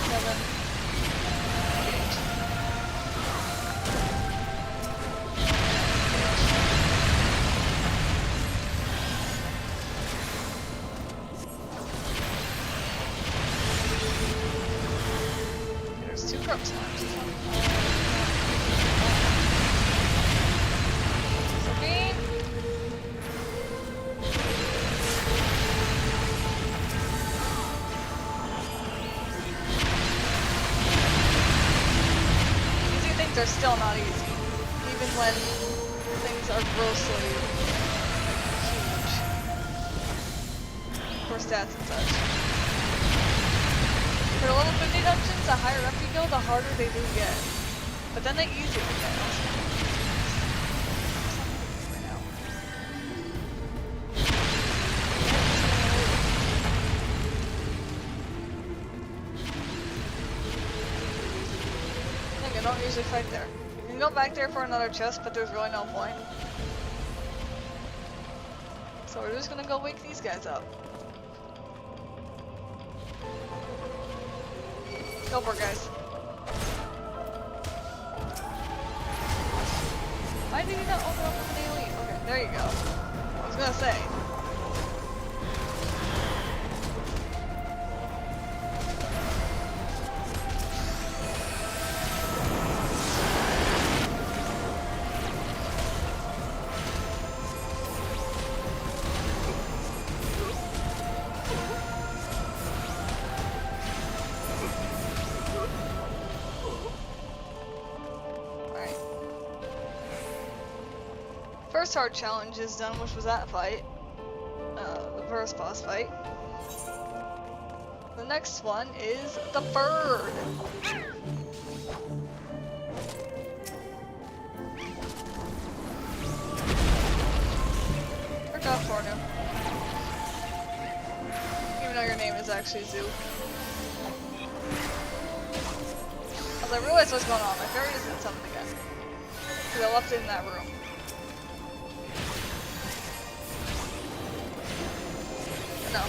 7. Engage. There's 2 corpse left. They're still not easy, even when things are grossly huge. For stats and such. For little bitty dungeons, the higher up you go, the harder they do get. But then they easier to get. Right now. I don't usually fight there. You can go back there for another chest, but there's really no point. So we're just gonna go wake these guys up. Go for it, guys. Why did you not open up with an AoE? Okay, there you go. I was gonna say. first hard challenge is done, which was that fight. The first boss fight. The next one is the bird. Good job, Tornu. Even though your name is actually Zoo. As I realized what's going on, my fairy isn't summoned again. Because I left it in that room. No.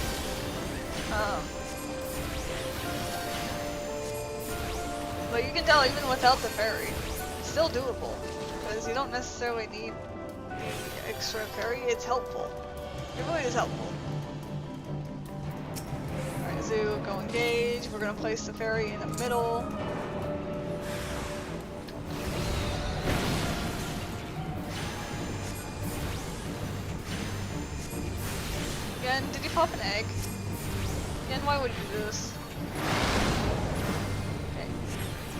But you can tell even without the fairy, it's still doable. Because you don't necessarily need the extra fairy, it's helpful. It really is helpful. Alright, Zoo, go engage. We're gonna place the fairy in the middle. Again, did you pop an egg? Again, why would you do this? Okay.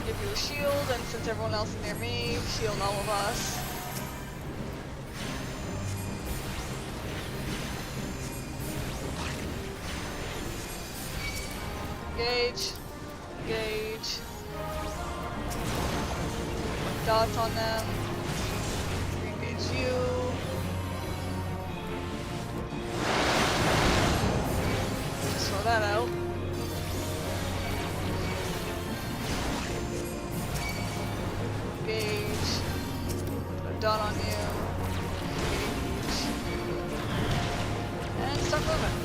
Give you a shield, and since everyone else is near me, shield all of us. Engage. Engage. Put dots on them. Engage you. Just throw that out. Engage. Put a dot on you. Engage. And start moving.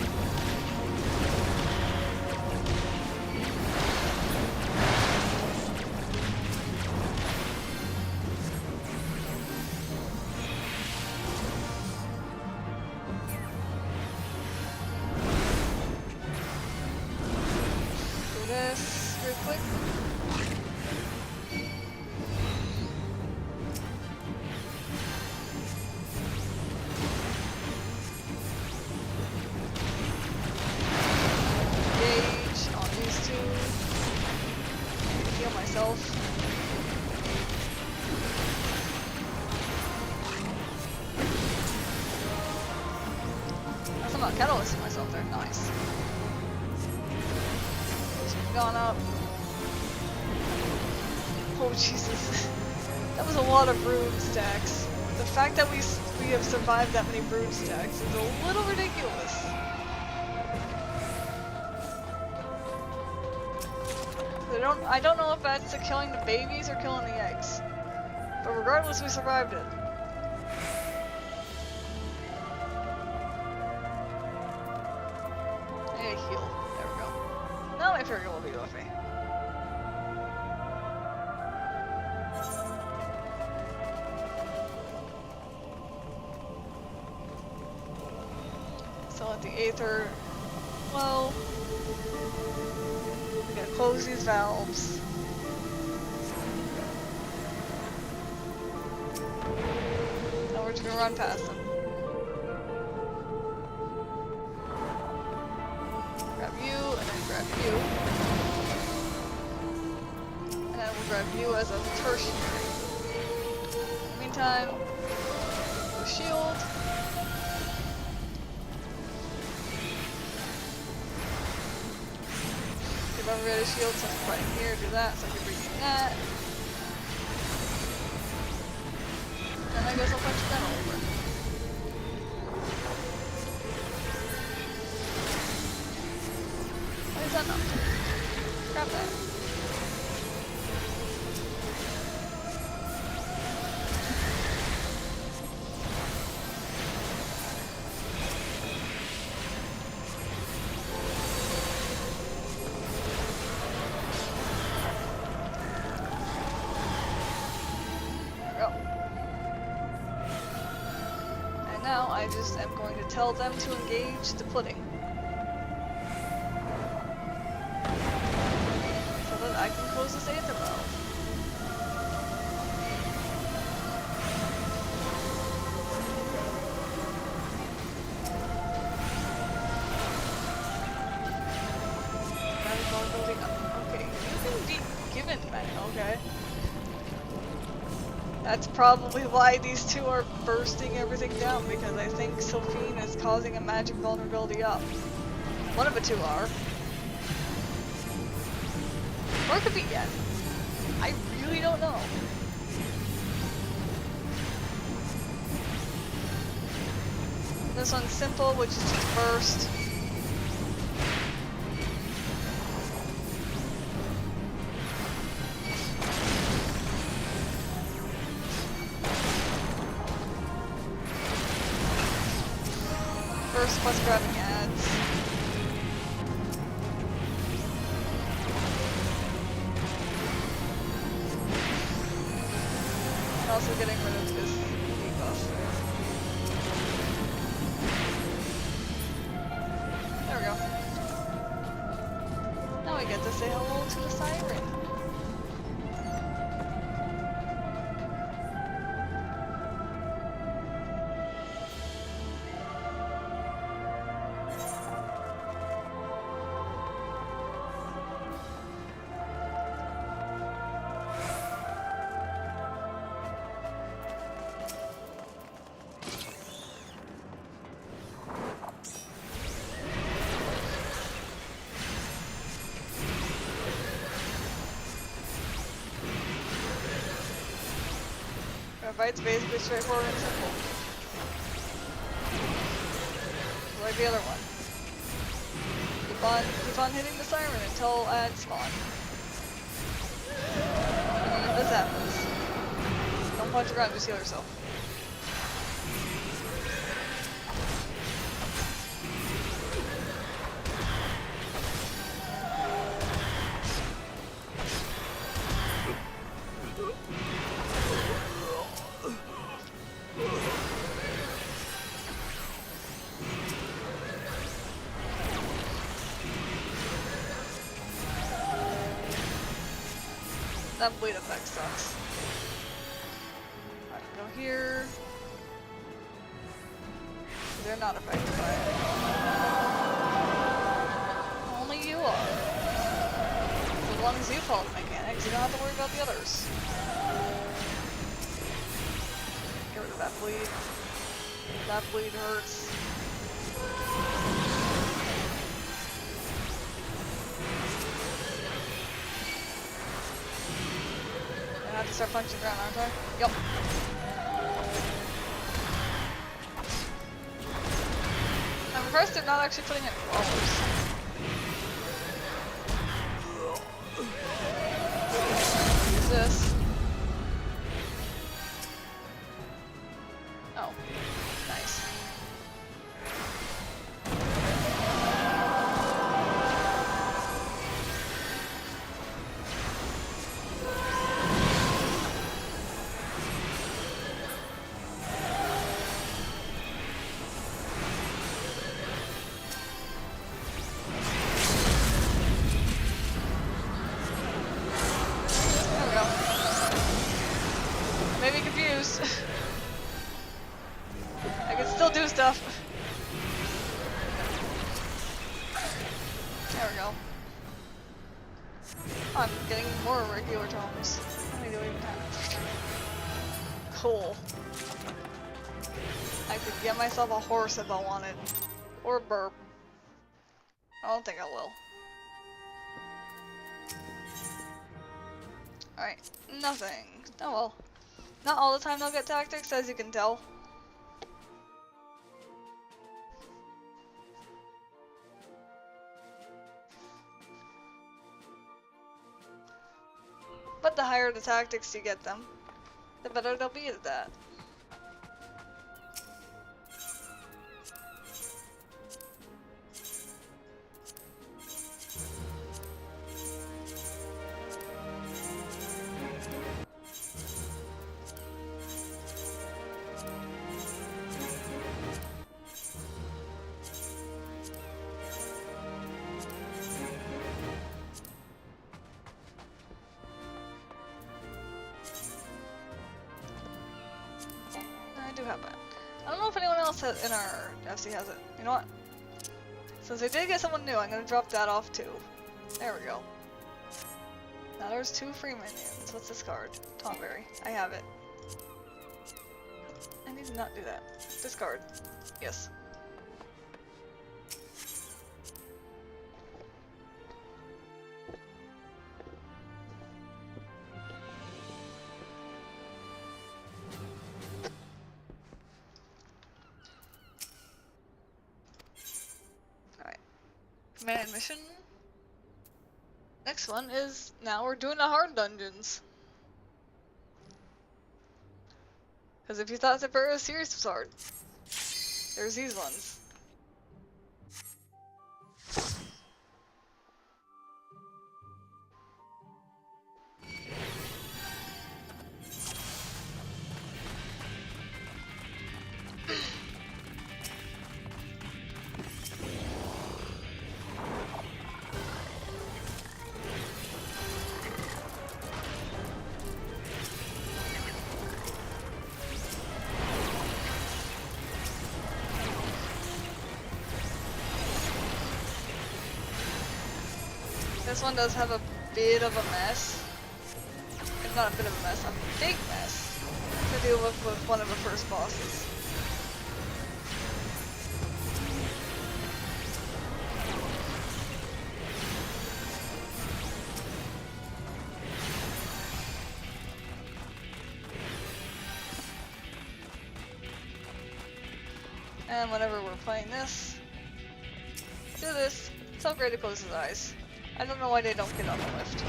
Catalyst myself there, nice. Gone up. Oh Jesus, that was a lot of brood stacks. The fact that we have survived that many brood stacks is a little ridiculous. I don't know if that's killing the babies or killing the eggs, but regardless, we survived it. Heal. There we go. Now my fairy will be with me. So let the Aether. Well, we gotta close these valves. Now we're just gonna run past them. You. And then we'll grab you as a tertiary. In the meantime, the shield. Give everybody a shield since we're fighting here, do that, so I can bring that. And I guess I'll punch that over. Why is that not? Grab that. Now I just am going to tell them to engage the pudding. So that I can close this Aether valve. Okay, you can be given that, okay. That's probably why these two are bursting everything down, because I think Sophine is causing a magic vulnerability up. One of the two are. Or it could be Yen. I really don't know. This one's simple, which is just burst. Burst plus grabbing ads. And also getting rid of this debuff. There we go. Now we get to say hello to the siren. Fight's basically straightforward and simple. Like the other one. Keep on hitting the siren until ads spawn. And then this happens. Don't punch around, just heal yourself. That bleed effect sucks. Alright, go here. They're not affected by it. Only you are. As long as you follow the mechanics, you don't have to worry about the others. Get rid of that bleed. That bleed hurts. I have to start punching around, aren't I? Yup. I'm impressed they're not actually putting in flowers. Use this. Oh. Nice. I can still do stuff. There we go. Oh, I'm getting more regular tomes. How many do I even have? Cool. I could get myself a horse if I wanted. Or a burp. I don't think I will. Alright, nothing. Oh well. Not all the time they'll get tactics, as you can tell. But the higher the tactics you get them, the better they'll be at that. I don't know if anyone else in our FC has it. You know what? Since I did get someone new, I'm gonna drop that off too. There we go. Now there's 2 free minions. What's this card? Tomberry. I have it. I need to not do that. Discard. Yes. Alright. Command mission. Next one is, now we're doing the hard dungeons. Because if you thought the Pharos Sirius was hard, there's these ones. This one does have a bit of a mess. If not a bit of a mess, a big mess to deal with one of the first bosses. And whenever we're playing this, do this. It's so great to close his eyes. I don't know why they don't get on the lift.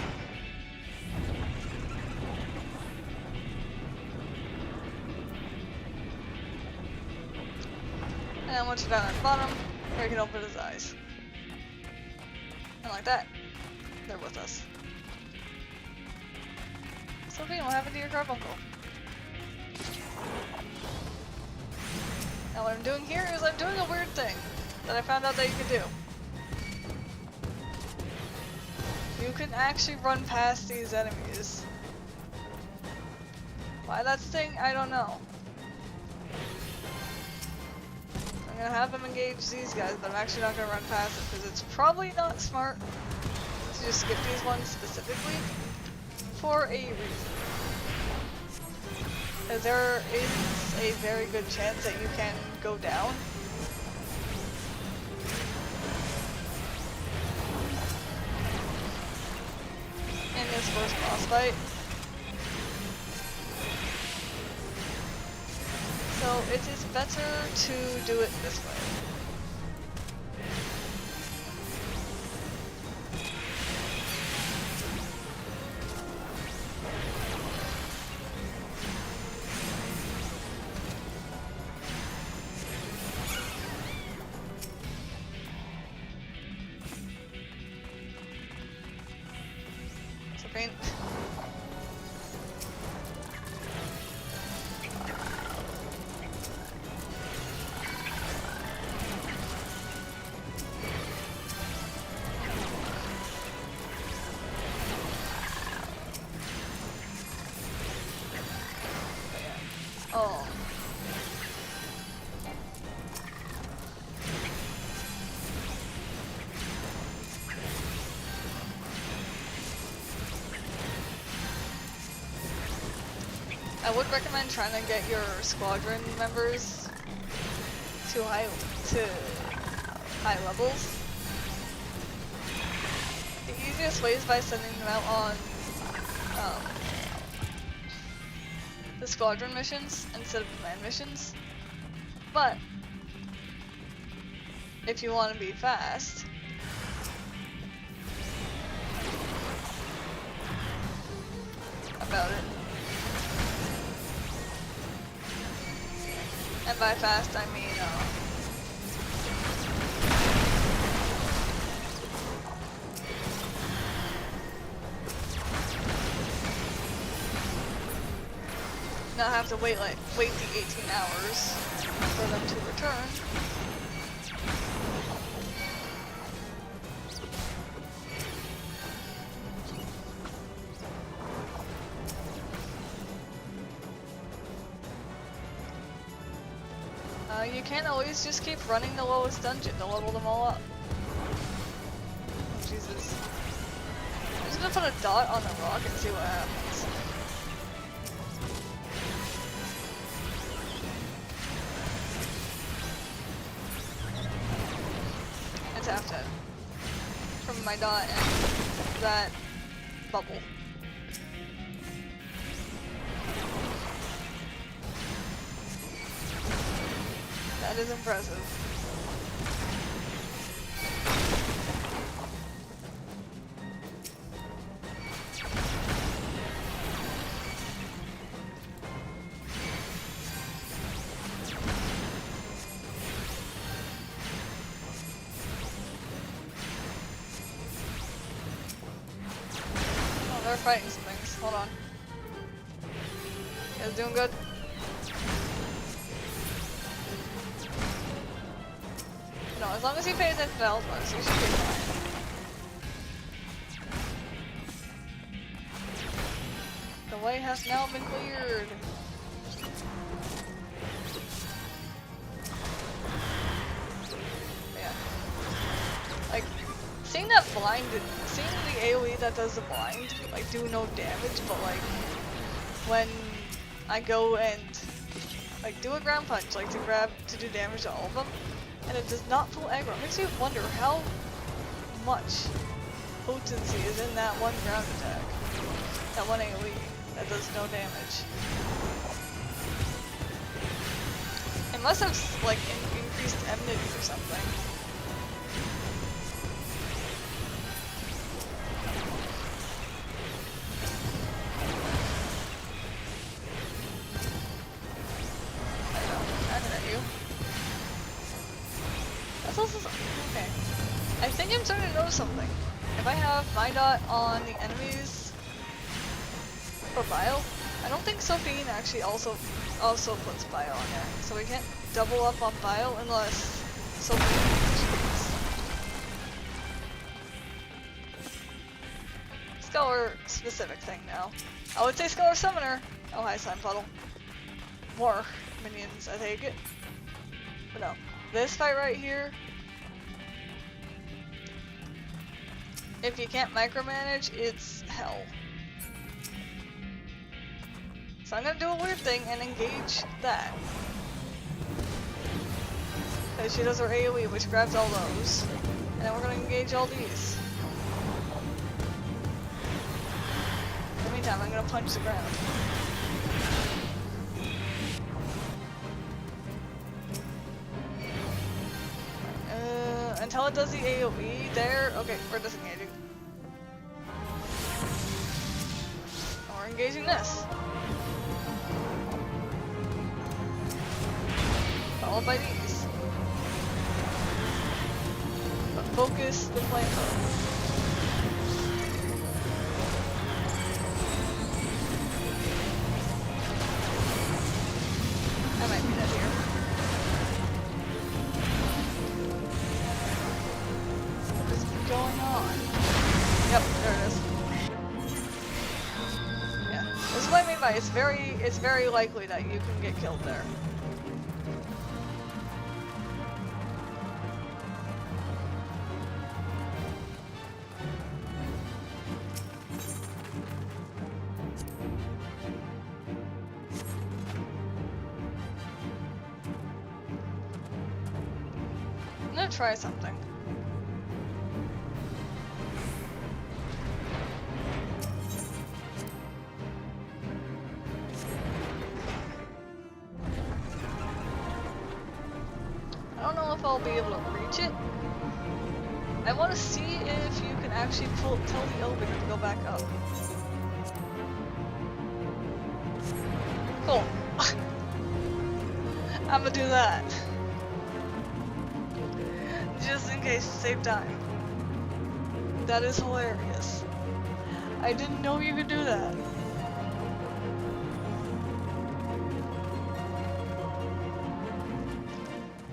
And once you're down at the bottom, there he can open his eyes. And like that, they're with us. Sophie, what happened to your carbuncle? Now what I'm doing here is I'm doing a weird thing that I found out that you could do. You can actually run past these enemies. Why that's a thing, I don't know. I'm gonna have them engage these guys, but I'm actually not gonna run past them because it's probably not smart to just skip these ones specifically for a reason. Because there is a very good chance that you can go down. In this first boss fight. So it is better to do it this way. Paint. Oh. I would recommend trying to get your squadron members to high levels. The easiest way is by sending them out on the squadron missions instead of command missions. But if you want to be fast, about it. And by fast, I mean, not have to wait the 18 hours for them to return. You can't always just keep running the lowest dungeon to level them all up. Oh, Jesus. I'm just gonna put a dot on the rock and see what happens. it's half dead. From my dot and that bubble. That is impressive. They're fighting some things. Hold on. You guys doing good? No, as long as you pay attention to health bars, you should be fine. The way has now been cleared. Yeah. Like, seeing that blind, seeing the AoE that does the blind, like, do no damage, but like, when I go and, like, do a ground punch, like, to do damage to all of them, and it does not pull aggro, it makes me wonder how much potency is in that one ground attack, that one AoE, that does no damage. It must have, like, increased enmity or something. Okay. I think I'm starting to notice something. If I have my dot on the enemies for Bile, I don't think Sophine actually also puts Bile on there. So we can't double up on Bile unless Sophine cheats. Scholar specific thing now. I would say Scholar Summoner. Oh hi Slime Puddle. More minions, I take it. But no. This fight right here, if you can't micromanage, it's hell. So I'm gonna do a weird thing and engage that. Because she does her AoE, which grabs all those. And then we're gonna engage all these. In the meantime, I'm gonna punch the ground. Until it does the AoE there. Okay, we're disengaging. And we're engaging this. Followed by these. But focus the flamethrower. I might be dead here. Going on? Yep, there it is. Yeah, this is what I mean by it's very likely that you can get killed there. I'm gonna try something. I'll be able to reach it. I want to see if you can actually tell the elevator to go back up. Cool. I'm gonna do that. Just in case to save time. That is hilarious. I didn't know you could do that.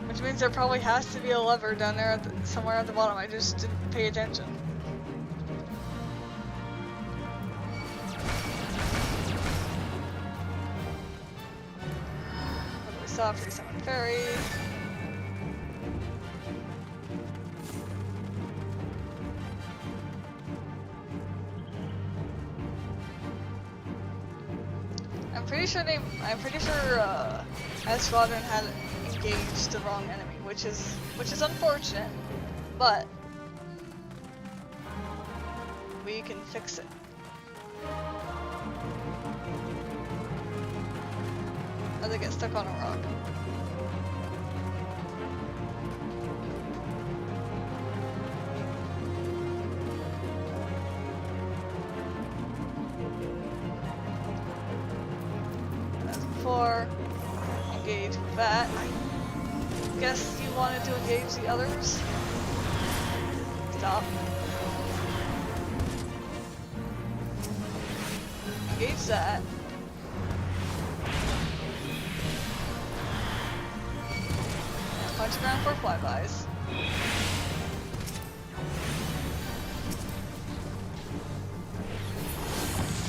Which means there probably has to be a lever down there at somewhere at the bottom. I just didn't pay attention. We saw free summon fairy. I'm pretty sure Squadron had engaged the wrong enemy, which is unfortunate, but we can fix it. Or they get stuck on a rock. As before, engage with that. I guess you wanted to engage the others. Stop. Engage that. Punch around for flybys.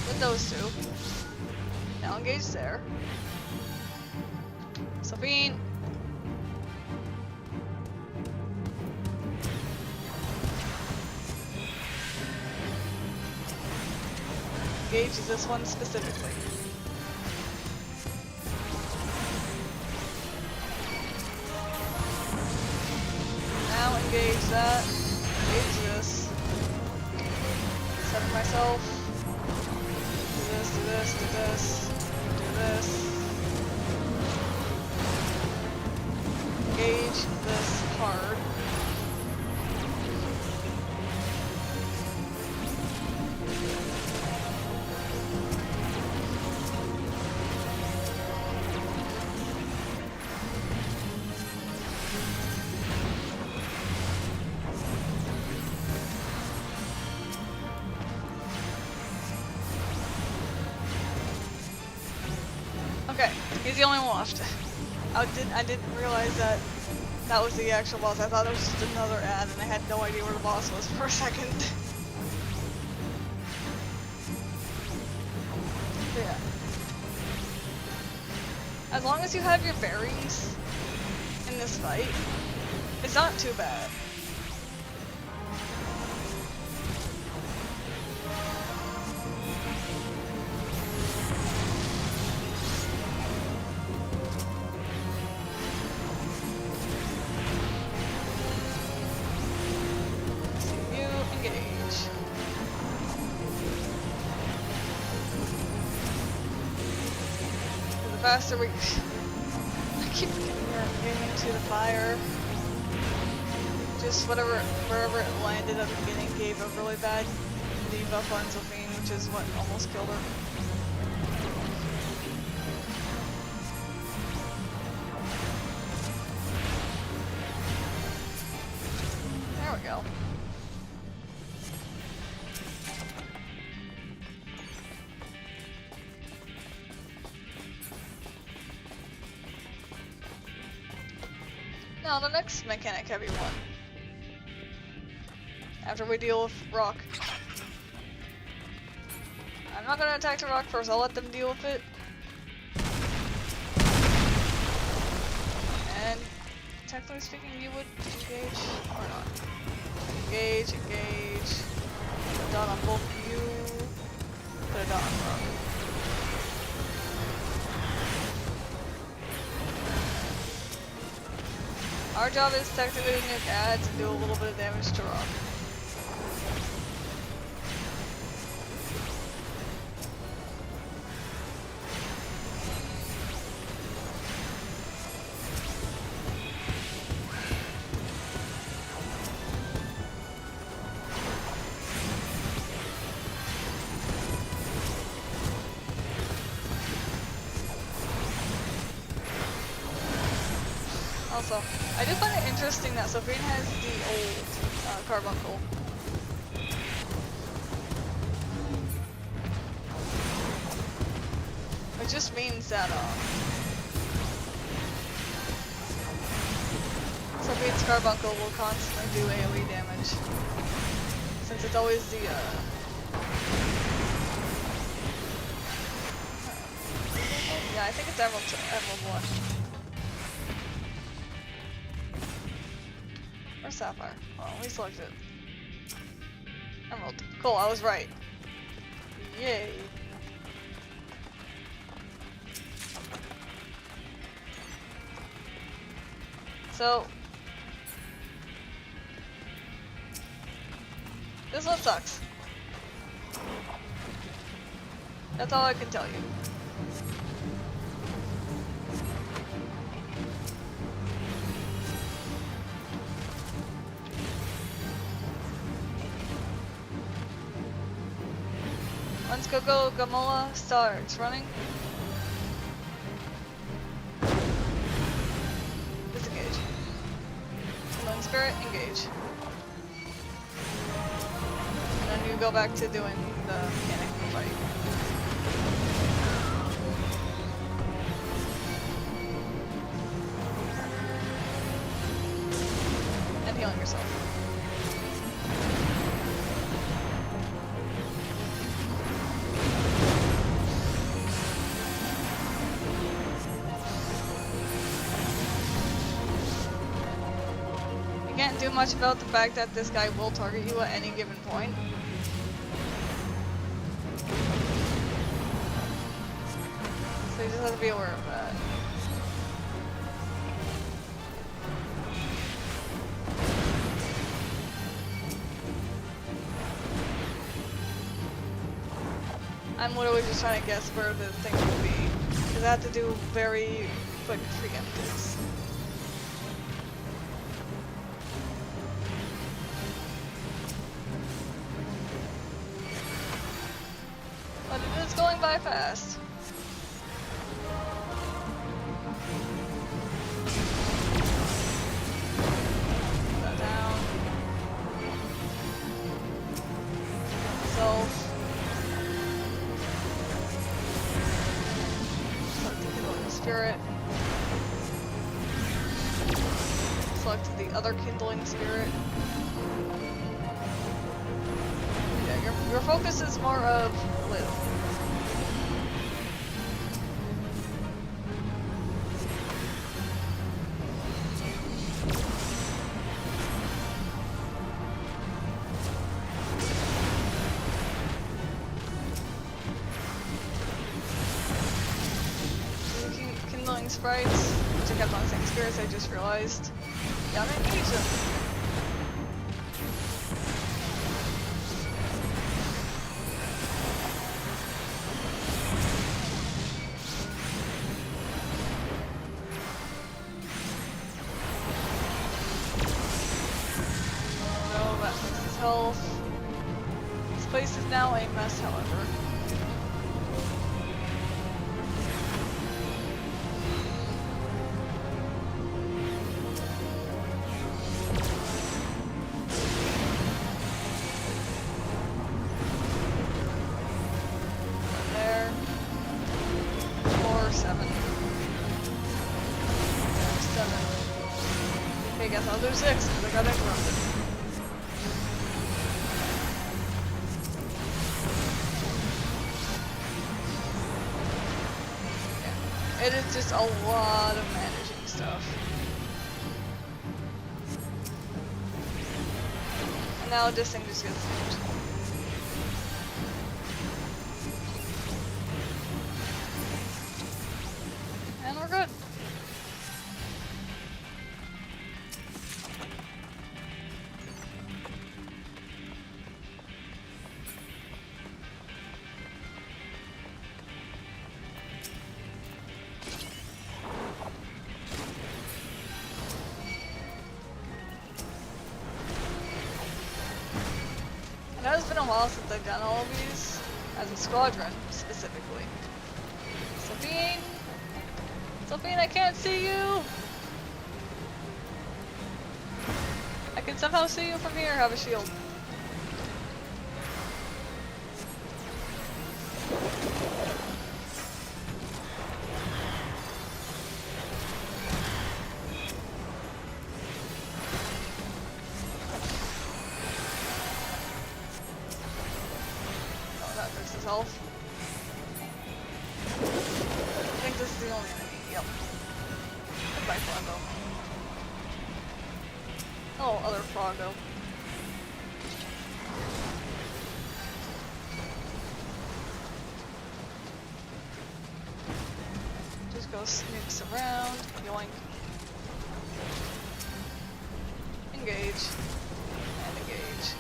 With those two. Now engage there. Sabine. Engage this one specifically. Now engage that. Engage this. Sever myself. Do this, do this, do this, do this. Engage this hard. Okay, he's the only one left. I didn't realize that that was the actual boss. I thought it was just another ad, and I had no idea where the boss was for a second. But yeah. As long as you have your berries in this fight, it's not too bad. Faster we I keep getting into the fire. Just wherever it landed at the beginning gave a really bad debuff on Sophine, which is what almost killed her. There we go. Now the next mechanic heavy one. After we deal with rock. I'm not gonna attack the rock first, I'll let them deal with it. And technically speaking, you would engage or not. Engage, engage. Put a dot on both of you. Put a dot on rock. Our job is technically to nuke ads and do a little bit of damage to rock. Also, I do find it interesting that Sophine has the old carbuncle. Which just means that Sophine's carbuncle will constantly do AoE damage. Since it's always the yeah, I think it's Emerald 1. Or Sapphire. Oh, we selected Emerald. Cool, I was right. Yay. So This one sucks. That's all I can tell you. Let's go, Gamola starts running. Disengage. Lone Spirit, engage. And then you go back to doing the mechanic fight. And healing yourself. Can't do much about the fact that this guy will target you at any given point. So you just have to be aware of that. I'm literally just trying to guess where the thing will be, because I have to do very quick preemptives. But it is going by fast. Put that down. Self. Select the kindling spirit. Select the other kindling spirit. Yeah, your focus is more of live. Kindling sprites, which I kept on saying spirits, I just realized. Yeah, I'm gonna engage them. Health. This place is now a mess, however. There. 4, 7. 7. Okay, guess I'll do 6 because I got interrupted. It is just a lot of managing stuff. And now this thing just gets moved. And we're good. I know it's been a while since I've done all of these, as a Squadron, specifically. Sophine! Sophine, I can't see you! I can somehow see you from here, have a shield. Health. I think this is the only enemy. Yep. Goodbye, Froggo. Oh, other Froggo. Just go sneaks around. Yoink. Engage. And engage.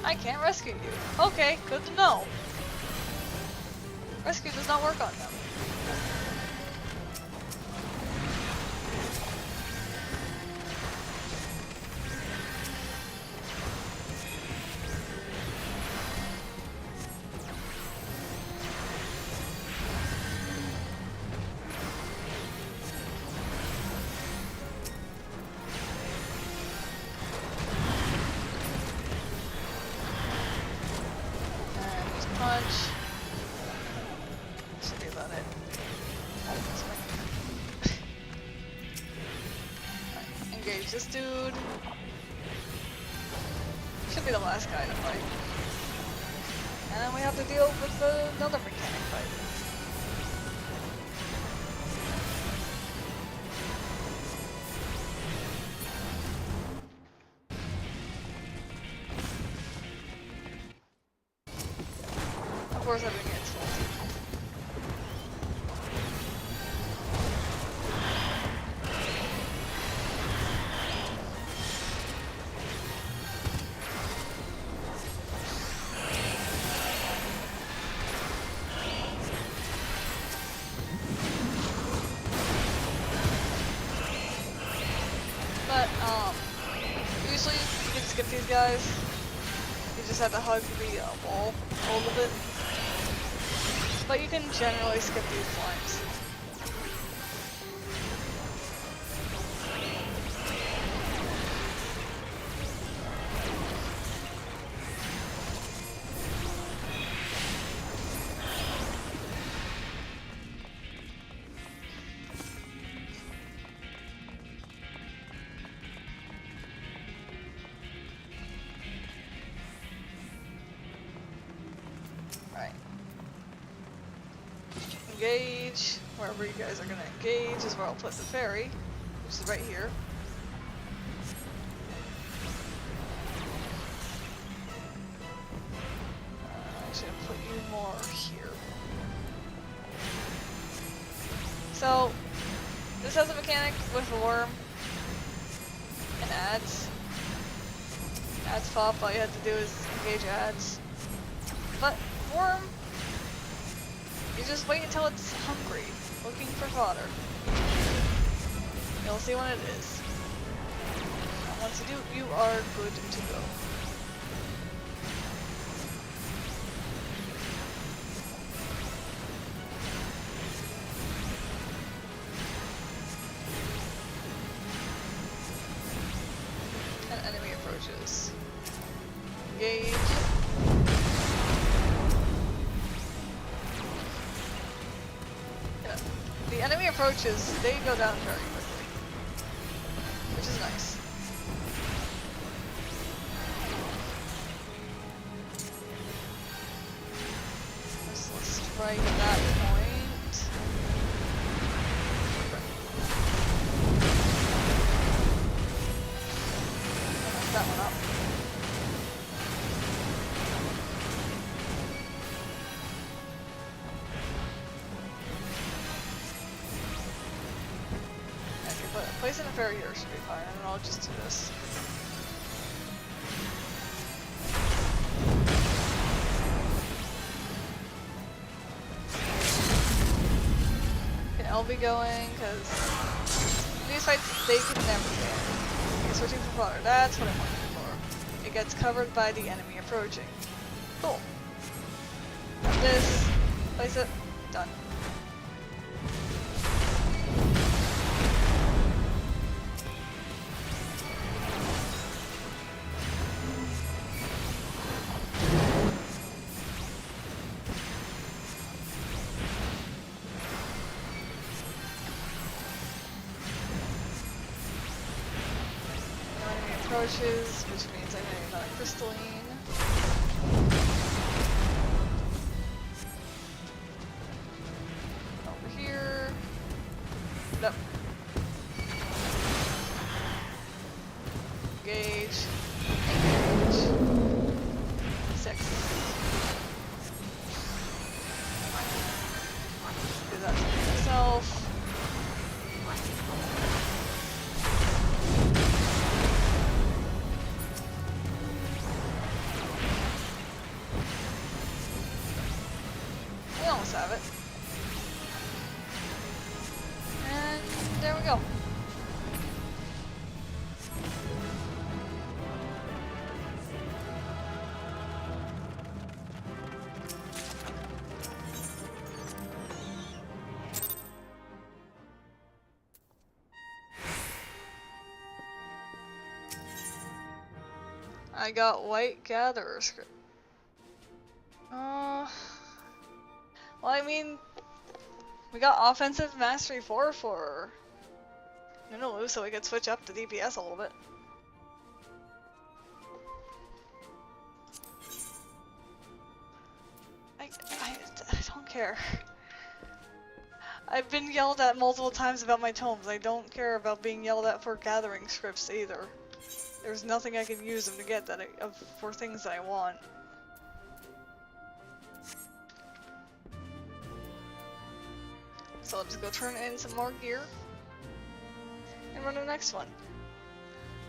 I can't rescue you. Okay, good to know. Rescue does not work on them. This dude should be the last guy to fight. And then we have to deal with another mechanic fight. Of course, everything gets faulty. Usually you can skip these guys. You just have to hug the wall a little bit. But you can generally skip these flanks. Engage. Wherever you guys are going to engage is where I'll put the ferry, which is right here. I should put you more here. So, this has a mechanic with a worm and adds. Adds pop, all you have to do is engage adds. But worm, you just wait until it's hungry, looking for fodder. You'll see when it is. And once you do, you are good to go. An enemy approaches. Engage. The enemy approaches, they go down very quickly, which is nice. Let's strike at that point. Knock that one up. Placing a ferry here should be fine, and I'll just do this. Okay, I'll be going, because these fights, they can never fail. Okay, switching for fodder, that's what I'm looking for. It gets covered by the enemy approaching. Cool. Got this, place it, done. Approaches, which means I need another crystalline. Over here. Nope. Engage. Engage. 6. Do that to myself. I got white gatherer script. Well, I mean, we got offensive mastery 4 for Nunu, so we could switch up to DPS a little bit. I don't care. I've been yelled at multiple times about my tomes. I don't care about being yelled at for gathering scripts either. There's nothing I can use them to get that for things that I want. So I'll just go turn in some more gear and run the next one.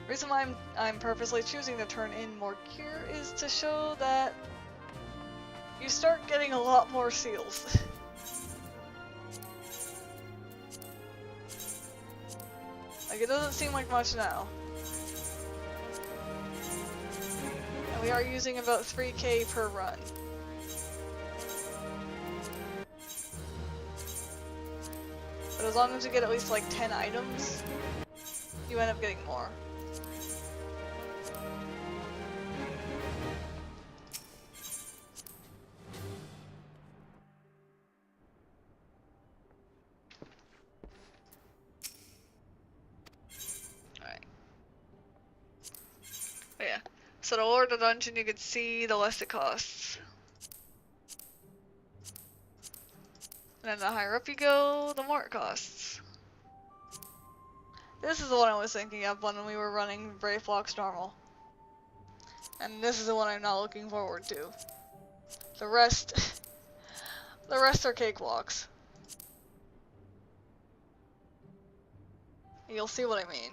The reason why I'm purposely choosing to turn in more gear is to show that you start getting a lot more seals. Like, it doesn't seem like much now. And we are using about 3k per run. But as long as you get at least like 10 items, you end up getting more. Alright. Oh yeah. So the lower the dungeon you can see, the less it costs. And then the higher up you go, the more it costs. This is the one I was thinking of when we were running Brayflox normal. And this is the one I'm not looking forward to. The rest are cakewalks. You'll see what I mean.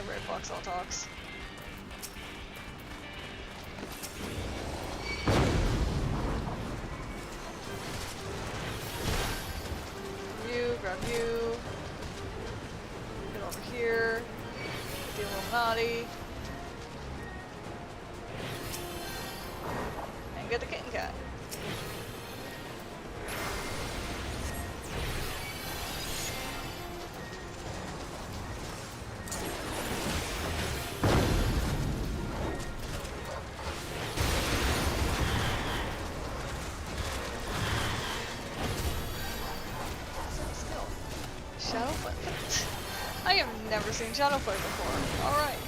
Brayflox all talks. Grab you. Get over here. Get the Illuminati. And get the kitten cat. I have never seen Shadowplay before. Alright.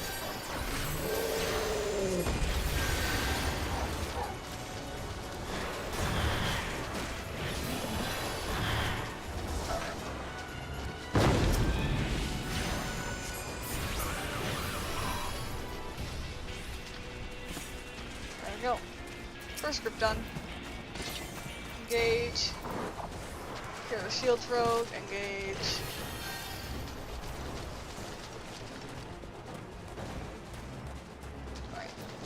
There we go. First group done. Engage. Here are shield rogue. Engage.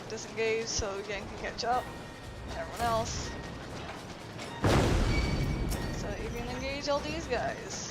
Disengage so Yang can catch up, and everyone else, so that you can engage all these guys.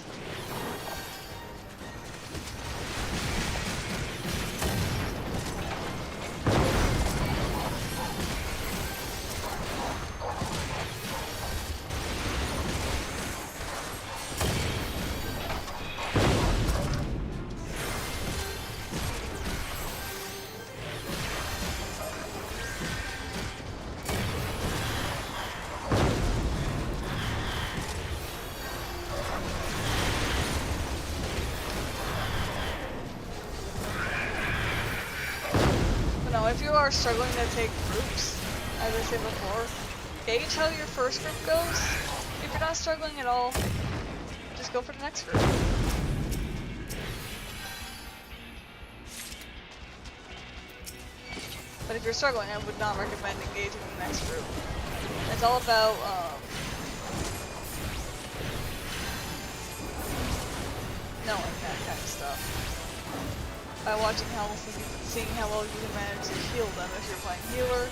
If you are struggling to take groups, as I said before, gauge how your first group goes. If you're not struggling at all, just go for the next group. But if you're struggling, I would not recommend engaging the next group. It's all about knowing that kind of stuff. By watching seeing how well you can manage to heal them if you're playing healer,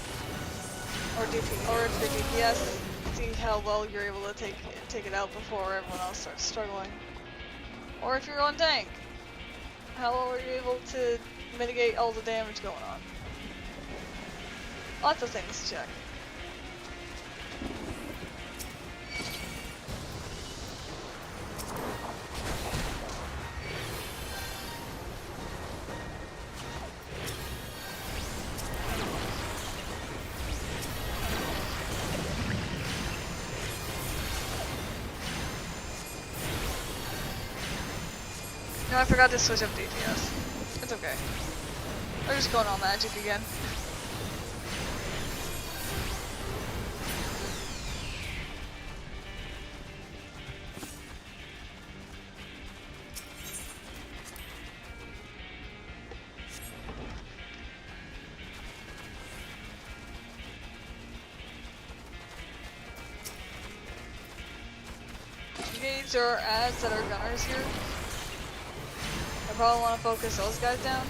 or if you're DPS, see how well you're able to take it out before everyone else starts struggling. Or if you're on tank, how well are you able to mitigate all the damage going on? Lots of things to check. No, I forgot to switch up DPS. It's okay. We're just going all magic again. Engage our ads that are gunners here. I probably want to focus those guys down.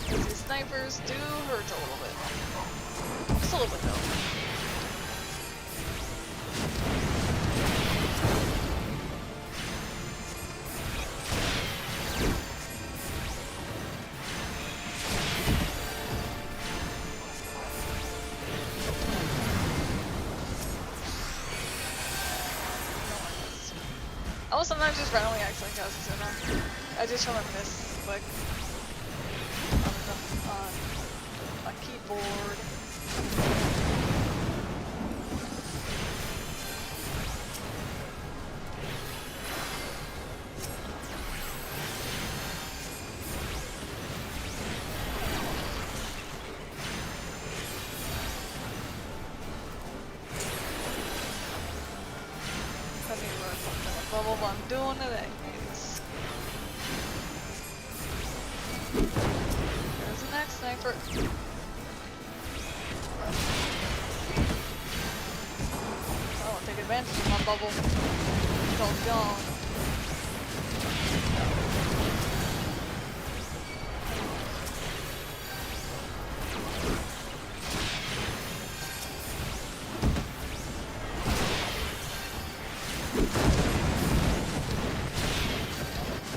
These snipers do hurt a little bit. Just a little bit though. I will sometimes just randomly accidentally cast a Sooner. I just remember this quick. On my keyboard. Bubble I'm doing it anyways. There's the next sniper. Oh, I'll take advantage of my bubble. It's all gone.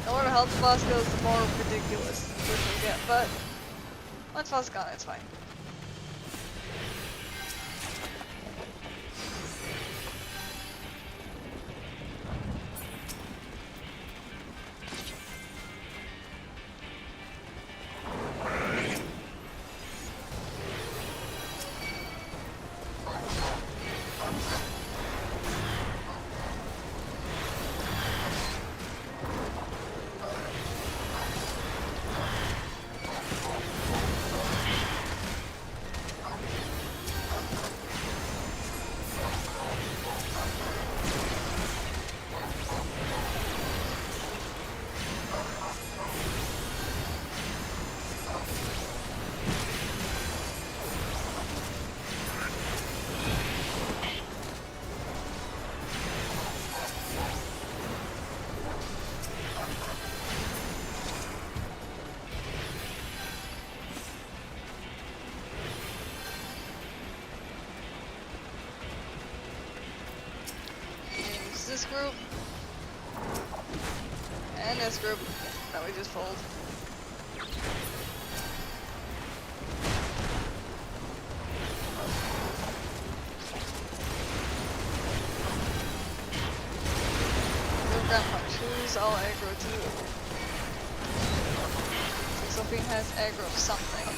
The health the boss goes, the more ridiculous we get, but once boss is gone, it's fine. This group and this group that we just pulled. Ground punch. Who's all aggro too? So something has aggro of something.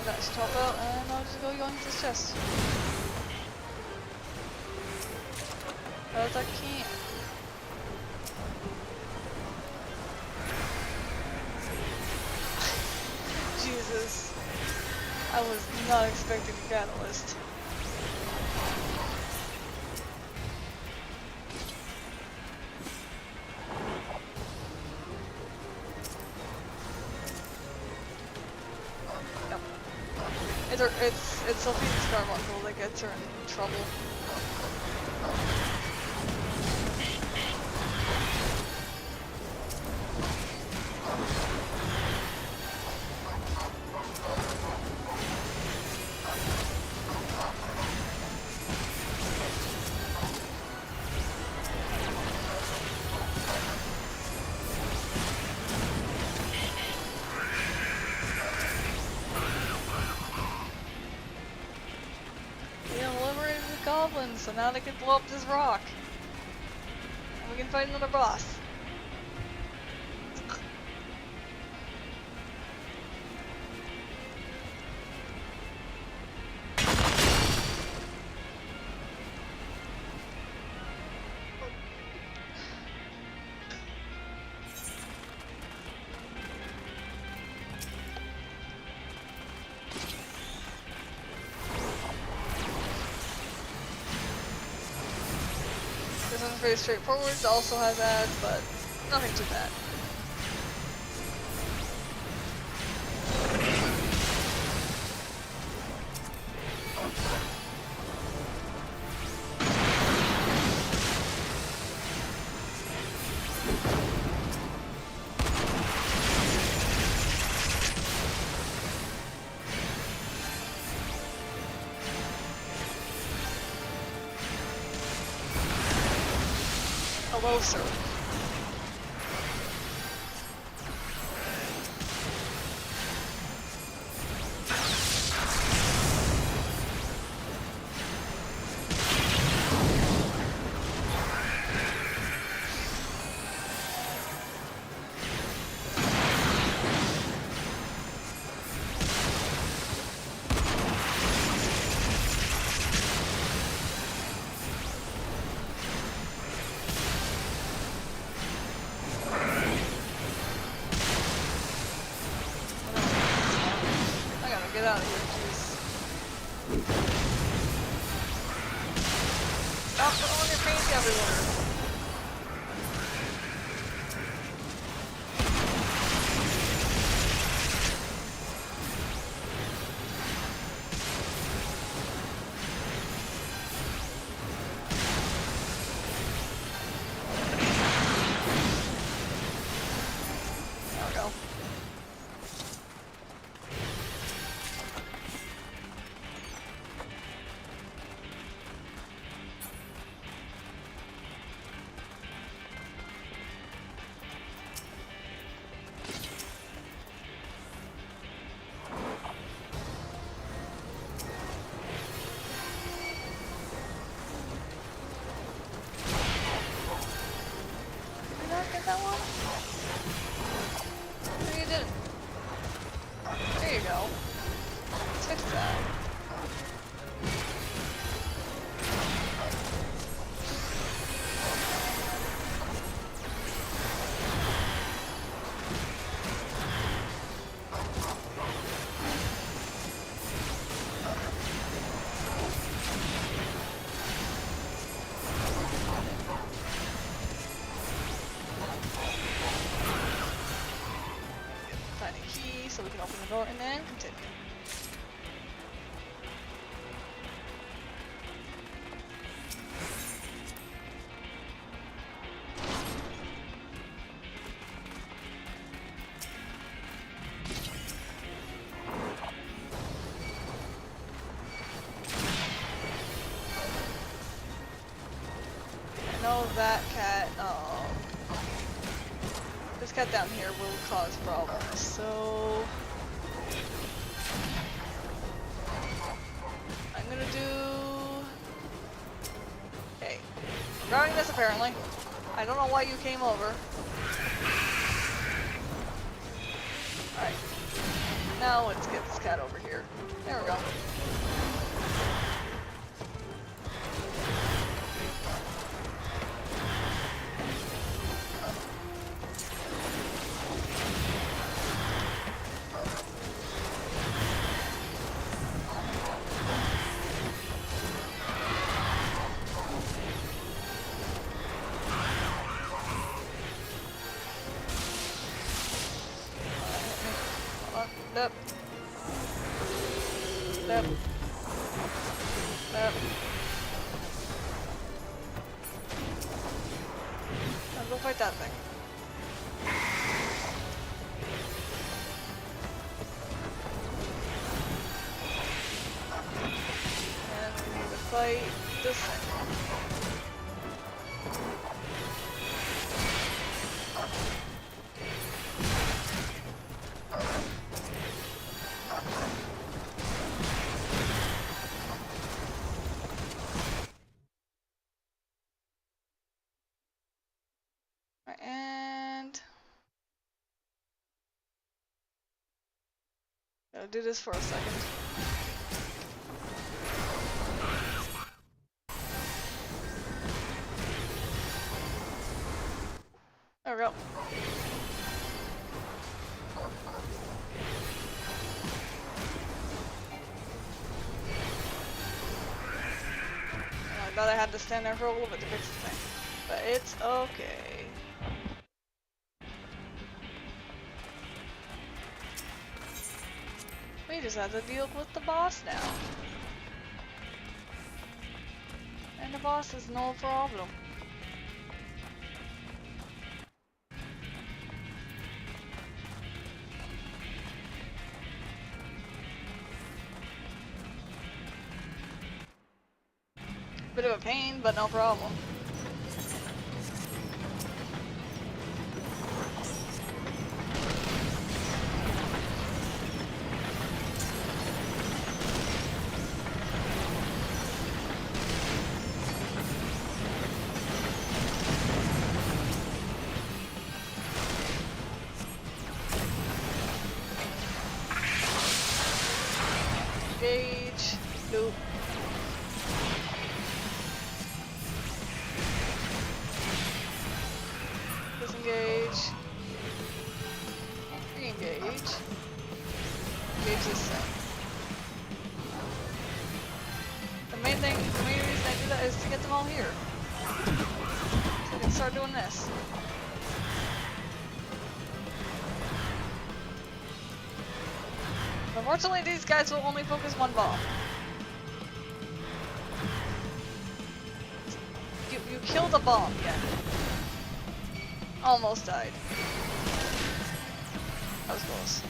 That's top out, and I'll just go yoink this chest. But I can't. Jesus. I was not expecting a catalyst. It's Sophie's Carbuncle that gets her in trouble. goblins, so now they can blow up this rock. And we can fight another boss. This one's pretty straightforward, it also has ads, but nothing too bad. Hello, sir. Get out of here, please. Stop throwing your paint everywhere. There we go. That one? No, you didn't. There you go. Let's fix that. So we can open the door and then continue. I know that cat, this cat down here will cause problems, so I'm gonna do... Okay. Regarding this, apparently. I don't know why you came over. Alright. Now let's get this cat over here. There we go. Lep. Lep. Lep. Now go fight that thing. And we need to fight this thing. Gonna do this for a second. There we go. I thought I had to stand there for a little bit to fix the thing. But it's okay. We just have to deal with the boss now. And the boss is no problem. Bit of a pain, but no problem. Engage. Nope. Disengage. Re-engage. Engage this thing. The main reason I do that is to get them all here. So I can start doing this. Unfortunately, these guys will only focus one bomb. You killed a bomb, yeah. Almost died. That was close.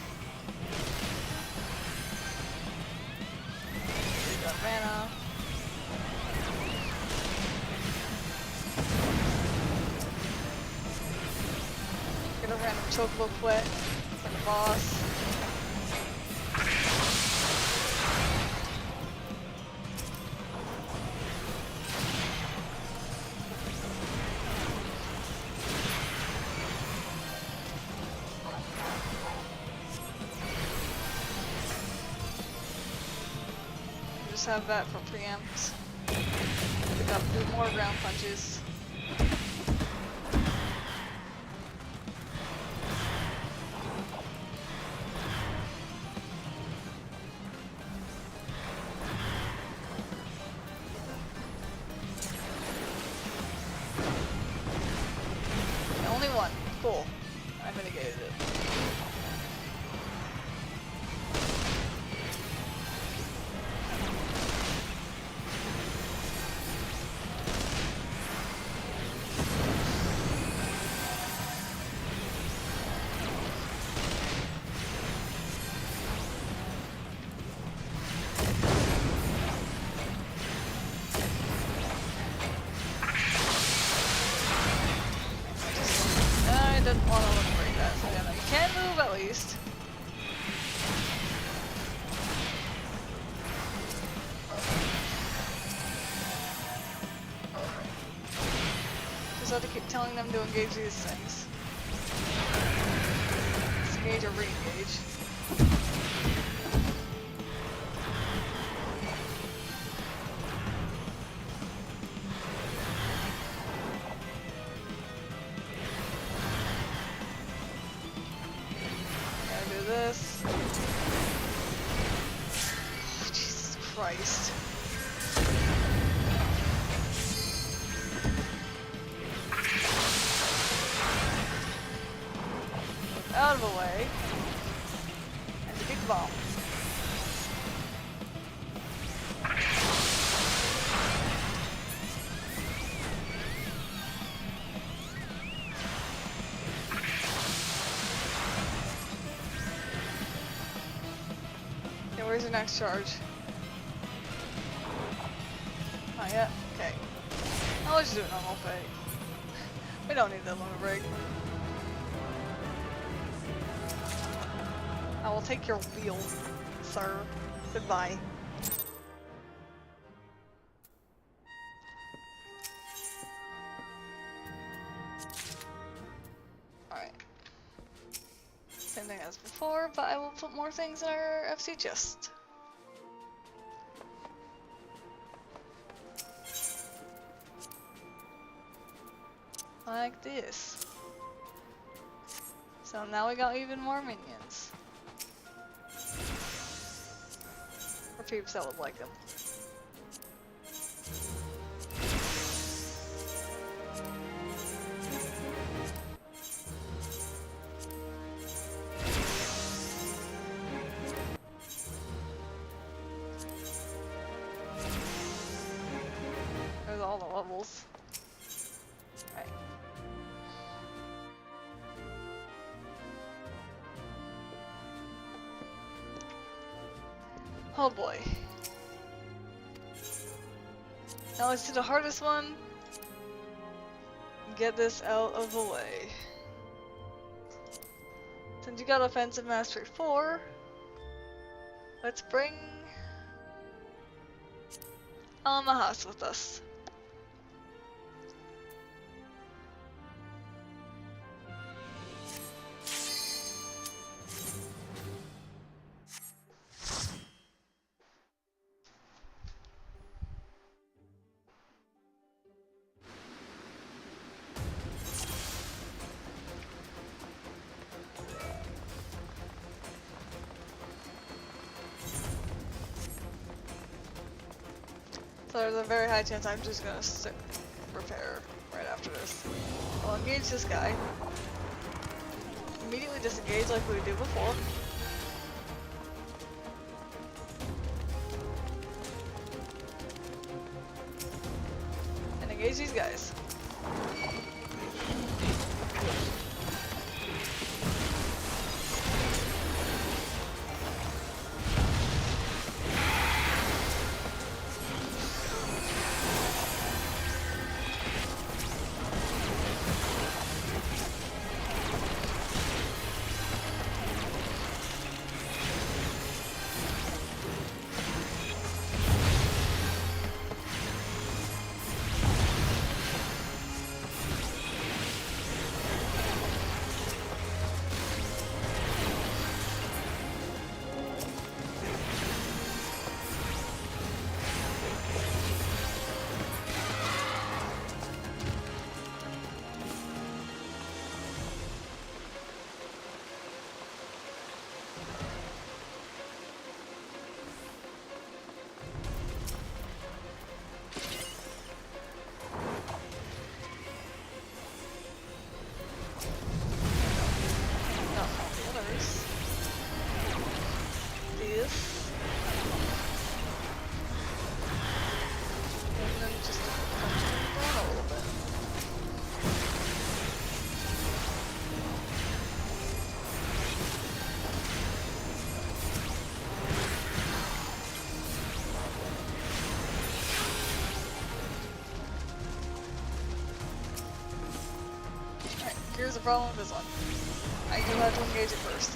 We got mana. Get a random chocobo quit for the boss. Have that for preempts. Pick up, do more ground punches. Only one. Cool. I mitigated it. Didn't want to look break that, so yeah, you can move at least. Just have to keep telling them to engage these things. Disengage or re-engage. This. Oh, Jesus Christ. Out of the way. And defeat the bomb. Where's your next charge? Not yet? Okay. I'll just do it normal fate. We don't need that long a break. I will take your wheel, sir. Goodbye. Alright. Same thing as before. for, but I will put more things in our FC chest. Like this. So now we got even more minions. For peeps that would like them. There's all the levels. Right. Oh boy. Now let's do the hardest one. Get this out of the way. Since you got Offensive Mastery 4, let's bring Maws with us. So there's a very high chance I'm just gonna repair right after this. I'll engage this guy. Immediately disengage like we did before. And engage these guys. Here's the problem with this one. I do have to engage it first.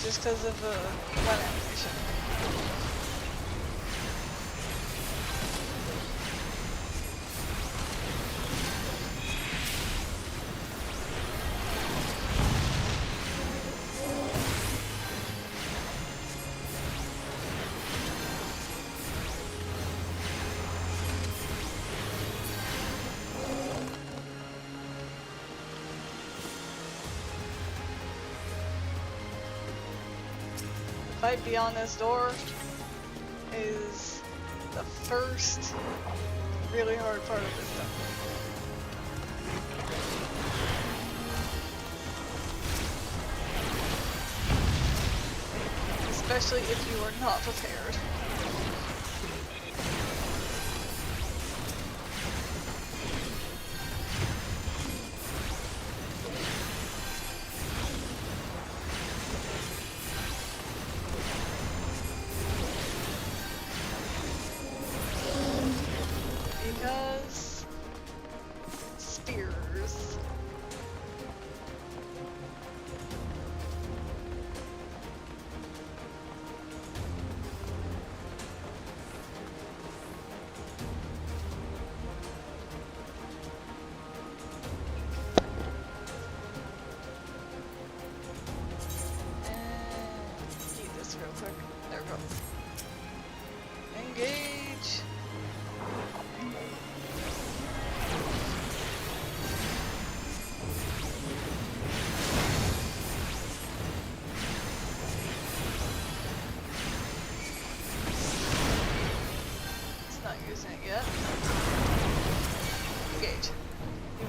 Just because of the one animation. Fight beyond this door is the first really hard part of this dungeon. Especially if you are not prepared.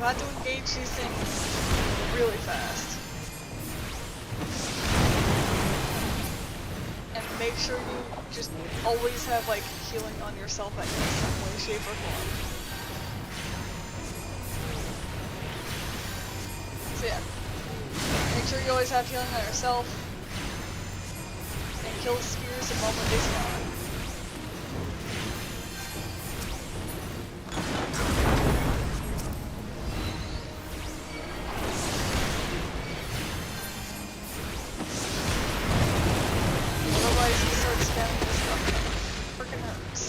have to engage these things really fast. And make sure you just always have like healing on yourself in some way, shape, or form. So yeah, make sure you always have healing on yourself, and kill spheres the moment they spawn. Otherwise, you start spamming this stuff. It freaking hurts.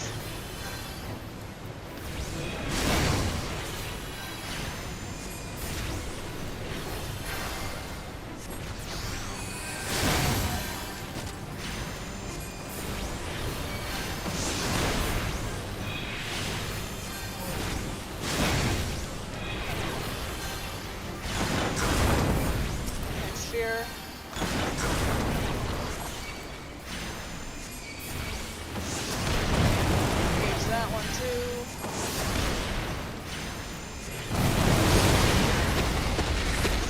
Sphere. Engage that one too.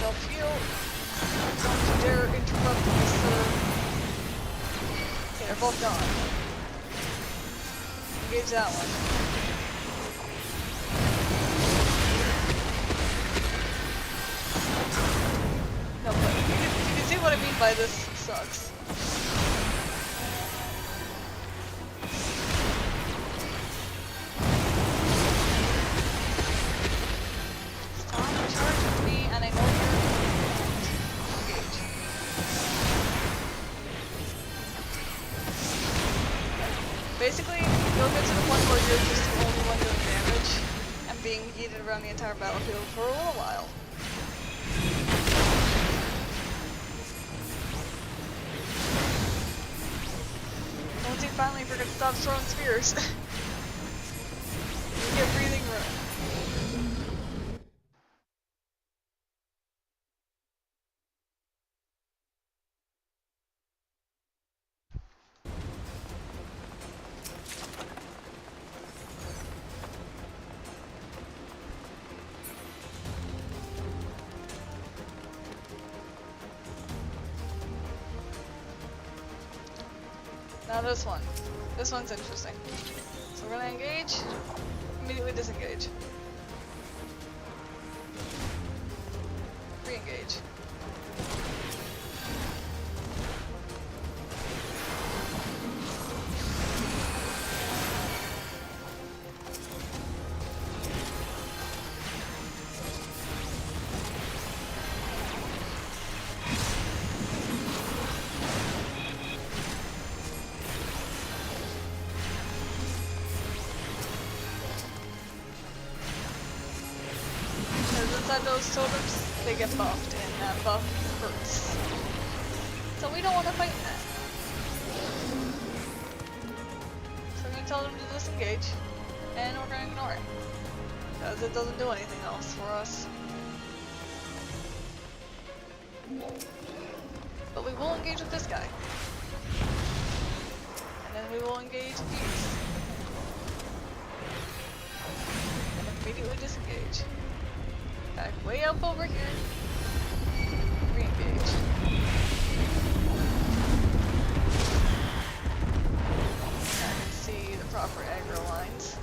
Self-heal. Don't you dare interrupt me, sir. Okay, they're both gone. Engage that one. No, but you can see what I mean by this sucks. Stop charging me, and I know you're engaged. Basically, you'll get to the point where you're just the only one doing damage and being yeeted around the entire battlefield for a little while. Once you finally forget to stop throwing spheres, you get breathing room. Now this one. This one's interesting. So we're gonna engage, immediately disengage. Re-engage. Inside those totems, they get buffed, and that buff hurts. So we don't want to fight that. So we're going to tell them to disengage, and we're going to ignore it. Because it doesn't do anything else for us. But we will engage with this guy. And then we will engage these. And immediately disengage. Back way up over here. Re-engage. I can see the proper aggro lines.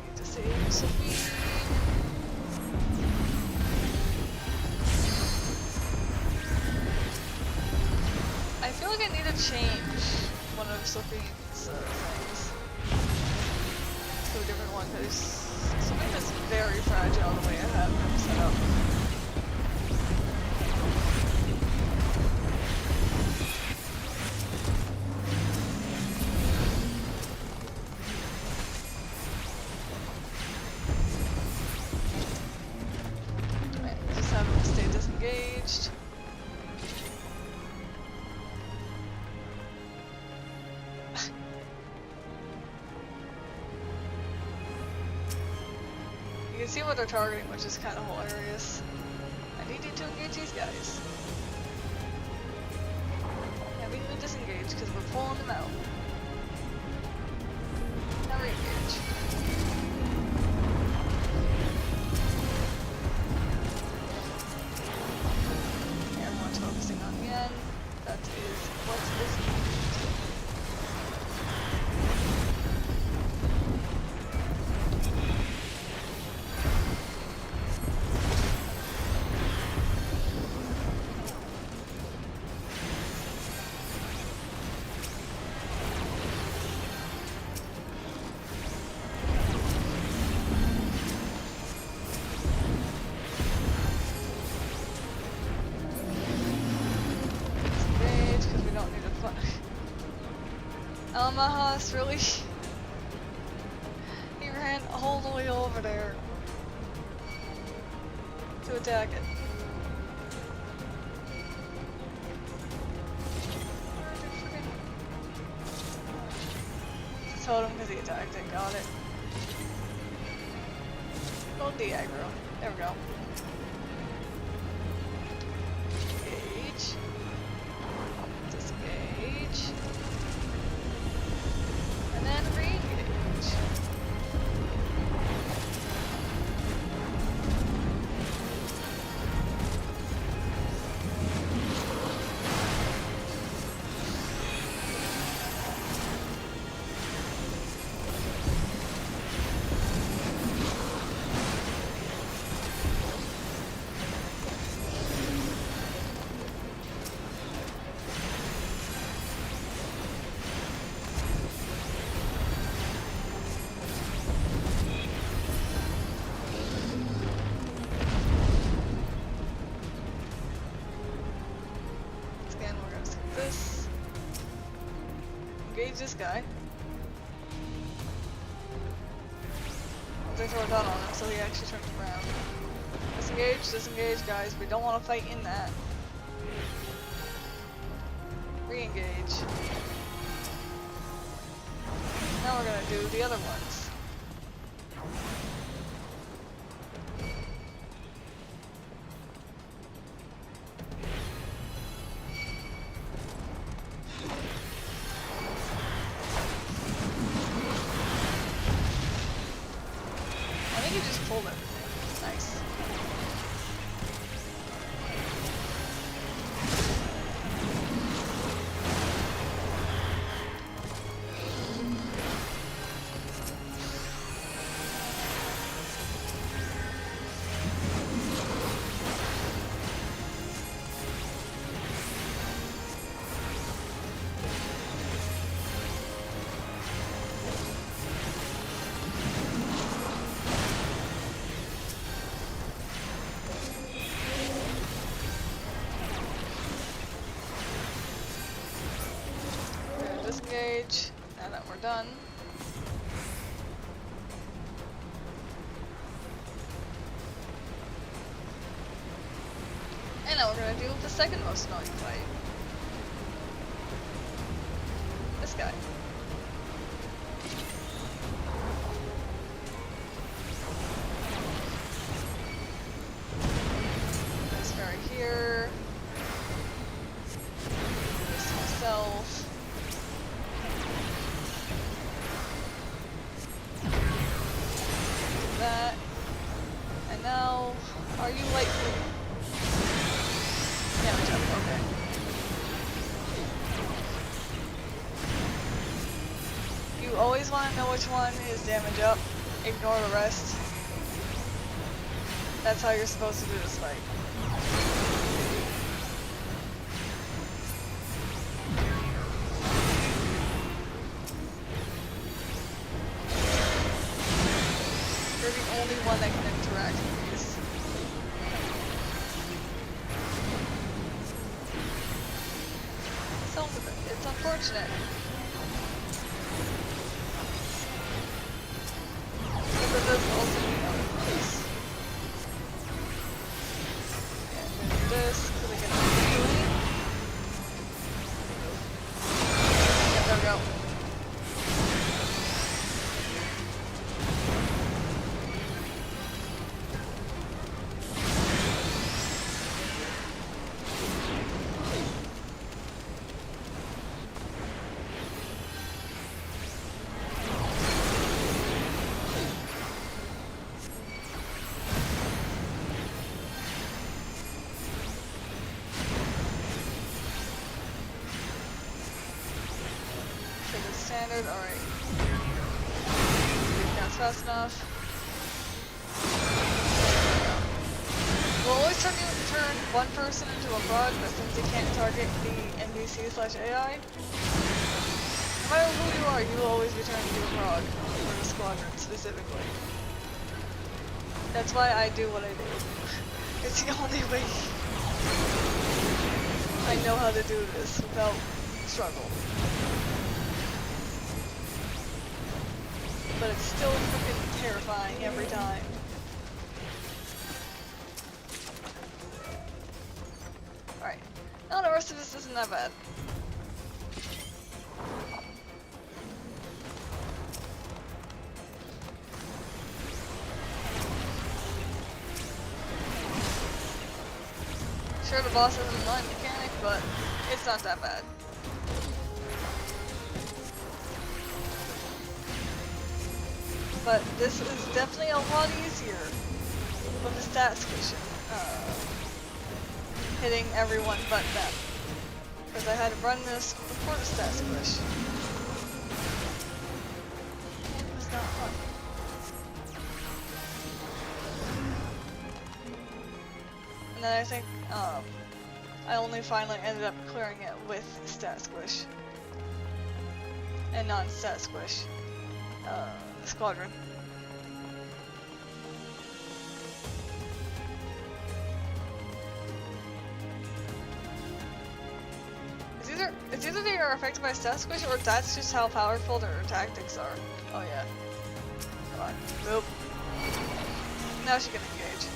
Need to save Sophie. I feel like I need to change one of Sophie's things to a different one because Sophie is very fragile the way I have him set up. Right, just have him stay disengaged. You can see what they're targeting, which is kind of hilarious. I need you to engage these guys. Yeah, we need to disengage because we're pulling them out. Now re-engage. Mahas, really? He ran all the way over there to attack it. Totem because he attacked it, got it. Go de-aggro. There we go. Engage. Disengage. And then re-engage. Engage this guy. They throw a gun on him so he actually turns around. Disengage, disengage guys, we don't want to fight in that. Re-engage. Now we're gonna do the other ones. Disengage, now that we're done. And now we're gonna do the second most annoying fight. This guy. This guy right here. This myself. That, and now, are you like, damage up, okay. You always want to know which one is damage up, ignore the rest. That's how you're supposed to do this fight. Only one that can interact with these. So it's unfortunate. But it does also need other place. Yeah, I'm gonna do this so they get healing. Yeah, there we go. Standard, alright. That's fast enough. We'll always turn one person into a frog, but since you can't target the NPC/AI, no matter who you are, you will always be turned into a frog, or the Squadron specifically. That's why I do what I do. It's the only way I know how to do this without struggle. but it's still freaking terrifying every time. Alright. No, the rest of this isn't that bad. Sure, the boss has an annoying mechanic, but it's not that bad. But this is definitely a lot easier with the stat squishing. Hitting everyone but them. Because I had to run this before the stat squish. It was not fun. And then I think I only finally ended up clearing it with stat squish. And non-stat squish. Squadron. It's either they are affected by stat squish or that's just how powerful their tactics are. Oh yeah. Come on. Nope. Now she can engage.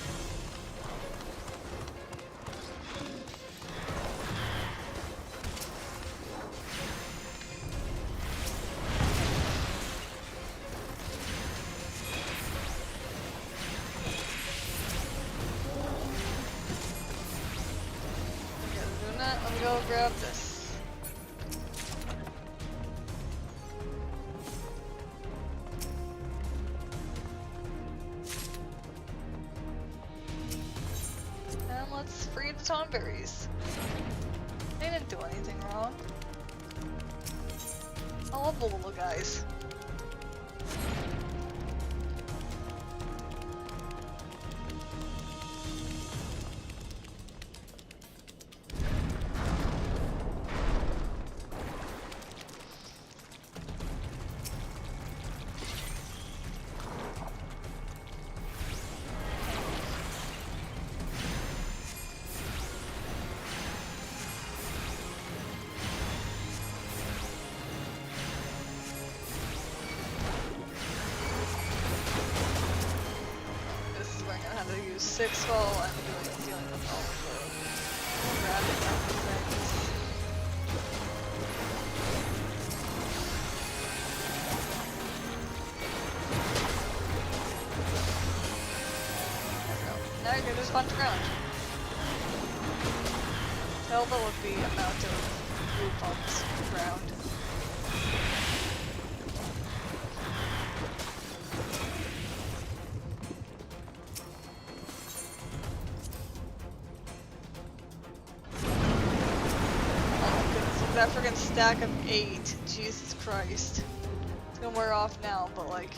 Let me go grab this. And let's free the Tomberries. They didn't do anything wrong. I love the little guys. Six while I'm dealing with all of the rapid things. There we go. Now you can just punch around. Tell that would be amount of blue pumps around. That friggin' stack of 8, Jesus Christ. It's gonna wear off now, but like...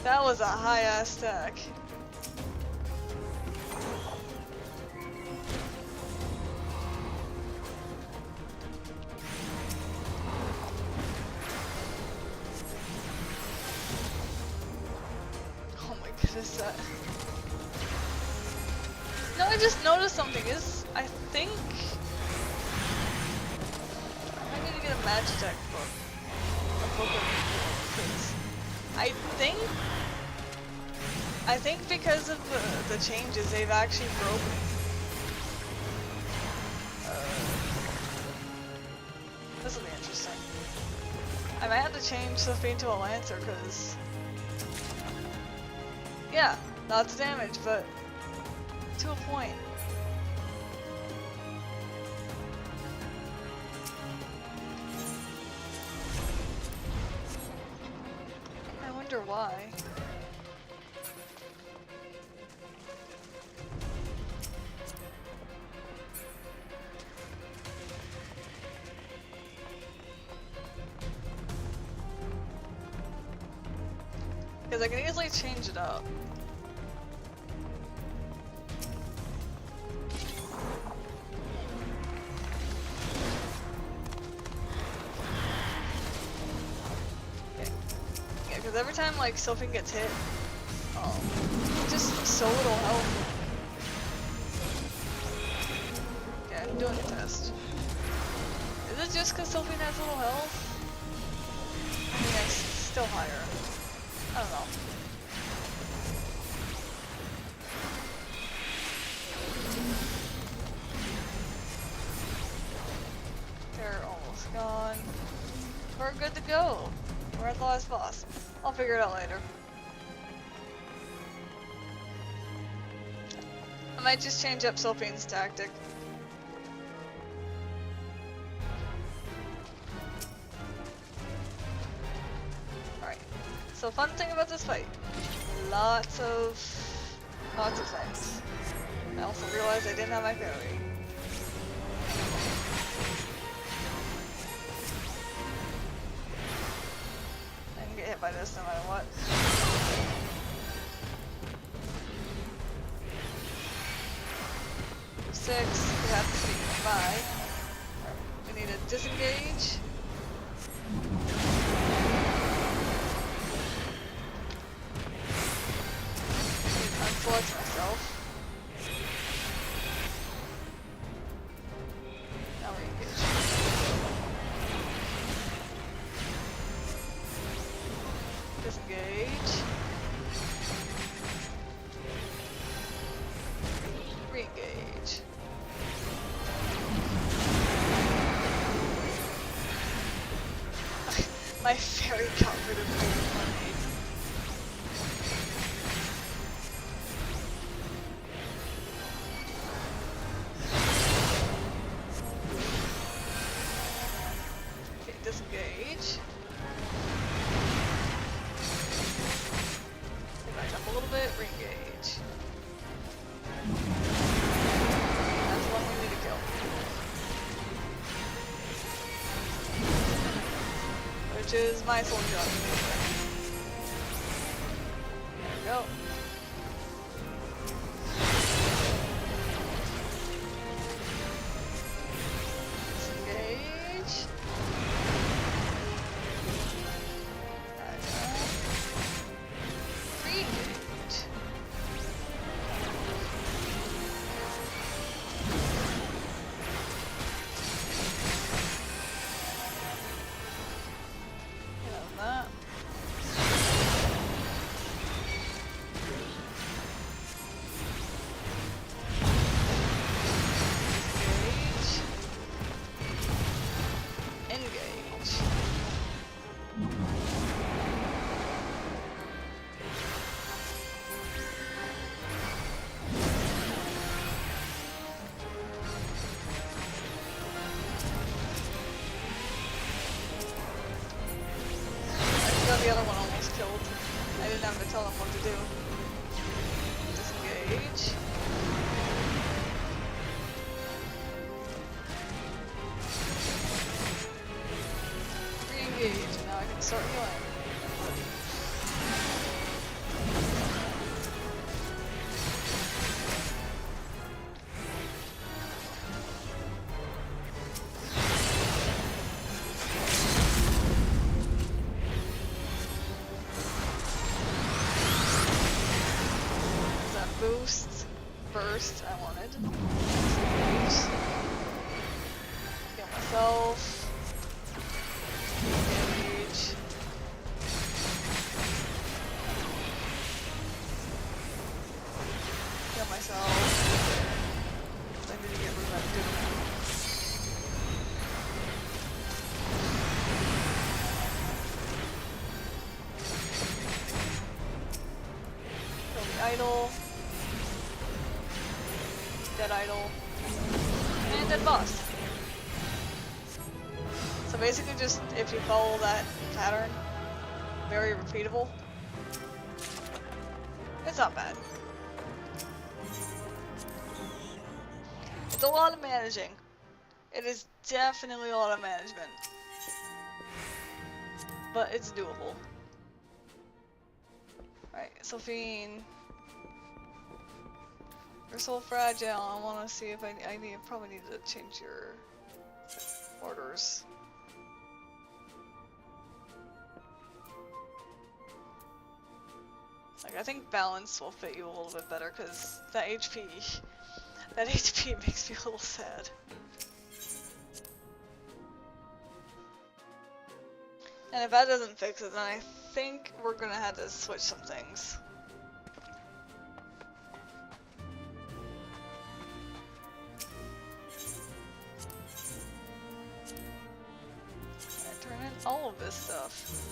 That was a high-ass stack. Oh my goodness, that... No, I just noticed something, I think... Get a Magitech book. A book of things. I think because of the changes they've actually broken. This will be interesting. I might have to change the Fiend to a Lancer because yeah, lots of damage, but to a point. Why? Because I can easily change it up. Because every time like something gets hit, just so little health. Okay, I'm doing a test. Is it just because Sophie has little health? I mean, I still higher. I don't know. They're almost gone. We're good to go. We're at the last boss. I'll figure it out later. I might just change up Sophine's tactic. Alright. So fun thing about this fight. Lots of things. I also realized I didn't have my parry. I can get hit by this no matter what. Six, we have to beat 5. We need to disengage. Unselect myself. Now we engage. Disengage. Re-engage. My fairy got rid of me. Okay, disengage. Get back up a little bit, re-engage. That's one we need to kill. Which is my soldier. There we go. Disengage. Re-engage. That. Engage. Engage. The other one almost killed. I didn't have to tell him what to do. Disengage. Re-engage, and now I can start healing. Burst, I wanted. Disengage. Heal myself. Engage. Heal myself. I need to get rid of that dude. Kill the idol. Dead idol, and dead boss. So basically just, if you follow that pattern, very repeatable, it's not bad. It's a lot of managing. It is definitely a lot of management. But it's doable. Alright, Sophine. You're so fragile. I want to see if I probably need to change your orders. Like, I think balance will fit you a little bit better because that HP makes me a little sad. And if that doesn't fix it, then I think we're gonna have to switch some things. Turn in all of this stuff.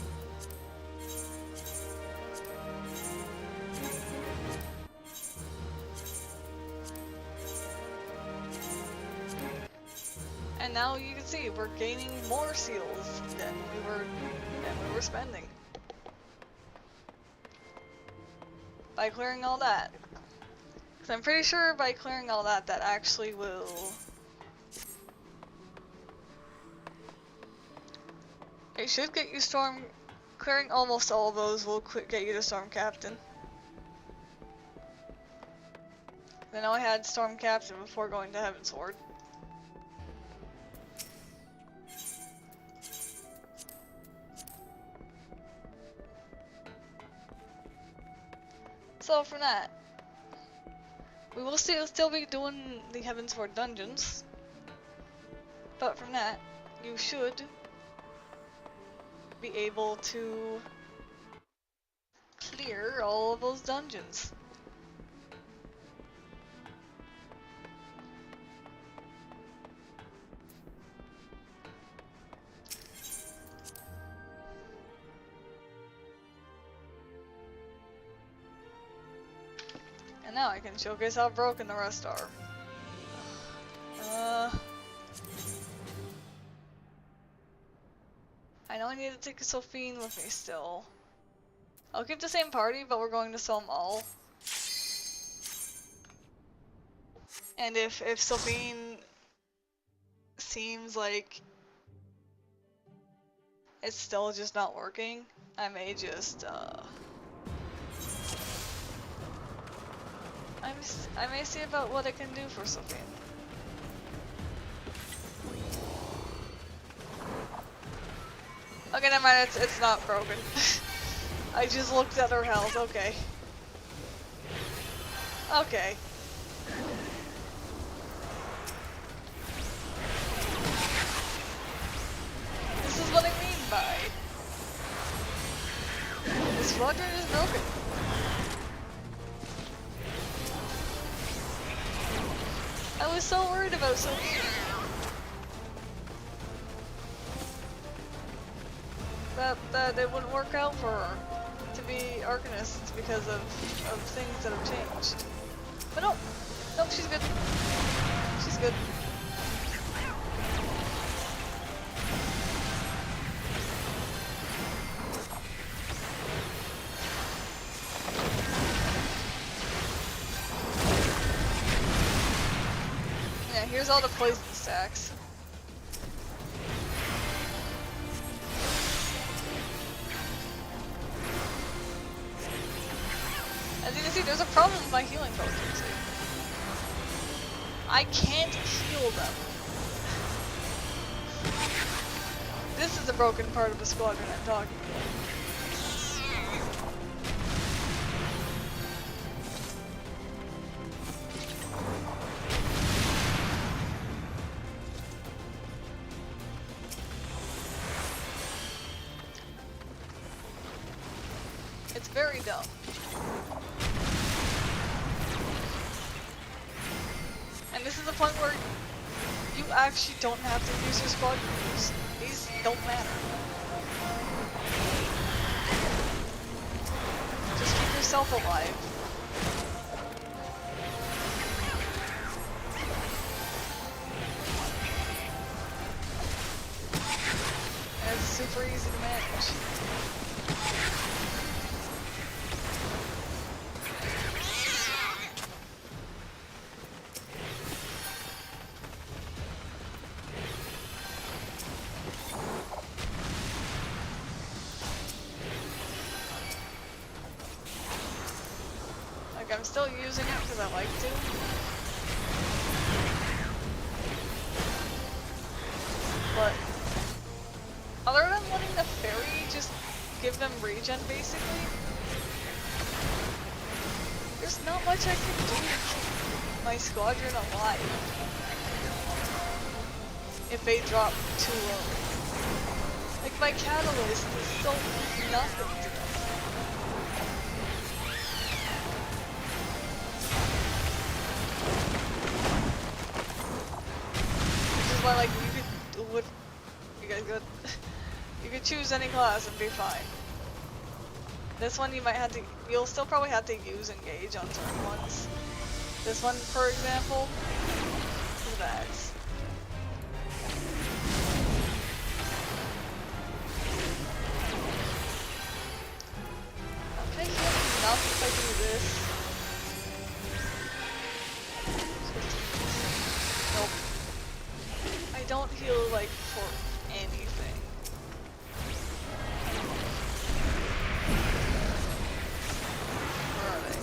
And now you can see we're gaining more seals than we were spending. By clearing all that. Because I'm pretty sure by clearing all that, that actually will... It should get you Storm... Clearing almost all of those will get you to Storm Captain. I know I had Storm Captain before going to Heavensward. So from that, we will still be doing the Heavensward dungeons, but from that, you should be able to clear all of those dungeons. And now I can showcase how broken the rest are. I know I need to take a Sophine with me still. I'll keep the same party, but we're going to Sohm all. And if Sophine seems like it's still just not working, I may just I may see about what I can do for Sophie. Okay, never mind, it's not broken. I just looked at her health, okay. Okay. This is what I mean by... The Squadron is broken. I was so worried about Sophie. That it wouldn't work out for her to be Arcanist because of things that have changed. But no, she's good. She's good. Yeah, here's all the poison stacks. As you can see, there's a problem with my healing potions. I can't heal them. This is the broken part of the Squadron I'm talking about. It's very dumb. And this is the point where you actually don't have to use your squad moves. These don't matter. Just keep yourself alive. And it's super easy to manage. I'm still using it because I like to. But other than letting the fairy just give them regen basically, there's not much I can do to keep my Squadron alive if they drop too low. Like, my catalyst is so nothing to them. Which is why, like, you could, what, you guys good? You could choose any class and be fine. This one you might have to, you'll still probably have to use engage on certain ones. This one, for example, is bags. Okay, heal enough if I do this. Nope. I don't heal, like, for anything. Where are they?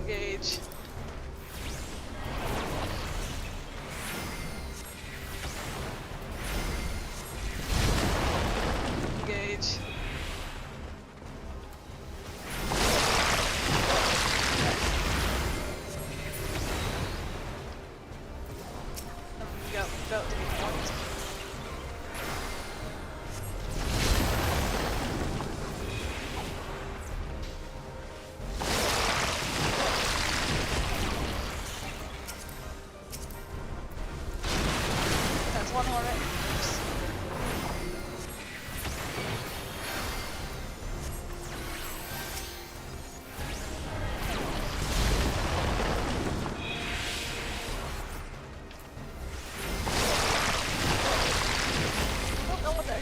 Engage. Engage. About to be point. That's one hornet. Oops.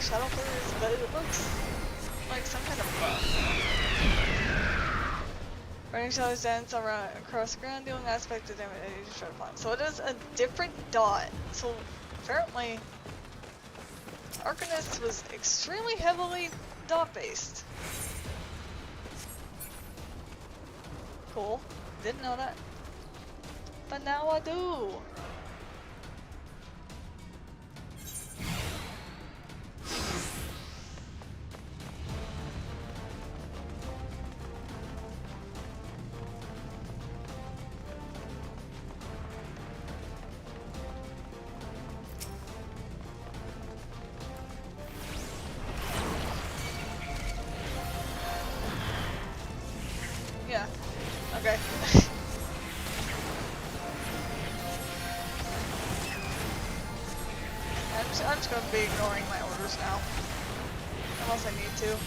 Shadow Flare is, but it looks like some kind of bug. Running shadows dance around across the ground, doing aspect of damage you just try to find. So it is a different dot. So apparently Arcanist was extremely heavily dot based. Cool. Didn't know that. But now I do. Yeah. Okay. I'm just gonna be ignoring my orders now. Unless I need to.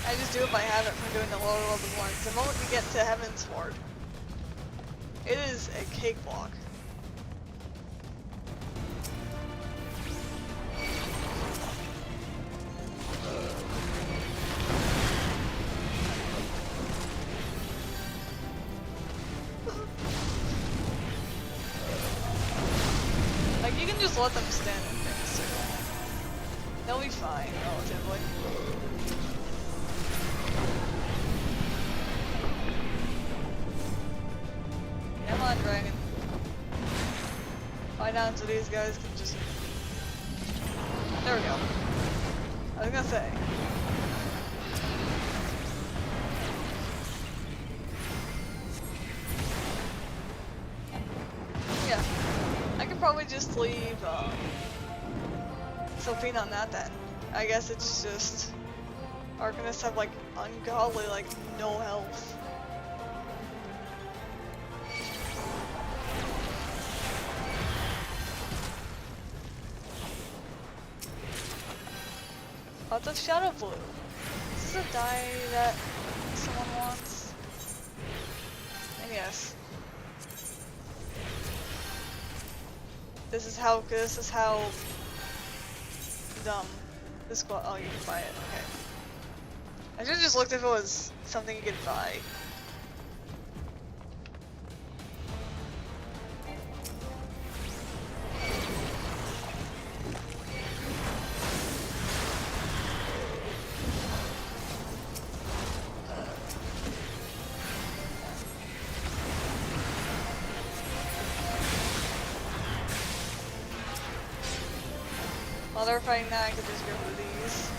I just do it by habit from doing the lower level ones. The moment you get to Heaven's Sword, it is a cakewalk. Like, you can just let them stand in things, so they'll be fine, relatively. Come on, dragon. Fight down so these guys can just... There we go. I was gonna say. Yeah. I could probably just leave Sophine on that then. I guess it's just Arcanists have like ungodly like no health. Lots of Shadow Blue. This is a dye that someone wants. And yes. This is how dumb this squad. Oh, you can buy it. Okay. I should have just looked if it was something you could buy. While they're fighting that, I could just go with these.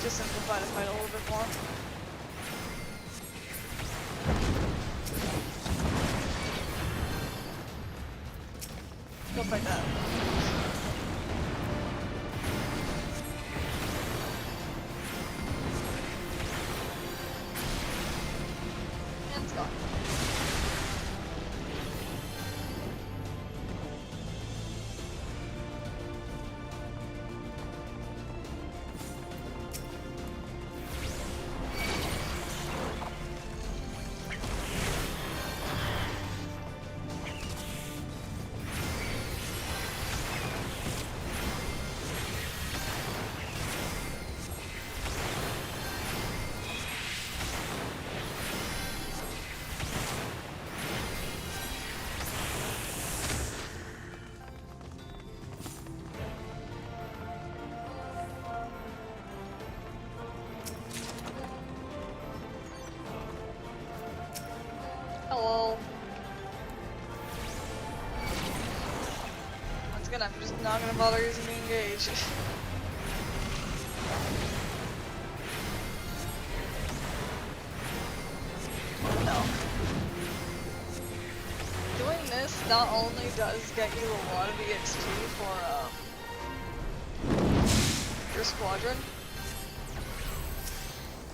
Just simplify the fight a little bit more. go fight that. And it's gone. Hello. Once again, I'm just not gonna bother using the engage. No. Doing this not only does get you a lot of EXP for your squadron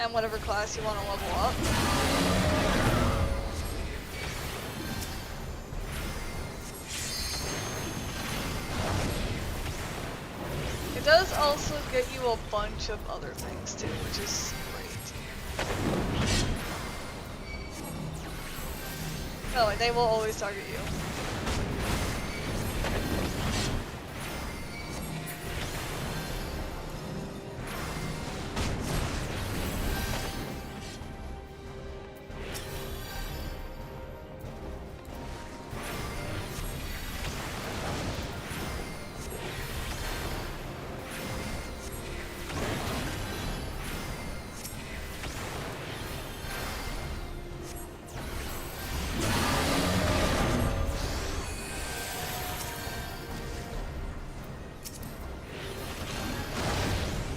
and whatever class you want to level up. It does also get you a bunch of other things too, which is great. By the way, they will always target you.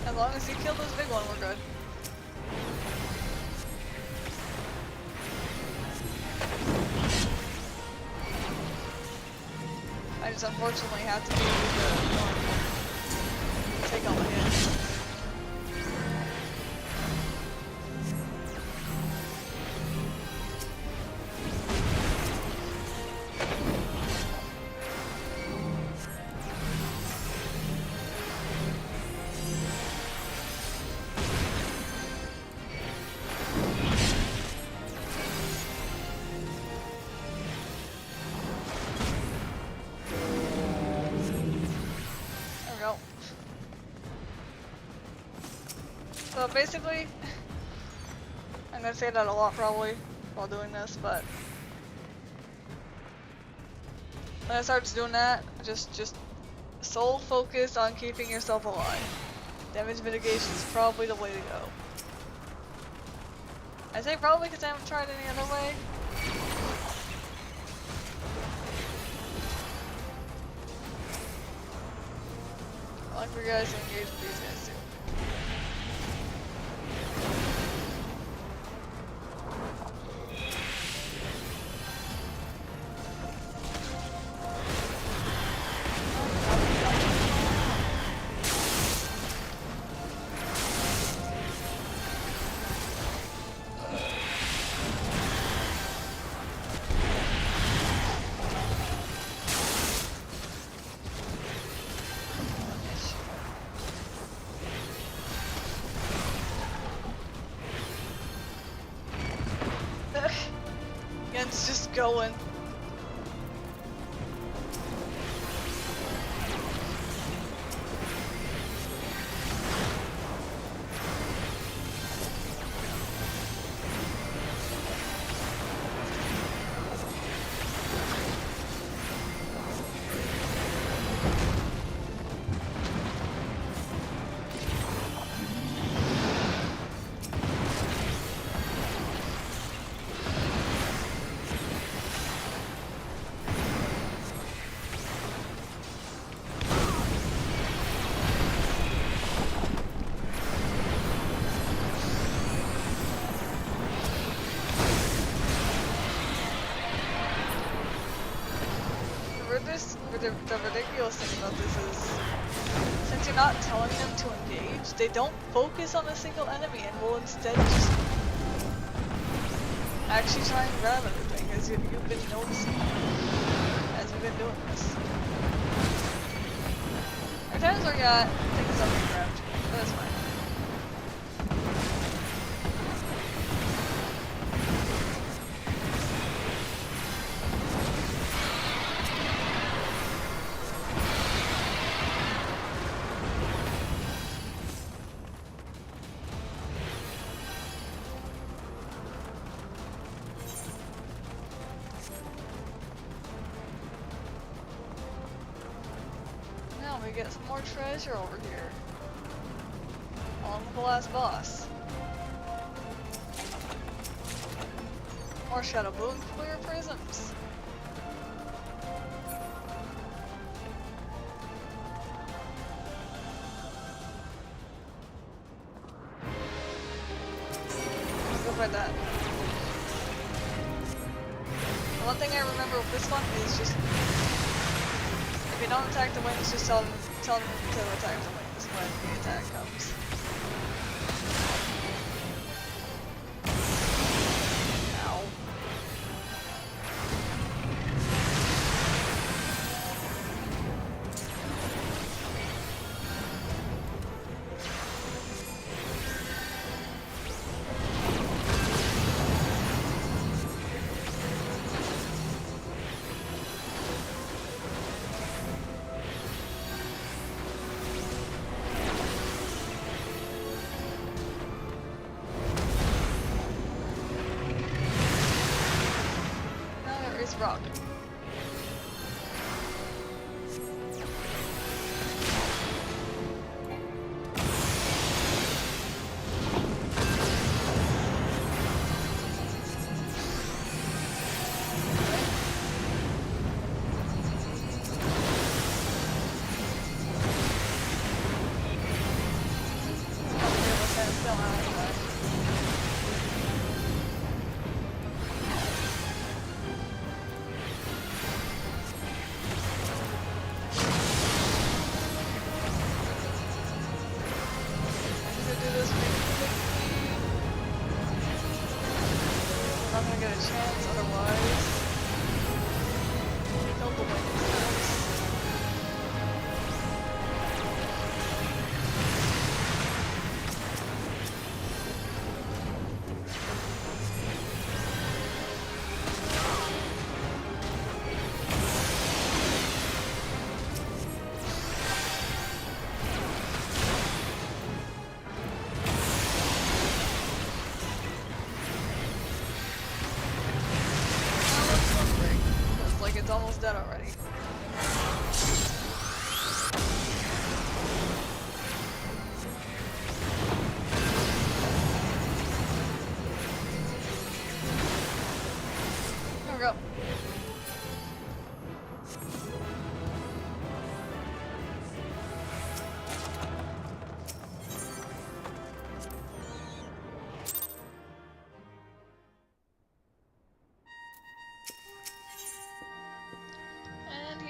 As long as you kill this big one, we're good. I just unfortunately have to do the take all the hits. So basically, I'm gonna say that a lot probably while doing this, but when I start doing that, just sole focus on keeping yourself alive. Damage mitigation is probably the way to go. I say probably because I haven't tried any other way. I like for you guys to engage with these guys too. It's just going. the ridiculous thing about this is, since you're not telling them to engage, they don't focus on a single enemy and will instead just actually try and grab everything, as you've been noticing as you've been doing this. There are times where, yeah, things don't get grabbed, but that's fine. Get some more treasure over here. Along with the last boss. More shadow blue and clear prisms. Let's go find that. The one thing I remember with this one is just, if you don't attack the wings, just tell them to attack the wings when the attack comes. Ow. Rock. It's almost dead already. There we go.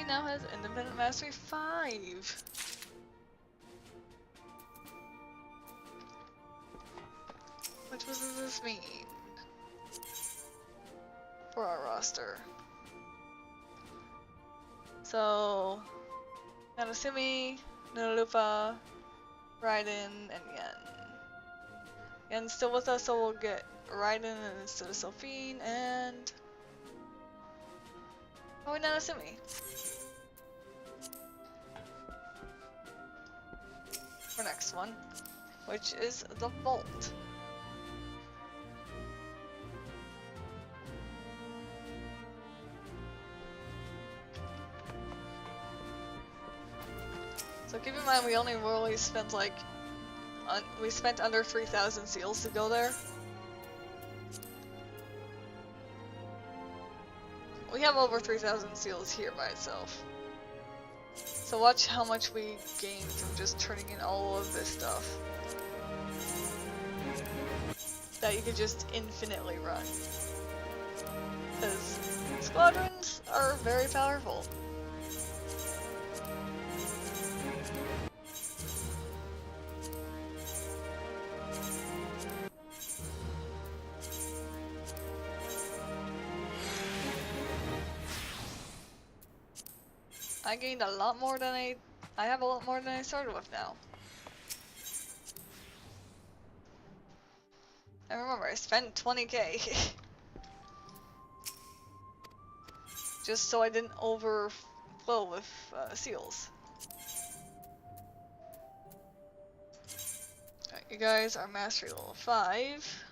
Now has Independent Mastery 5. Which what does this mean for our roster? So, Nanosumi, Nanalupa, Raiden, and Yen. Yen's still with us, so we'll get Raiden instead of Sophine, and probably Nanosumi. For next one, which is the Vault. So keep in mind, we only really spent like, we spent under 3,000 seals to go there. We have over 3,000 seals here by itself. So watch how much we gain from just turning in all of this stuff that you could just infinitely run. Because squadrons are very powerful. I gained a lot more than I have a lot more than I started with now. And remember, I spent 20k. Just so I didn't overflow with seals. Alright, you guys are mastery level 5.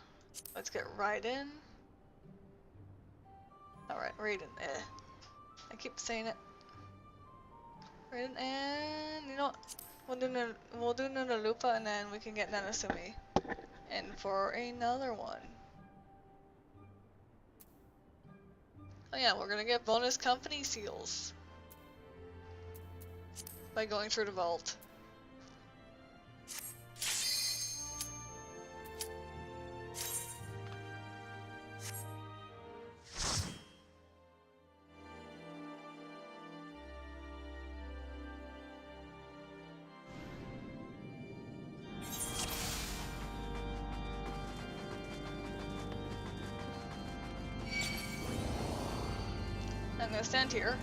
Let's get right in. Alright, Raiden, I keep saying it. Raiden, and you know what? We'll do Nunalupa and then we can get Nanasumi. And for another one. Oh yeah, we're gonna get bonus company seals. By going through the vault. I'm gonna stand here.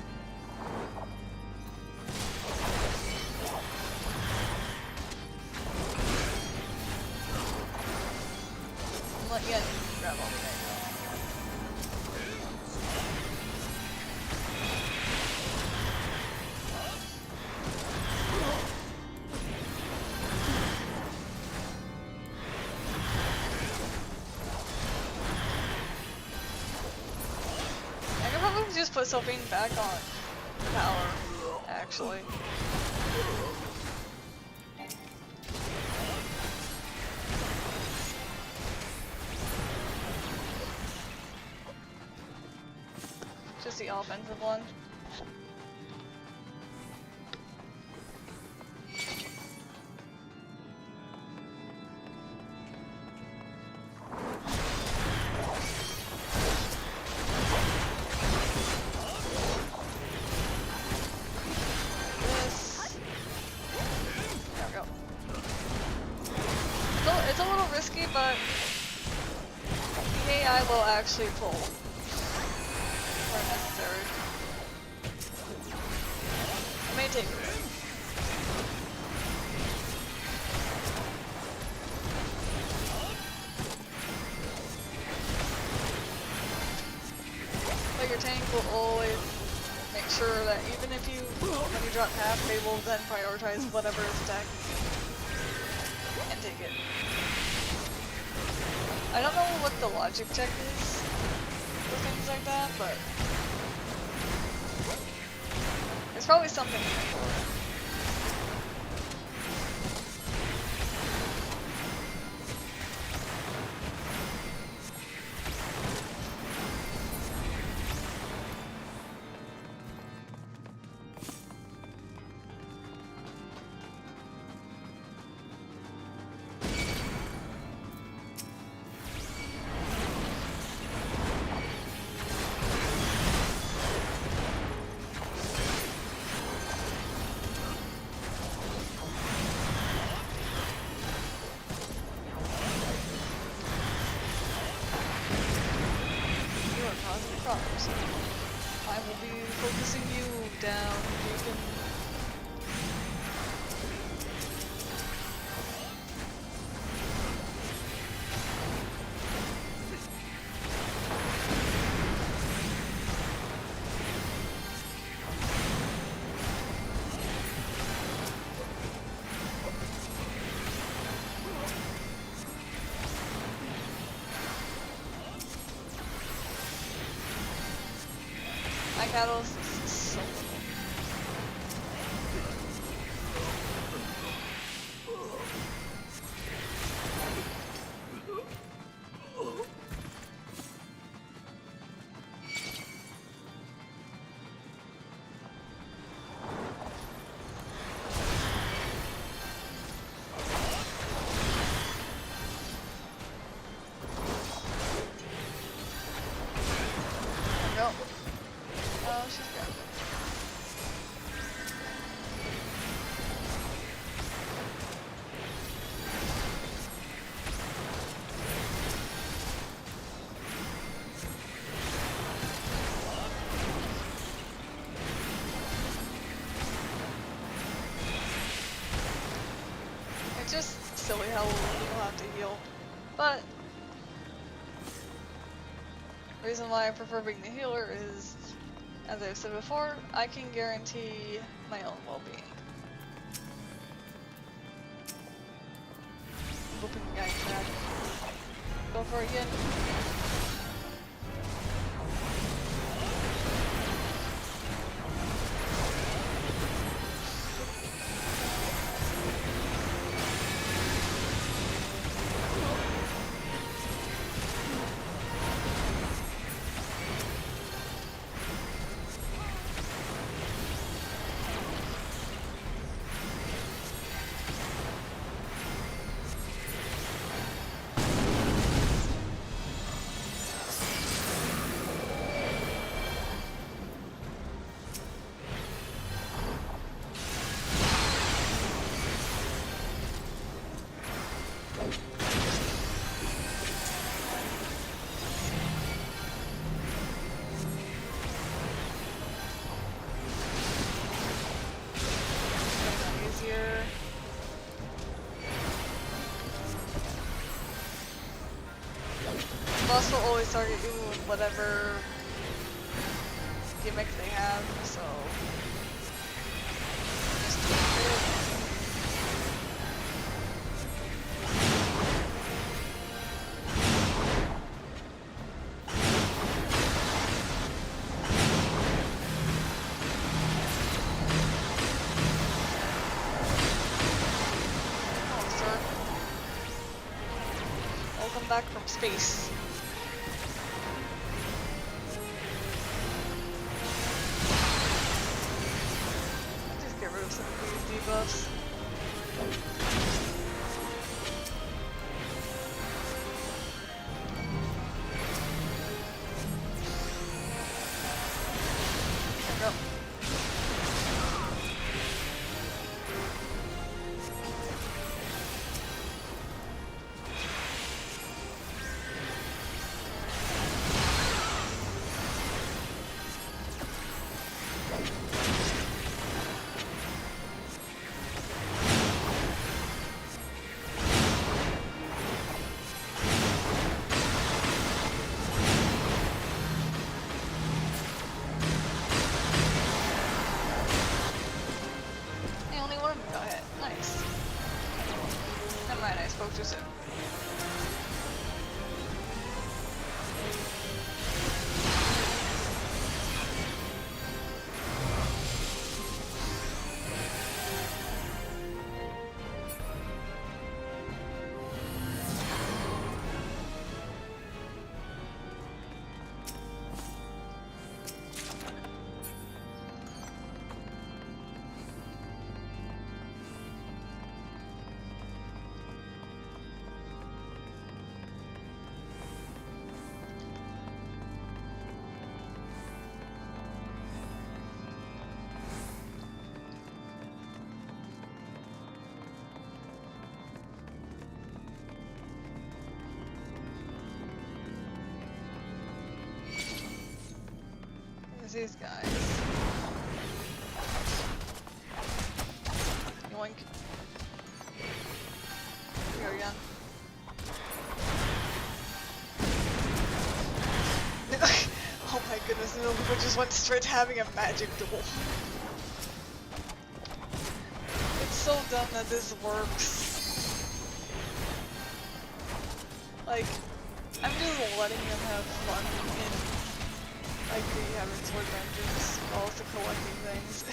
And let Yen grab all the guys. Just put Sophie back on power, actually. Just the offensive one. Actually pull where necessary. I may take it. But your tank will always make sure that even if you, when you drop half, they will then prioritize whatever is attacking you and take it. I don't know what the logic check is for things like that, but there's probably something in it for it. I will be focusing you down, Deacon. My catalyst is so little. No. Oh, she's got it. silly how we'll have to heal. But the reason why I prefer being the healer is, as I've said before, I can guarantee my own well-being. Whooping the guy's back. Go for it again. Boss will always target you with whatever gimmick they have, so just take it. Oh, sir. Welcome back from space. Some of these debuffs. There we go. Just it. These guys. Yoink. Here we go again. Oh my goodness, no, we just went straight to having a magic duel. It's so dumb that this works. Like, I'm just letting them have fun in like the having sword vengeance, also collecting things.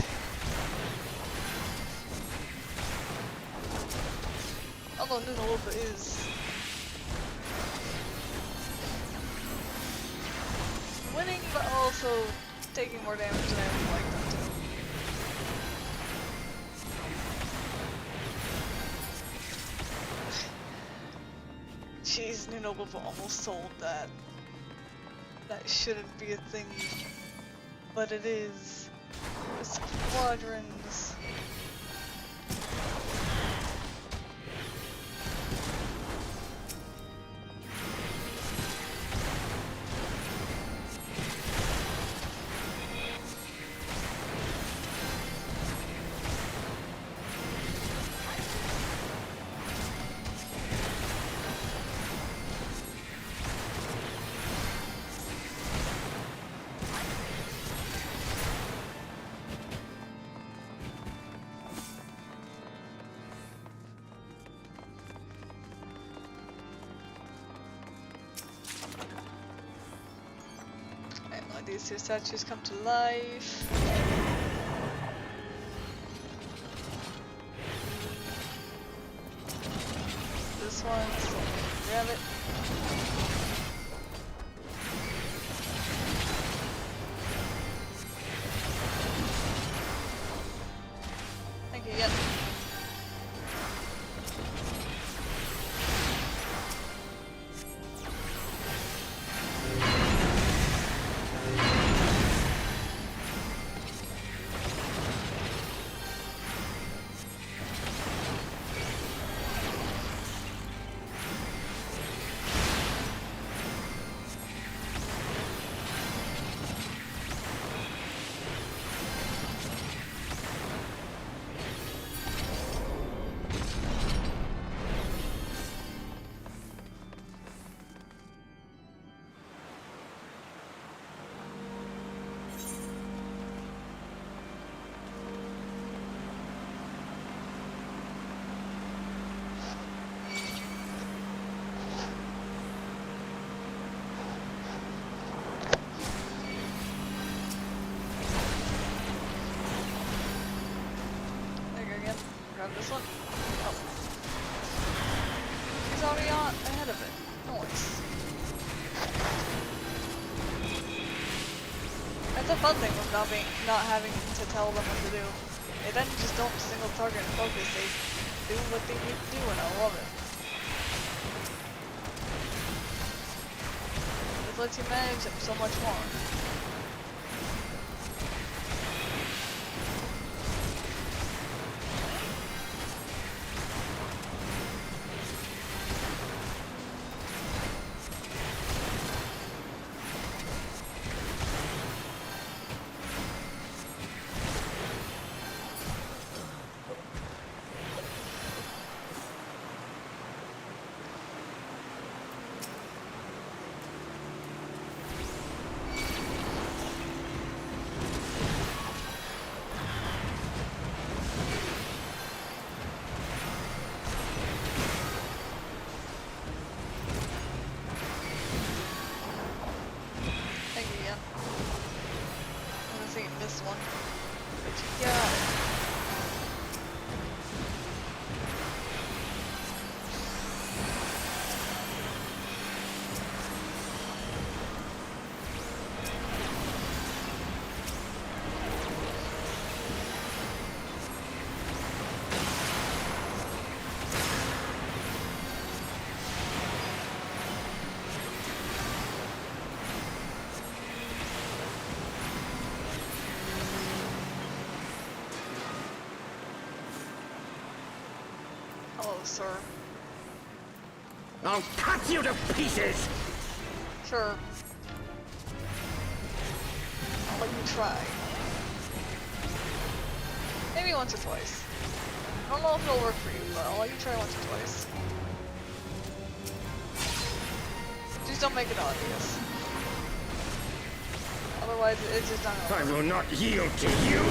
Although Nunaloopa is winning, but also taking more damage than I would like them to. Jeez, Nunaloopa almost sold that. That shouldn't be a thing, but it is. The Squadrons. these two statues come to life. This one, so grab it. Thank you, yep. Grab this one. Oh. He's already on ahead of it. Nice. That's a fun thing with not having to tell them what to do. They then just don't single target and focus. They do what they need to do, and I love it. It lets you manage them so much more. Hello, sir. I'll cut you to pieces! Sure. I'll let you try. Maybe once or twice. I don't know if it'll work for you, but I'll let you try once or twice. Just don't make it obvious. Otherwise, it's just not gonna work. I will not yield to you!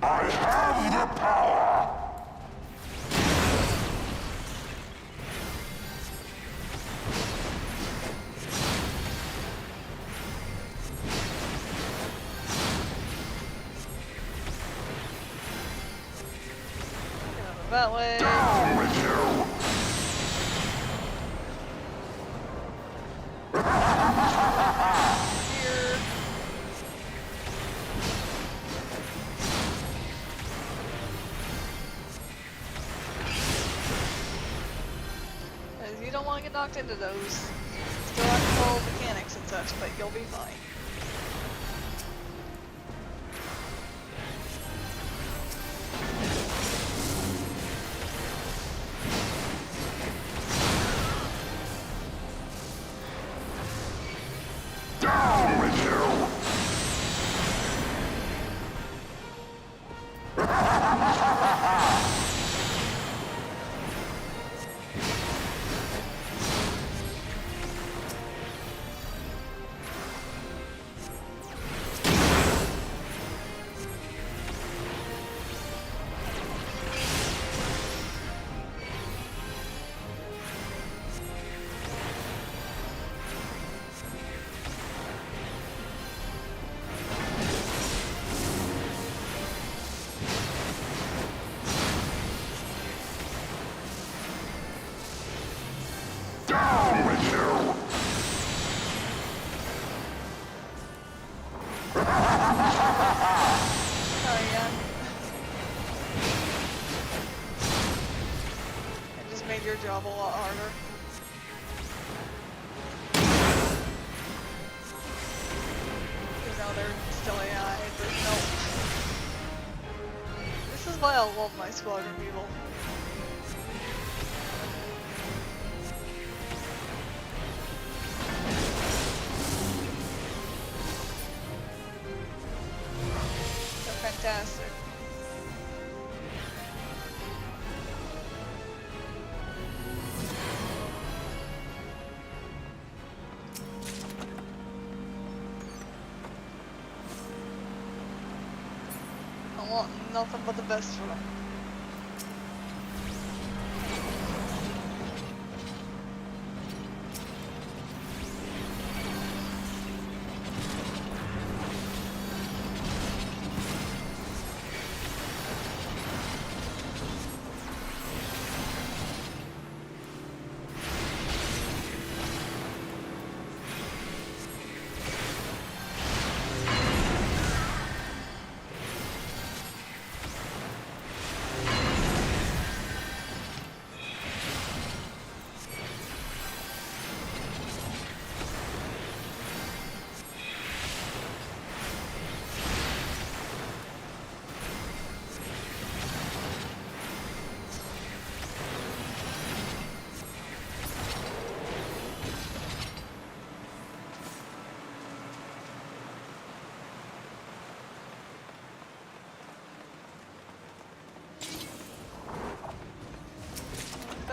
I have the power! That way. Down with you! Here. You don't want to get knocked into those. Still have to follow mechanics and such, but you'll be fine. Down with you! your job a lot harder. Because now they're still AI, but no. This is why I love my Squadron people. They're fantastic. I want nothing but the best for them.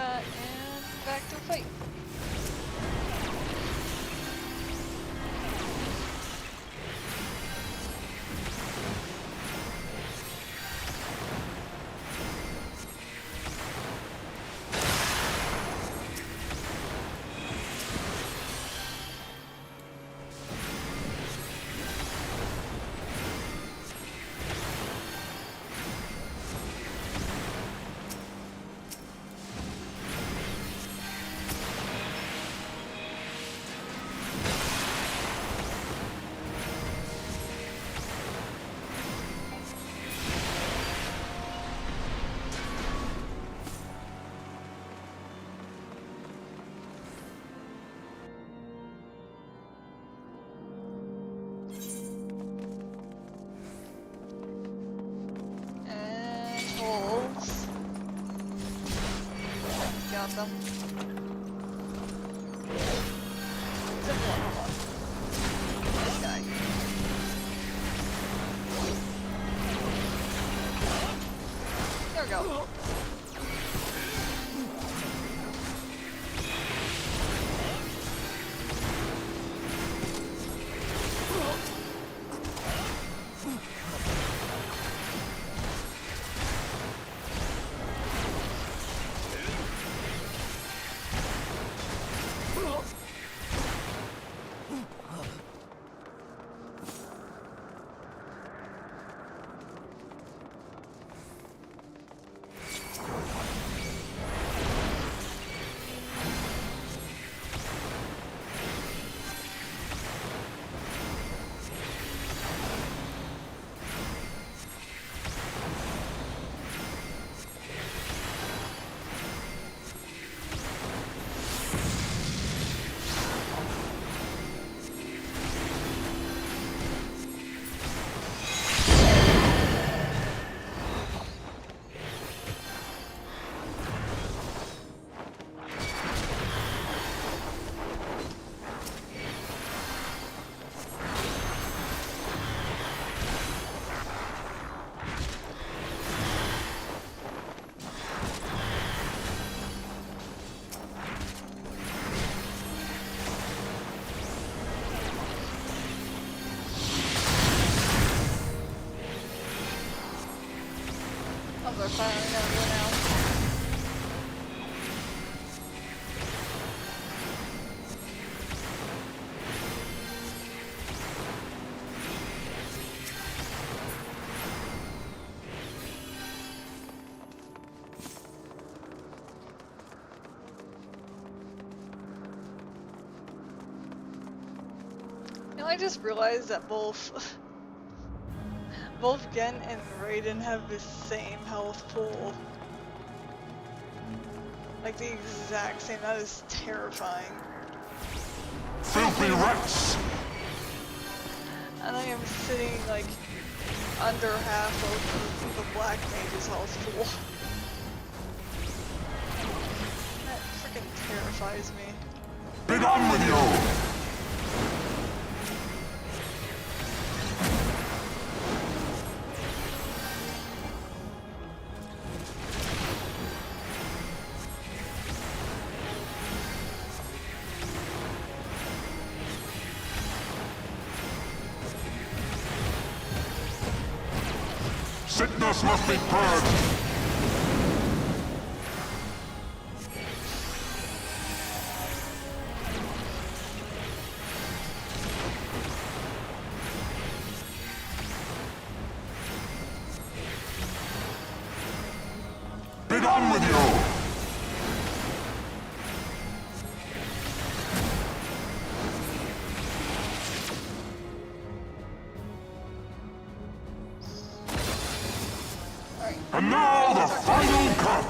And back to fight. Got them. This guy. There we go. They're firing everywhere now. You know, I just realized that both Gen and Raiden have the same health pool. Like the exact same. That is terrifying. Filthy rats! And I am sitting like under half of the black mage's health pool. That freaking terrifies me. Be gone with you! Sickness must be purged! Be gone with you! And now the final cut!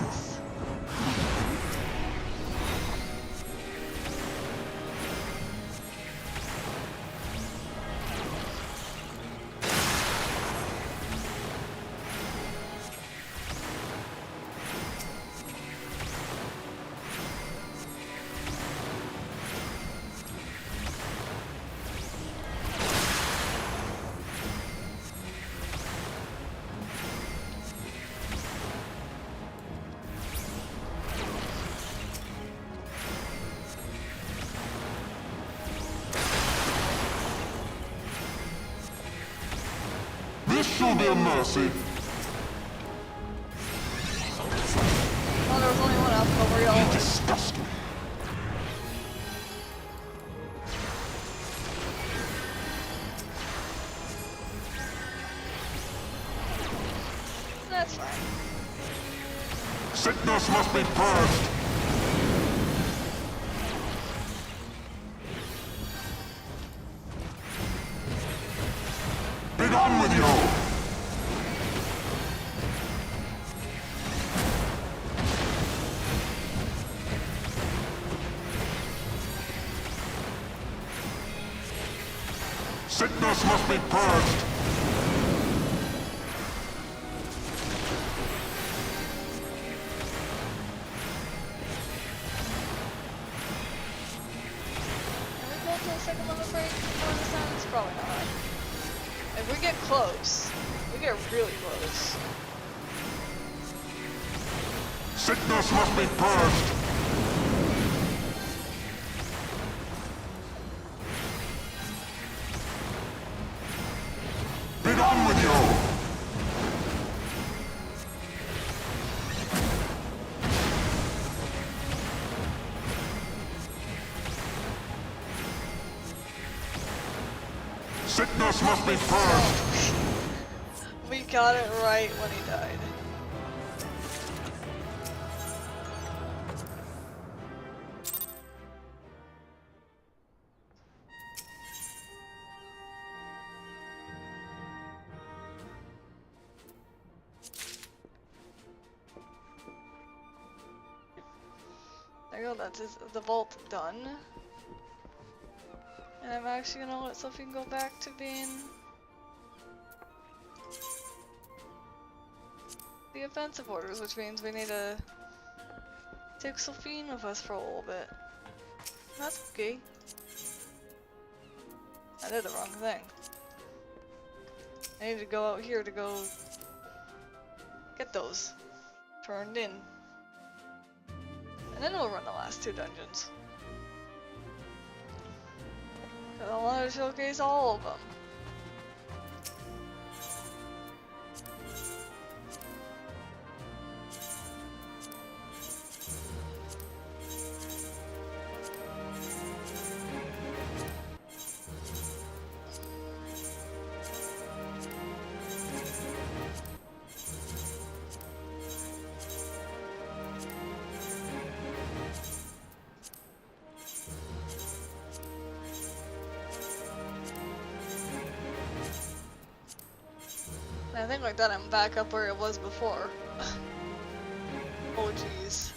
This shall be a mercy. Oh, there was only one alpha over y'all. Disgusting. That's fine. Sickness must be purged. Be gone with you! Sickness must be purged. Can we go to a second level break before this ends? Probably not. If we get close, we get really close. Sickness must be purged. Be gone with you! Sickness must be purged. We got it right when he died. There you go, that's the vault done. And I'm actually gonna let Sophie go back to being the offensive orders, which means we need to take Sophie with us for a little bit. That's okay. I did the wrong thing. I need to go out here to go get those turned in. And then we'll run the last two dungeons. Cause I want to showcase all of them. I think like that I'm back up where it was before. Oh jeez.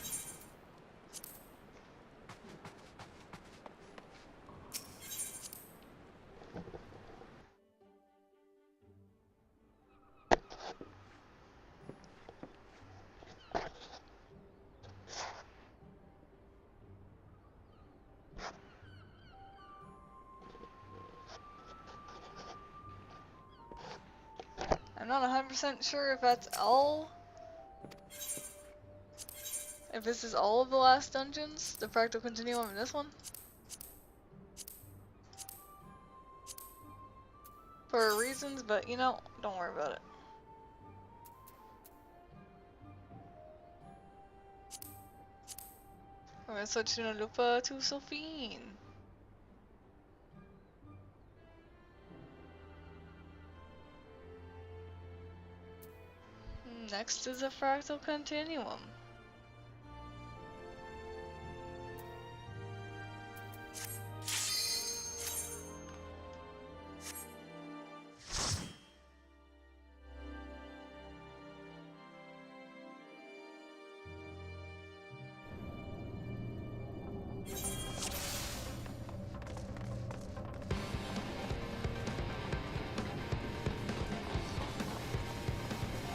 100% sure if that's all. If this is all of the last dungeons, the Fractal Continuum in this one. For reasons, but you know, don't worry about it. We're gonna switch Lupa to Sophine. Next is a Fractal Continuum.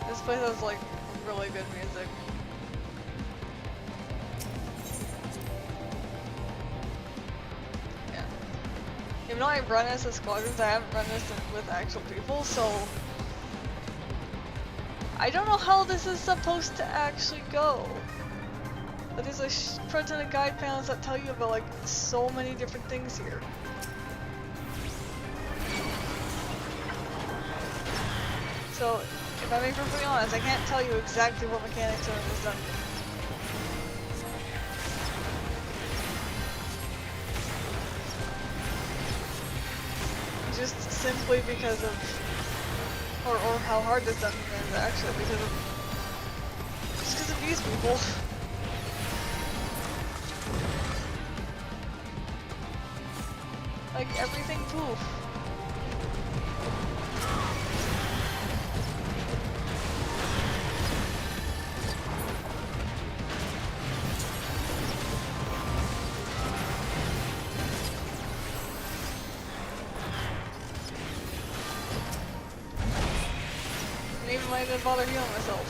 This place has like really good music. Yeah. Even though I run this as squadrons, I haven't run this with actual people, so I don't know how this is supposed to actually go. But there's a crud ton of guide panels that tell you about like so many different things here. So, if I'm being perfectly honest, I can't tell you exactly what mechanics are in this dungeon. Just simply because of, or how hard this dungeon is actually, just because of these people. Like everything poof. I didn't bother healing myself.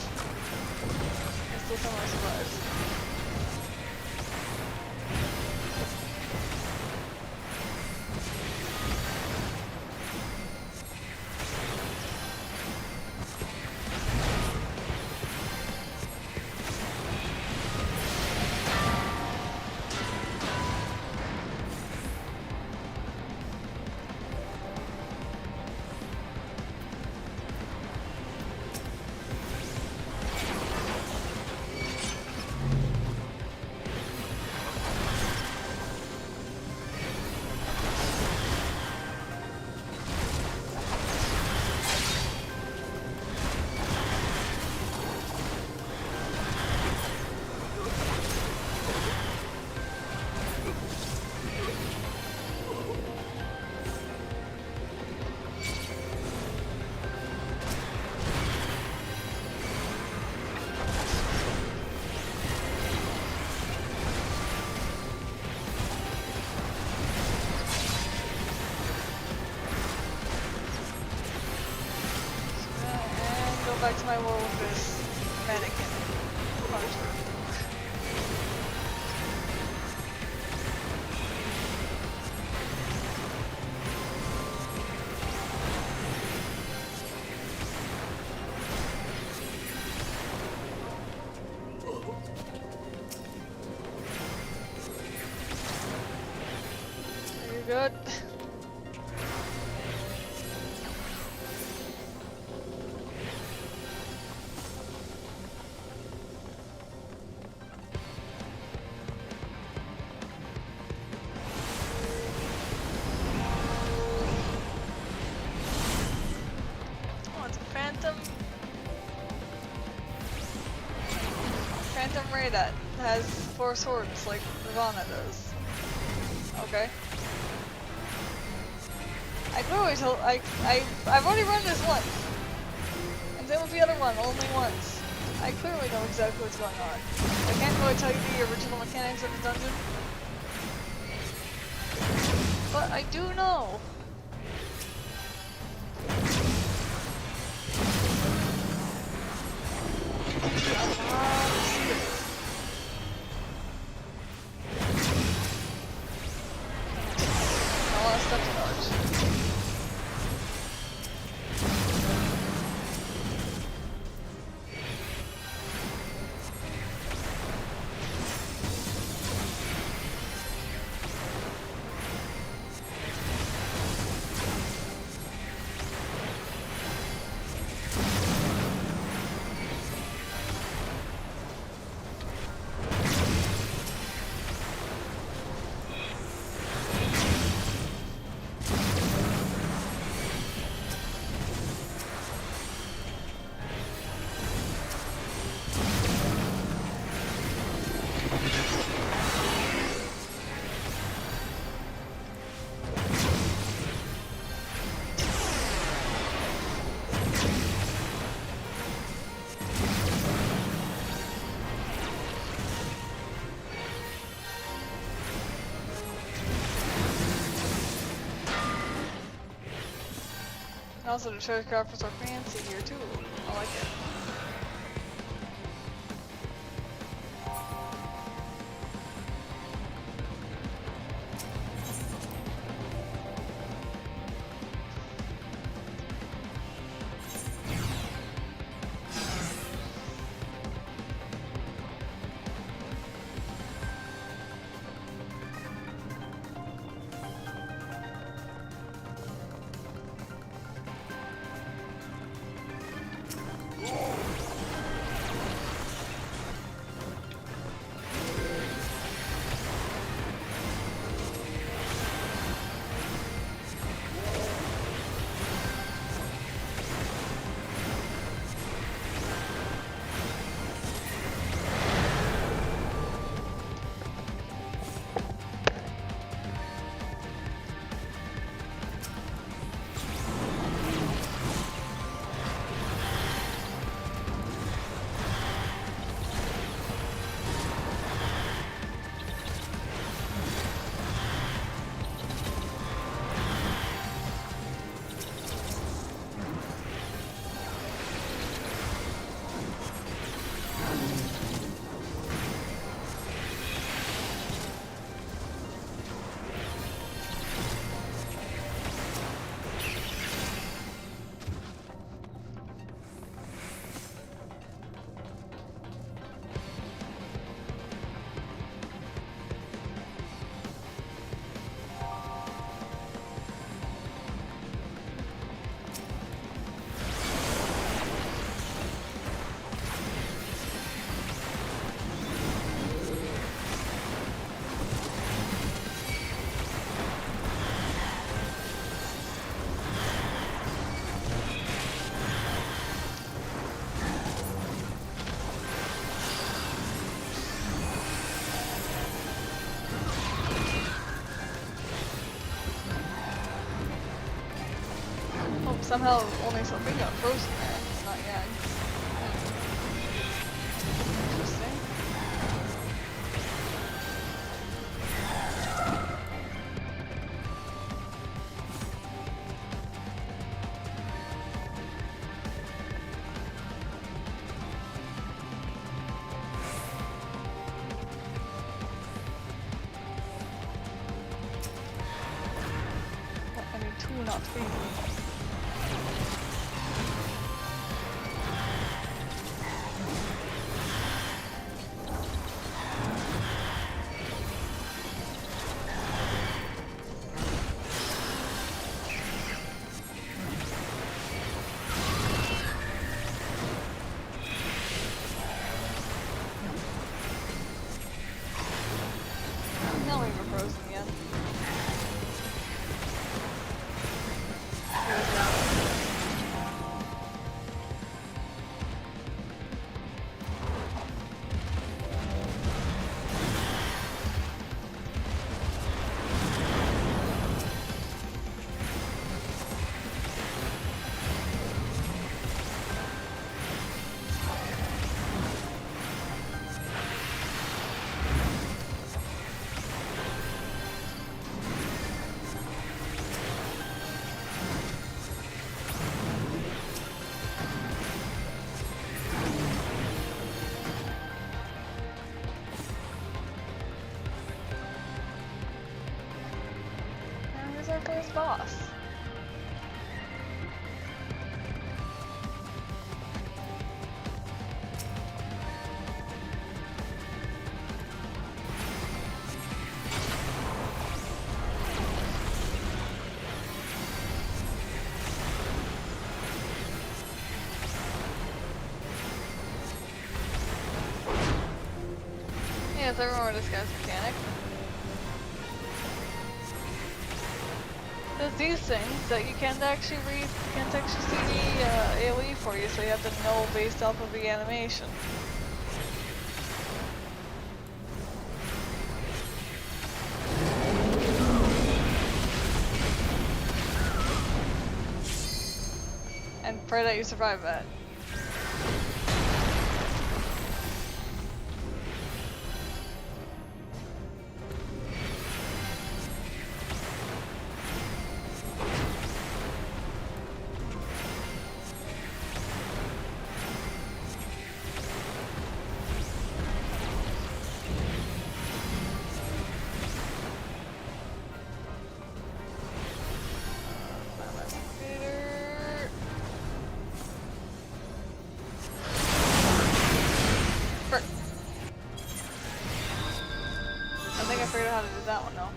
I still somehow survived. Back to my war with this mannequin puncher. Are you good? Phantom Ray that has 4 swords like Ravana does. Okay. I clearly told I've already run this once. And then with the other one, only once. I clearly know exactly what's going on. I can't really tell you the original mechanics of the dungeon. But I do know. Stuff to dodge. Also, the treasure crafters are fancy here too. I like it. Somehow only something got frozen there. Not yet. Interesting. I need 2, not 3. First boss. Yeah, so I remember this guy's mechanic. There's these things that you can't actually read, can't actually see the AoE for you, so you have to know based off of the animation. And pray that you survive that. figured out how to do that one though.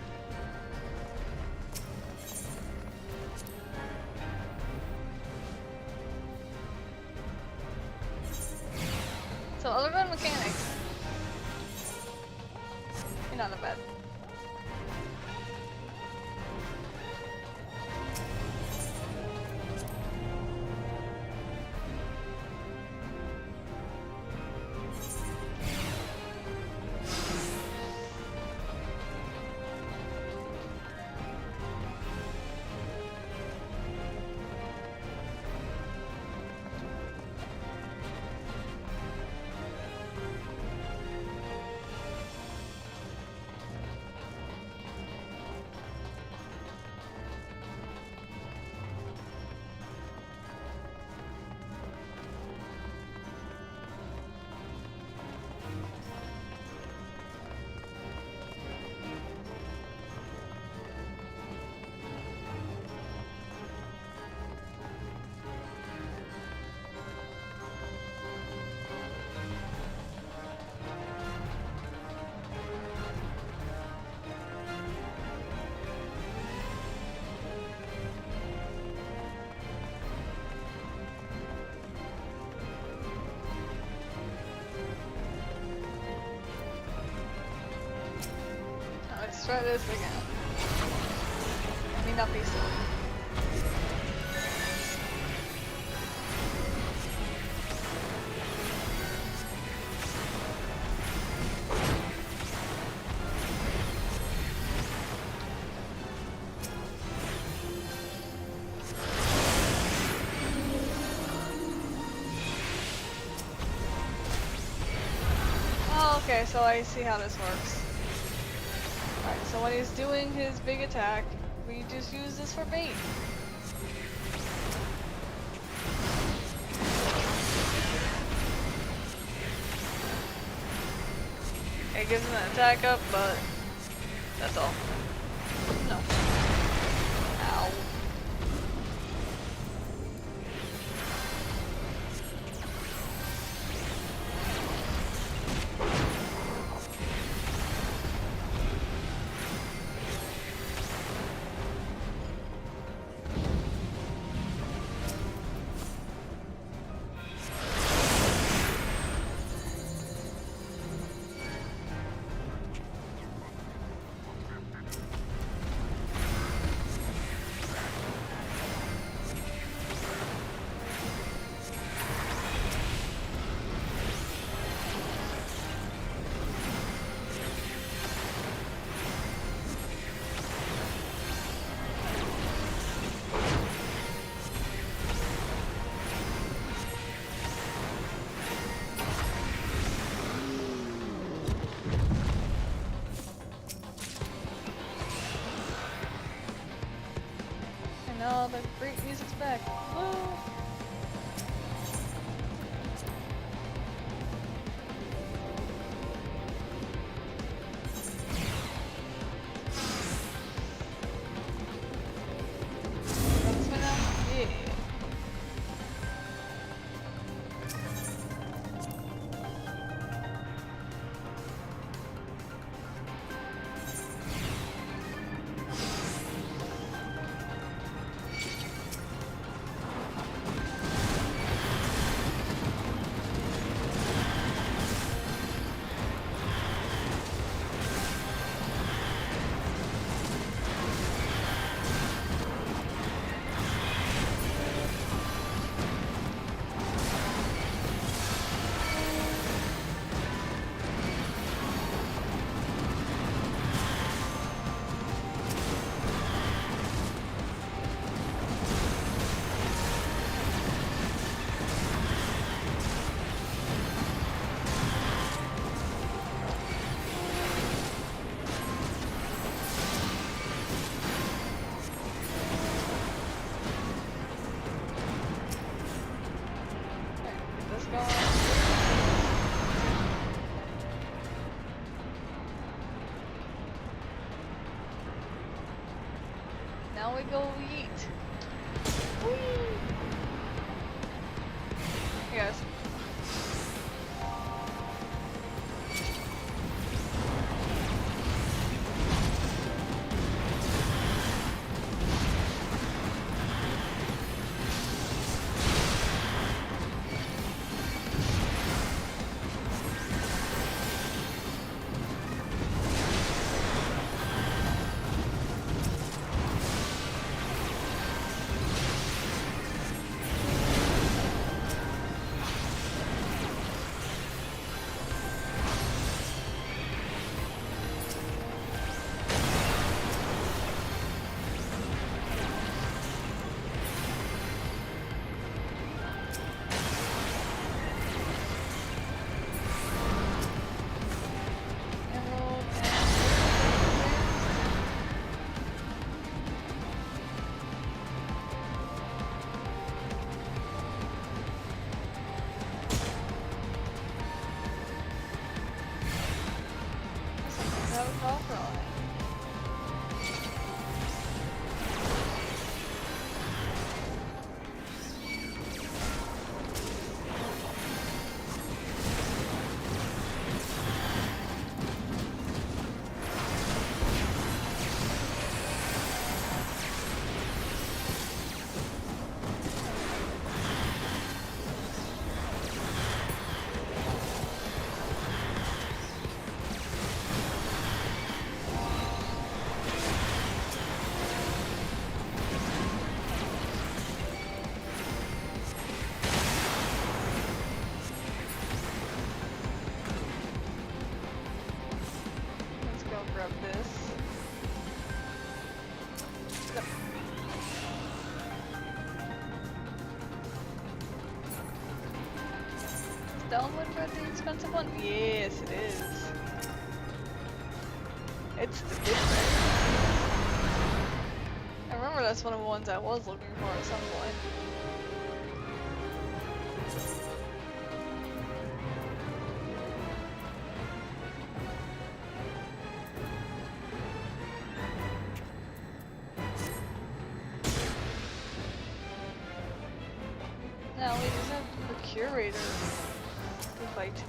So other than mechanics, you're not that bad. Let's try this again. I mean, not be silly. Oh, okay, so I see how this works. Alright, so when he's doing his big attack, we just use this for bait. It gives him an attack up, but that's all. No. Ow. Oh, the great music's back. Woo! This one now? Yeah. Now we go eat. Whee! Hey guys. I'll cry. Grab this. Yep. Is Downwood Red the expensive one? Yes, it is. It's the good red. I remember that's one of the ones I was looking for at some point. Now we just have the curator to fight.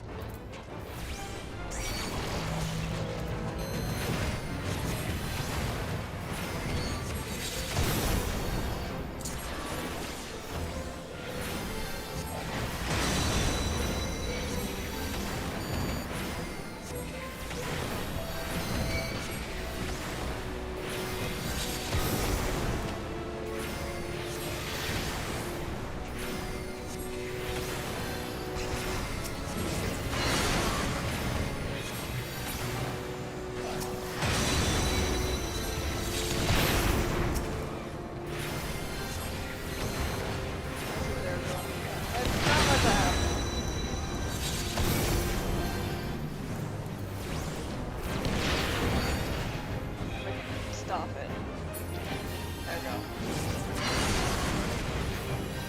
Stop it. There we go.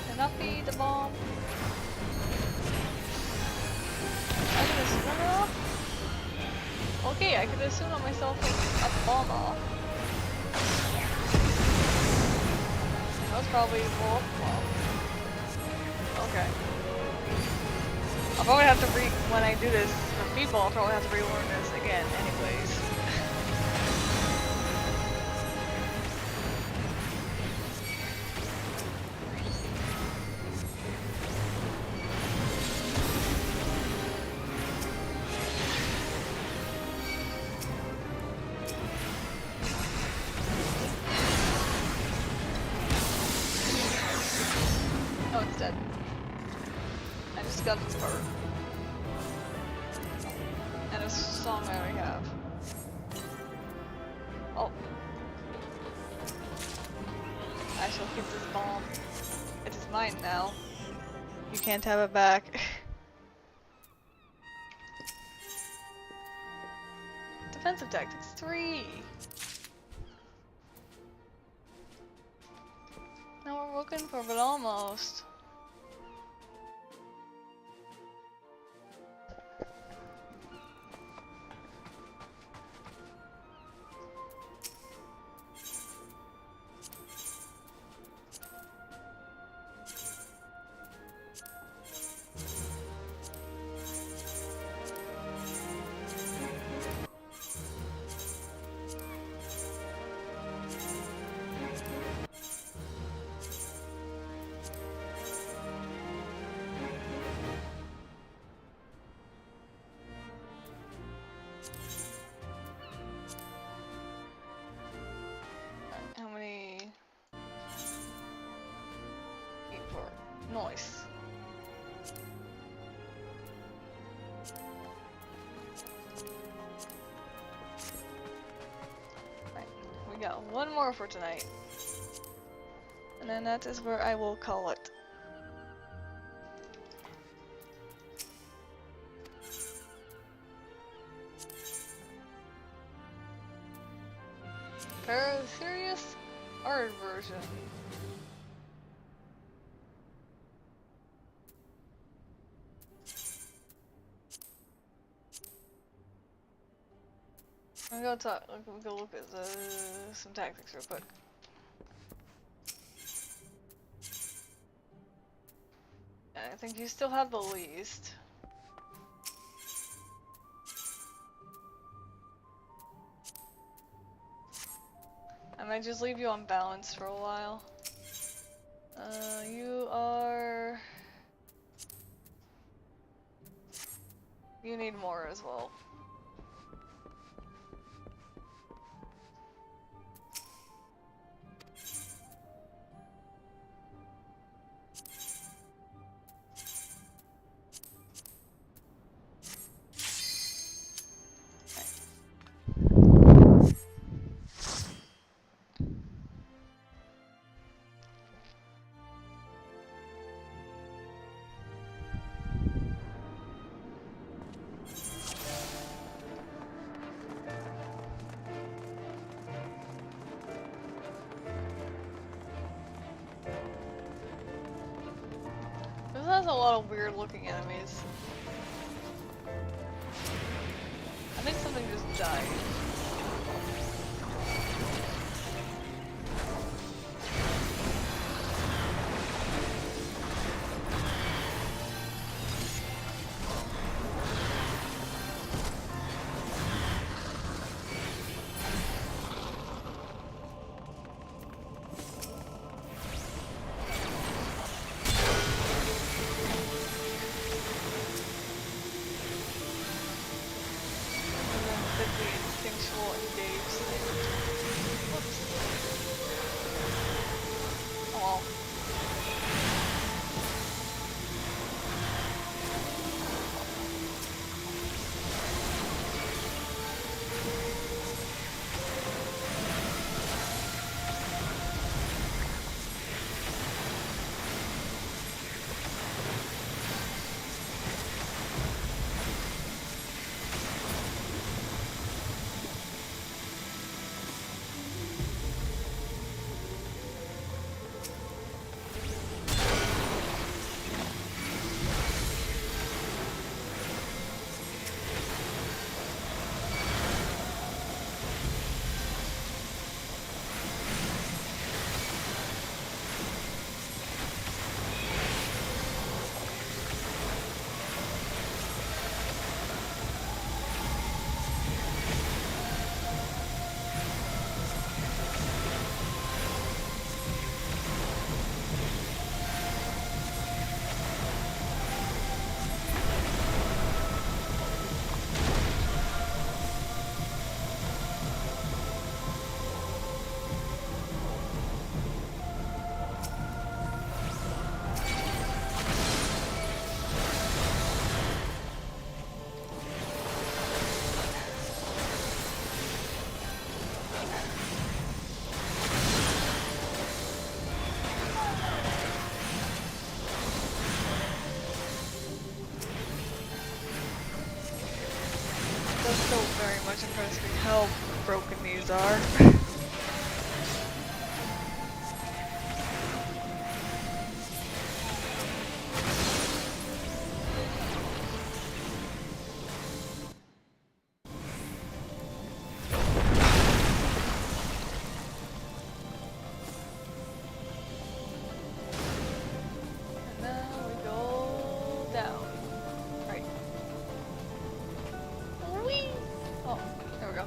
Cannot be the bomb. I can assume it off? Okay, I could assume on myself a bomb off. That was probably a wolf bomb. Okay. I'll probably have to when I do this for people, I'll probably have to relearn this again anyways. Oh, it's dead. I just got this part. And a song I already have. Oh. I shall keep this bomb. It is mine now. You can't have it back. Defensive tactics 3. Now we're looking for, but almost. How many? 8, 4. Nice. Right, we got one more for tonight. And then that is where I will call it. Pharos Sirius art version. I'm gonna talk. We'll go look at some tactics real quick. I think you still have the least. I might just leave you on balance for a while. You are... You need more as well. This has a lot of weird looking enemies. I think something just died. Still very much impressed with how broken these are. And now we go down. Right. Whee! Oh, there we go.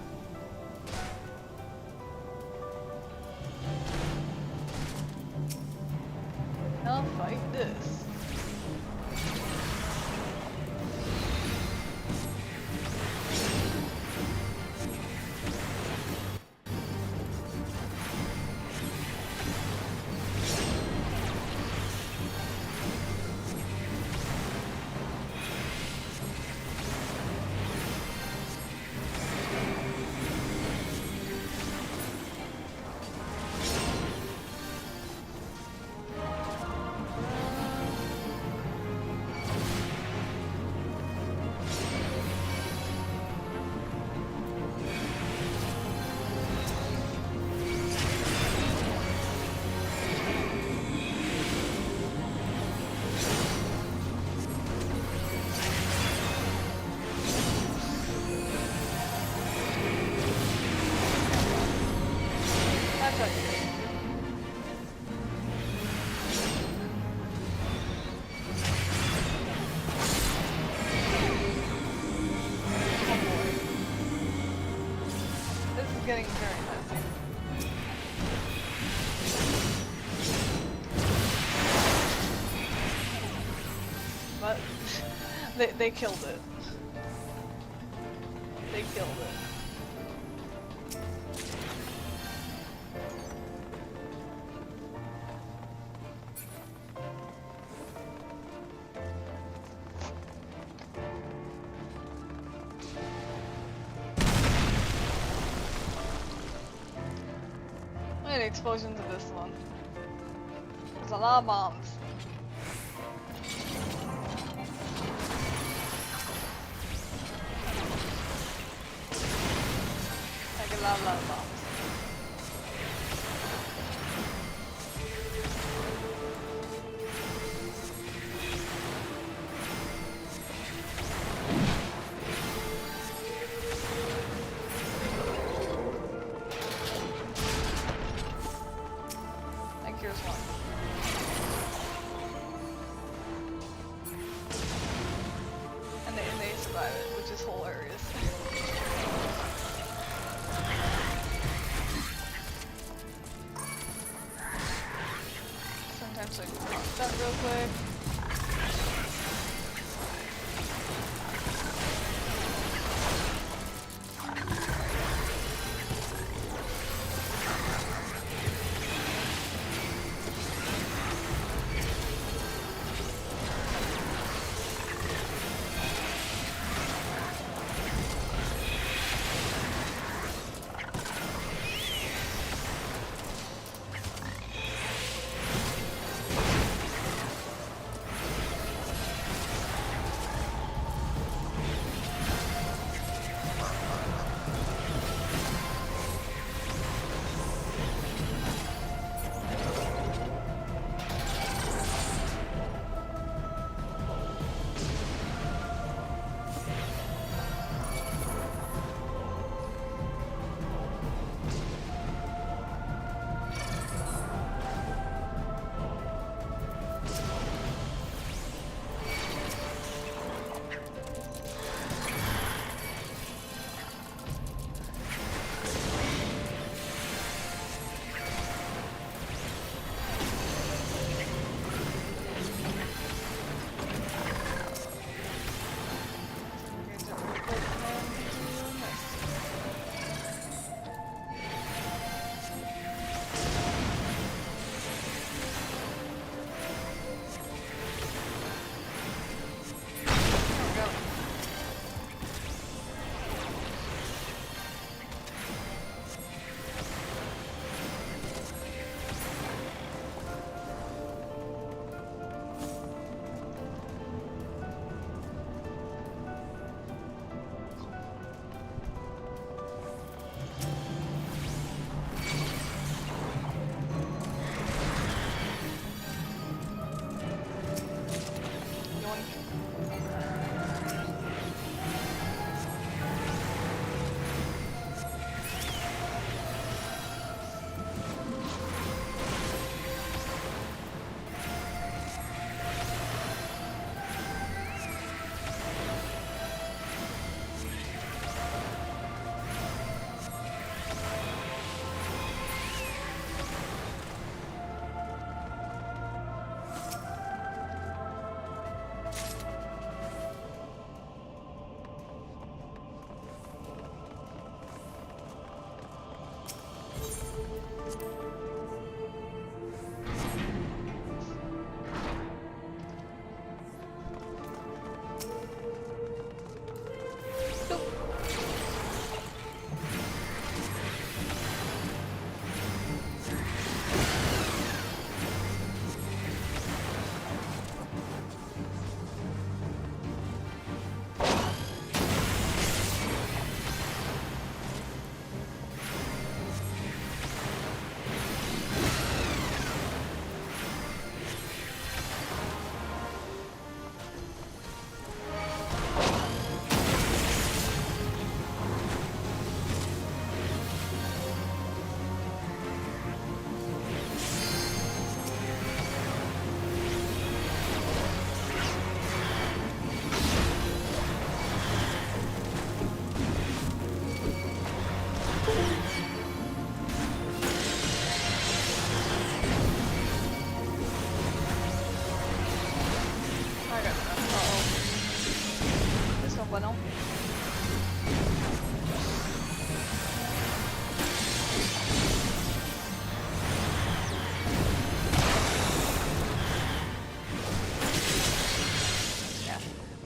This is getting very messy. But they killed it. They killed it. Look at the explosions of this one. There's a lot of bombs. Like a lot of bombs. Here's one. And they survive it, which is hilarious. Sometimes I can pop that real quick.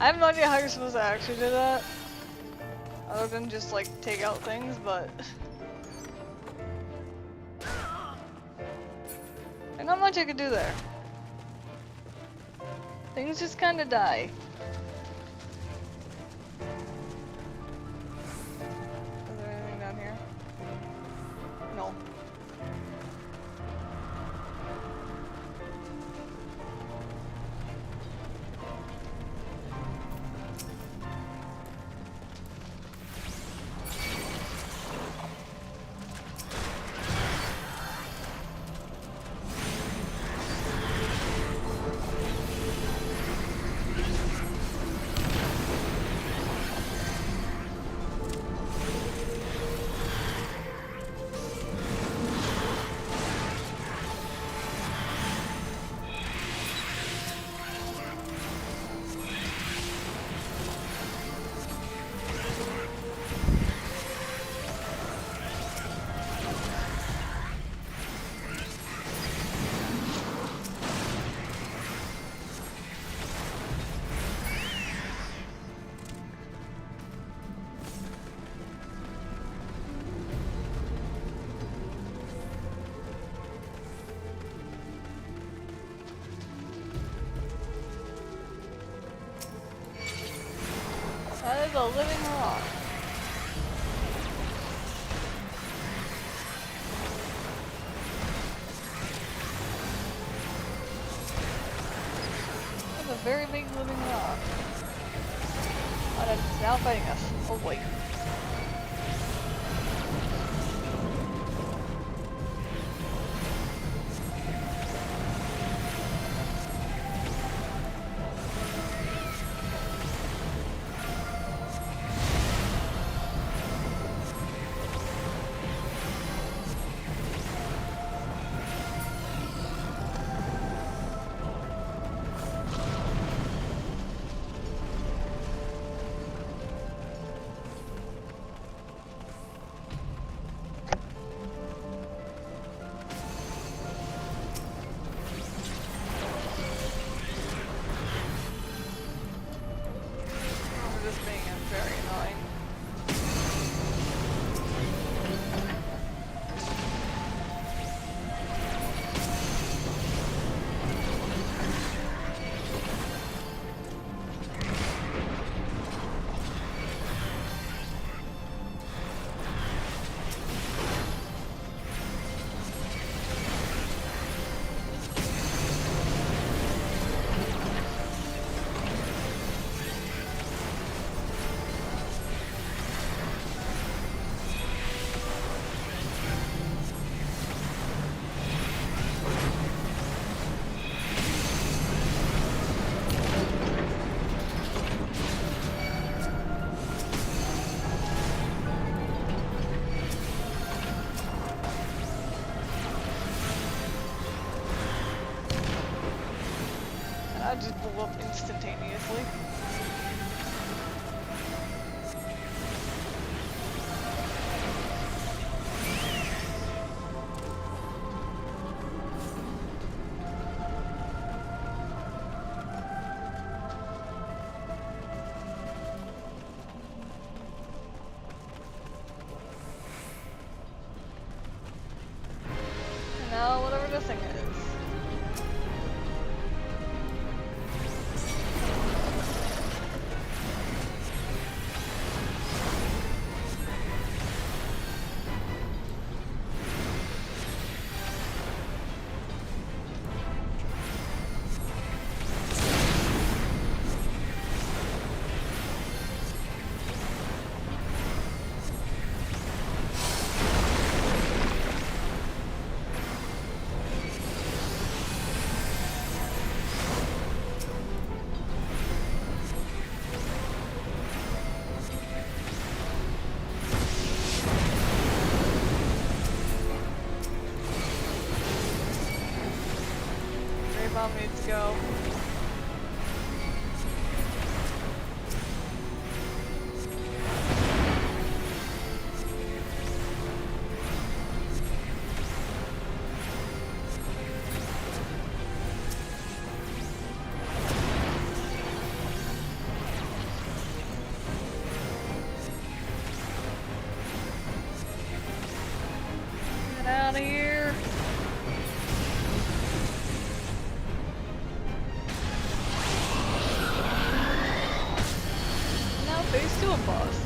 I have no idea how you're supposed to actually do that. Other than just like take out things, but there's not much I could do there. Things just kind of die. Is there anything down here? No. That is a living rock. That's a very big living rock. Oh, that's now fighting us. Oh boy. That just blew up instantaneously. And now whatever this thing is. Mom needs to go. out of here. Now phase 2 of boss.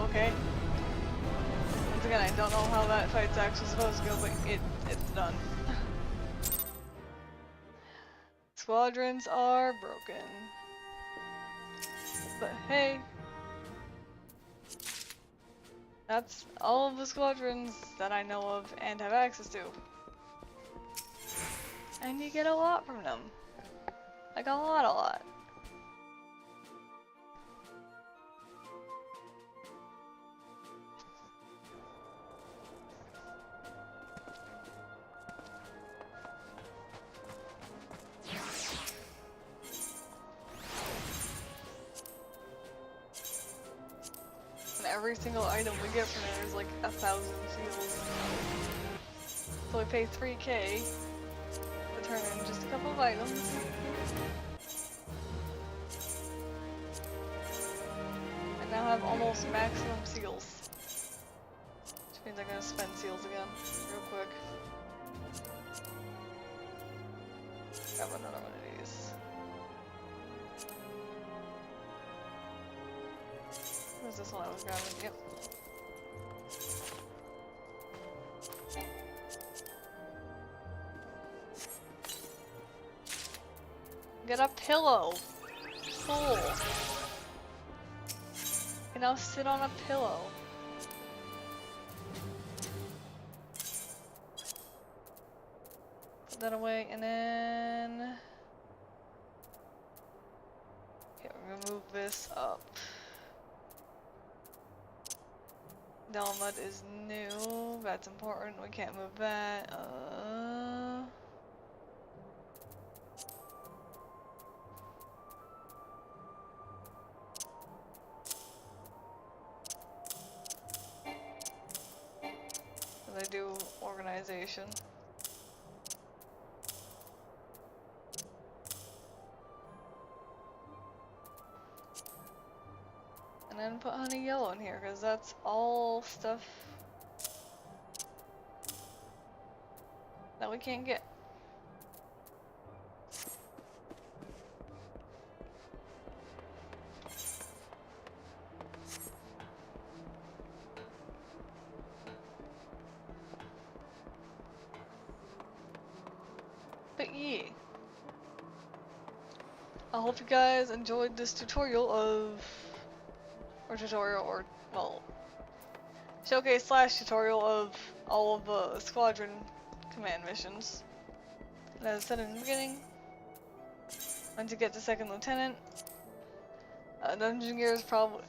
Okay. Once again, I don't know how that fight's actually supposed to go, but it's done. Squadrons are broken. But hey, that's all of the squadrons that I know of and have access to. And you get a lot from them. Like a lot. Every single item we get from there is like 1,000 seals. So we pay 3k to turn in just a couple of items. I now have almost maximum seals. Which means I'm gonna spend seals again, real quick. Grab another one of these. What was this one I was grabbing? Yep. Get a pillow! Cool. You can now sit on a pillow. Put that away and then... Okay, we're gonna move this up. Delmud is new, that's important, we can't move that. They do organization. And then put honey yellow in here, because that's all stuff that we can't get. But yeah. I hope you guys enjoyed this tutorial well, showcase / tutorial of all of the Squadron command missions. And as I said in the beginning, once you get to Second Lieutenant, Dungeon Gear is probably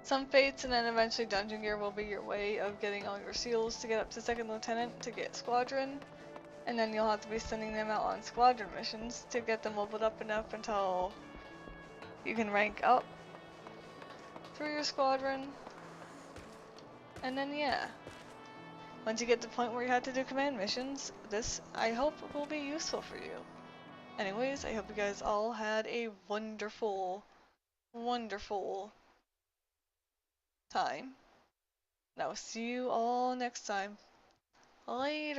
some fates, and then eventually Dungeon Gear will be your way of getting all your seals to get up to Second Lieutenant to get Squadron. And then you'll have to be sending them out on Squadron missions to get them leveled up enough until you can rank up through your Squadron. And then yeah, once you get to the point where you have to do command missions, this I hope will be useful for you. Anyways, I hope you guys all had a wonderful time. And I will see you all next time. Later.